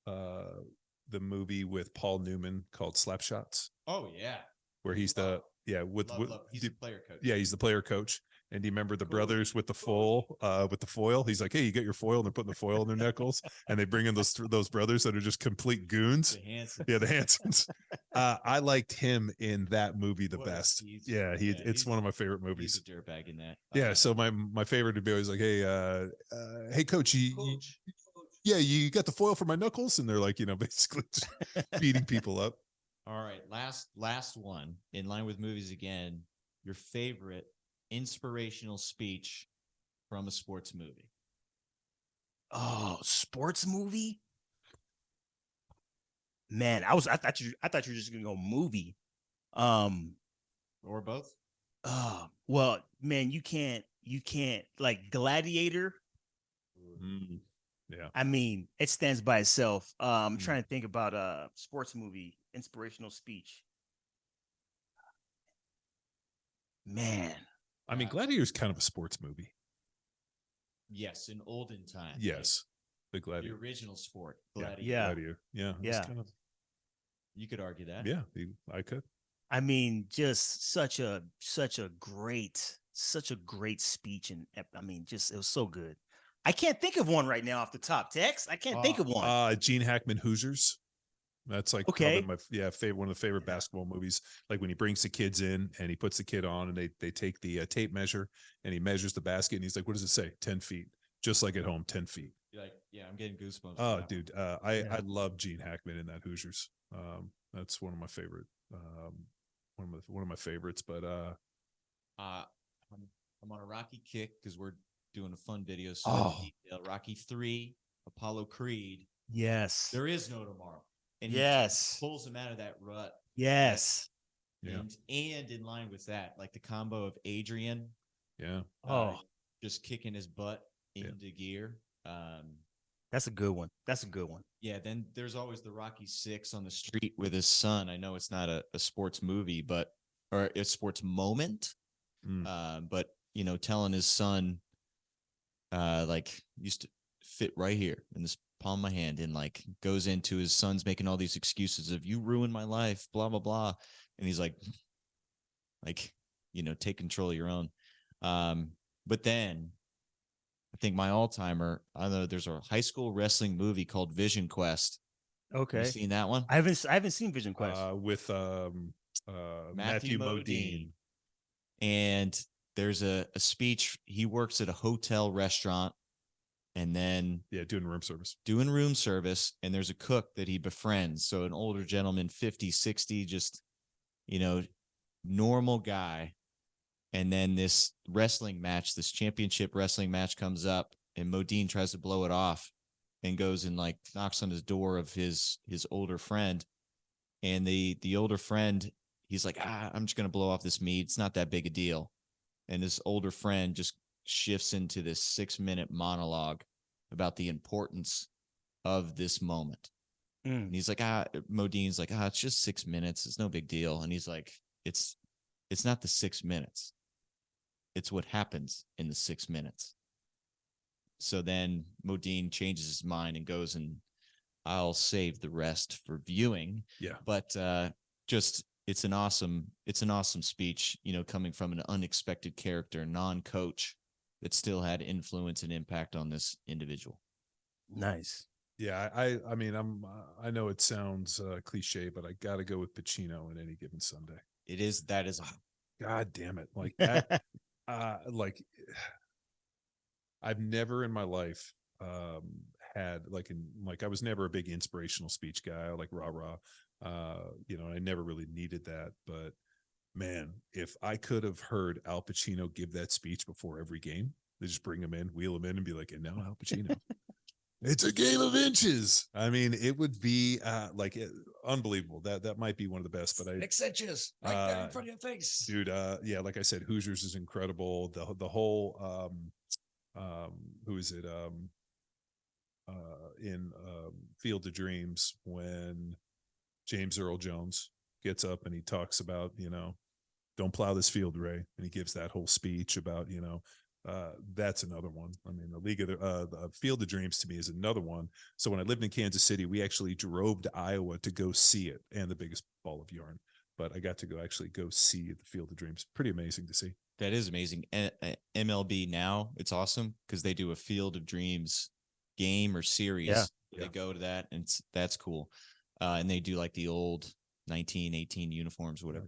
the movie with Paul Newman called Slapshots? Oh yeah, where he's the he's the player coach. Yeah, he's the player coach. And do you remember the brothers with the foil? He's like, hey, you get your foil, and they're putting the foil in their knuckles, and they bring in those brothers that are just complete goons. The Hansons. I liked him in that movie the best. It's one of my favorite movies. He's a dirtbag in that. Yeah, so my favorite would be always like, hey, coach, you got the foil for my knuckles, and they're like, basically just beating people up. All right, last one in line with movies again. Your favorite inspirational speech from a sports movie? Oh, sports movie? Man, I thought you were just gonna go movie. Or both. Well, man, you can't like Gladiator. Mm, yeah. I mean, it stands by itself. I'm trying to think about a sports movie inspirational speech. Man. I mean, Gladiator is kind of a sports movie. Yes, in olden times. Yes, the Gladiator, the original sport. Gladiator. Yeah. You could argue that. Yeah, I could. I mean, just such a great speech, and I mean, just it was so good. I can't think of one right now off the top. Tex, I can't think of one. Gene Hackman Hoosiers. That's like Okay. probably my favorite, one of the favorite basketball movies. Like when he brings the kids in and he puts the kid on and they take the tape measure and he measures the basket and he's like, what does it say? 10 feet, just like at home, 10 feet. You're like, yeah, I'm getting goosebumps. Oh, dude, I love Gene Hackman in that Hoosiers. That's one of my favorite, one of my favorites. But I'm on a Rocky kick because we're doing a fun video. So detail, Rocky 3, Apollo Creed. Yes. There is no tomorrow. And he pulls him out of that rut. Yes. And in line with that, like the combo of Adrian. Yeah. Just kicking his butt into gear. That's a good one. That's a good one. Yeah. Then there's always the Rocky 6 on the street with his son. I know it's not a sports movie, or a sports moment. But telling his son, like, used to fit right here in this palm of my hand, and like goes into his son's making all these excuses of, you ruined my life, blah blah blah, and he's like take control of your own. But then I think my all-timer, I don't know, there's a high school wrestling movie called Vision Quest. Okay. You seen that one? I haven't seen Vision Quest. With Matthew Modine. And there's a speech. He works at a hotel restaurant and then doing room service. And there's a cook that he befriends. So an older gentleman, 50, 60, just, normal guy. And then this wrestling match, this championship wrestling match comes up and Modine tries to blow it off and goes and like knocks on his door of his older friend. And the older friend, he's like, I'm just going to blow off this meat. It's not that big a deal. And his older friend just shifts into this 6-minute monologue about the importance of this moment. And he's like, Modine's like, it's just 6 minutes. It's no big deal. And he's like, it's not the 6 minutes. It's what happens in the 6 minutes. So then Modine changes his mind and goes, and I'll save the rest for viewing. Yeah. But it's an awesome speech, coming from an unexpected character, non-coach, that still had influence and impact on this individual. Nice. Yeah, I mean, I know it sounds cliche, but I got to go with Pacino in Any Given Sunday. That is God damn it. Like that, I've never in my life had I was never a big inspirational speech guy, like rah-rah. I never really needed that, but man, if I could have heard Al Pacino give that speech before every game, they just bring him in, wheel him in, and be like, and now Al Pacino, it's a game of inches. I mean, it would be unbelievable. That might be one of the best, but 6 inches right there in front of your face, dude. Like I said, Hoosiers is incredible. The whole who is it? In Field of Dreams, when James Earl Jones gets up and he talks about, don't plow this field, Ray. And he gives that whole speech about, that's another one. I mean, the Field of Dreams to me is another one. So when I lived in Kansas City, we actually drove to Iowa to go see it, and the biggest ball of yarn. But I got to go see the Field of Dreams. Pretty amazing to see. That is amazing. MLB now, it's awesome because they do a Field of Dreams game or series. Yeah. They go to that, and that's cool. And they do like the old 1918 uniforms, or whatever.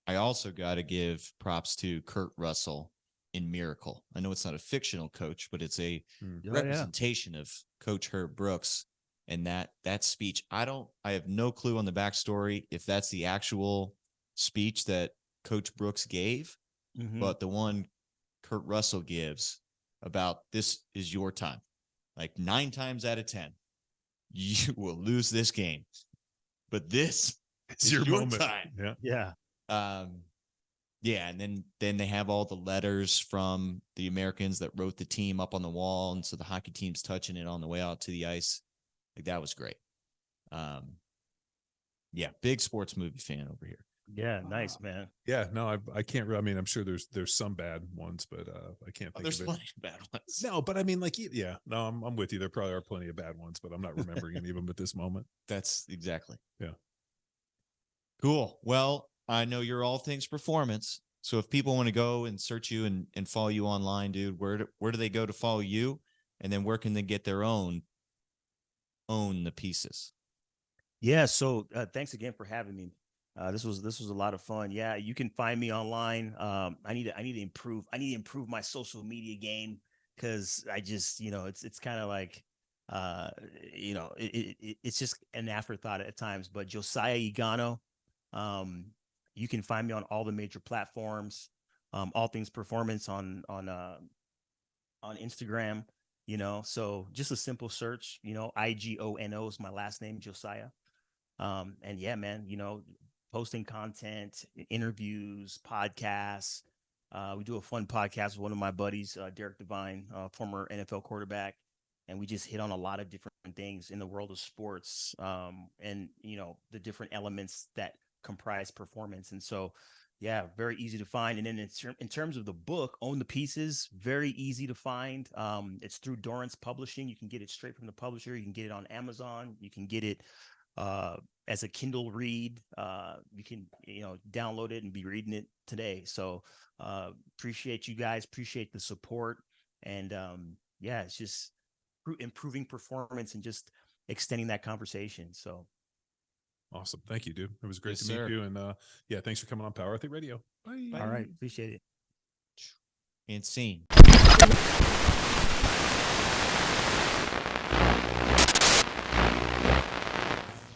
I also got to give props to Kurt Russell in Miracle. I know it's not a fictional coach, but it's a representation of Coach Herb Brooks. And that speech, I have no clue on the backstory if that's the actual speech that Coach Brooks gave, but the one Kurt Russell gives about this is your time. Like 9 times out of 10, you will lose this game, but this is your moment. Time. Yeah. And then they have all the letters from the Americans that wrote the team up on the wall, and so the hockey team's touching it on the way out to the ice. Like, that was great. Big sports movie fan over here. Yeah, nice, man. Yeah, no, I can't. I mean, I'm sure there's some bad ones, but I can't think there's of it. plenty of bad ones. No, but I mean, I'm with you. There probably are plenty of bad ones, but I'm not remembering any of them at this moment. That's exactly. Yeah. Cool. Well, I know you're all things performance, So if people want to go and search you and follow you online, dude, where do they go to follow you? And then where can they get their own the pieces? Yeah. So thanks again for having me. This was a lot of fun. Yeah, you can find me online. I need to improve my social media game, because I just, it's kind of like, it's just an afterthought at times. But Josiah Igono, you can find me on all the major platforms. All Things Performance on Instagram. So just a simple search. Igono is my last name, Josiah. And yeah, man, posting content, interviews, podcasts. We do a fun podcast with one of my buddies, Derek Devine, former NFL quarterback, and we just hit on a lot of different things in the world of sports, and the different elements that comprise performance. And so, yeah, very easy to find. And then in terms of the book, Own the Pieces, very easy to find. It's through Dorrance Publishing. You can get it straight from the publisher. You can get it on Amazon. You can get it as a Kindle read. You can download it and be reading it today. So appreciate you guys, appreciate the support, and yeah, it's just improving performance and just extending that conversation. So Awesome. Thank you, dude. It was great Yes, to sir. meet you. And yeah, thanks for coming on Power Athlete Radio. Bye. all right, appreciate it. And scene.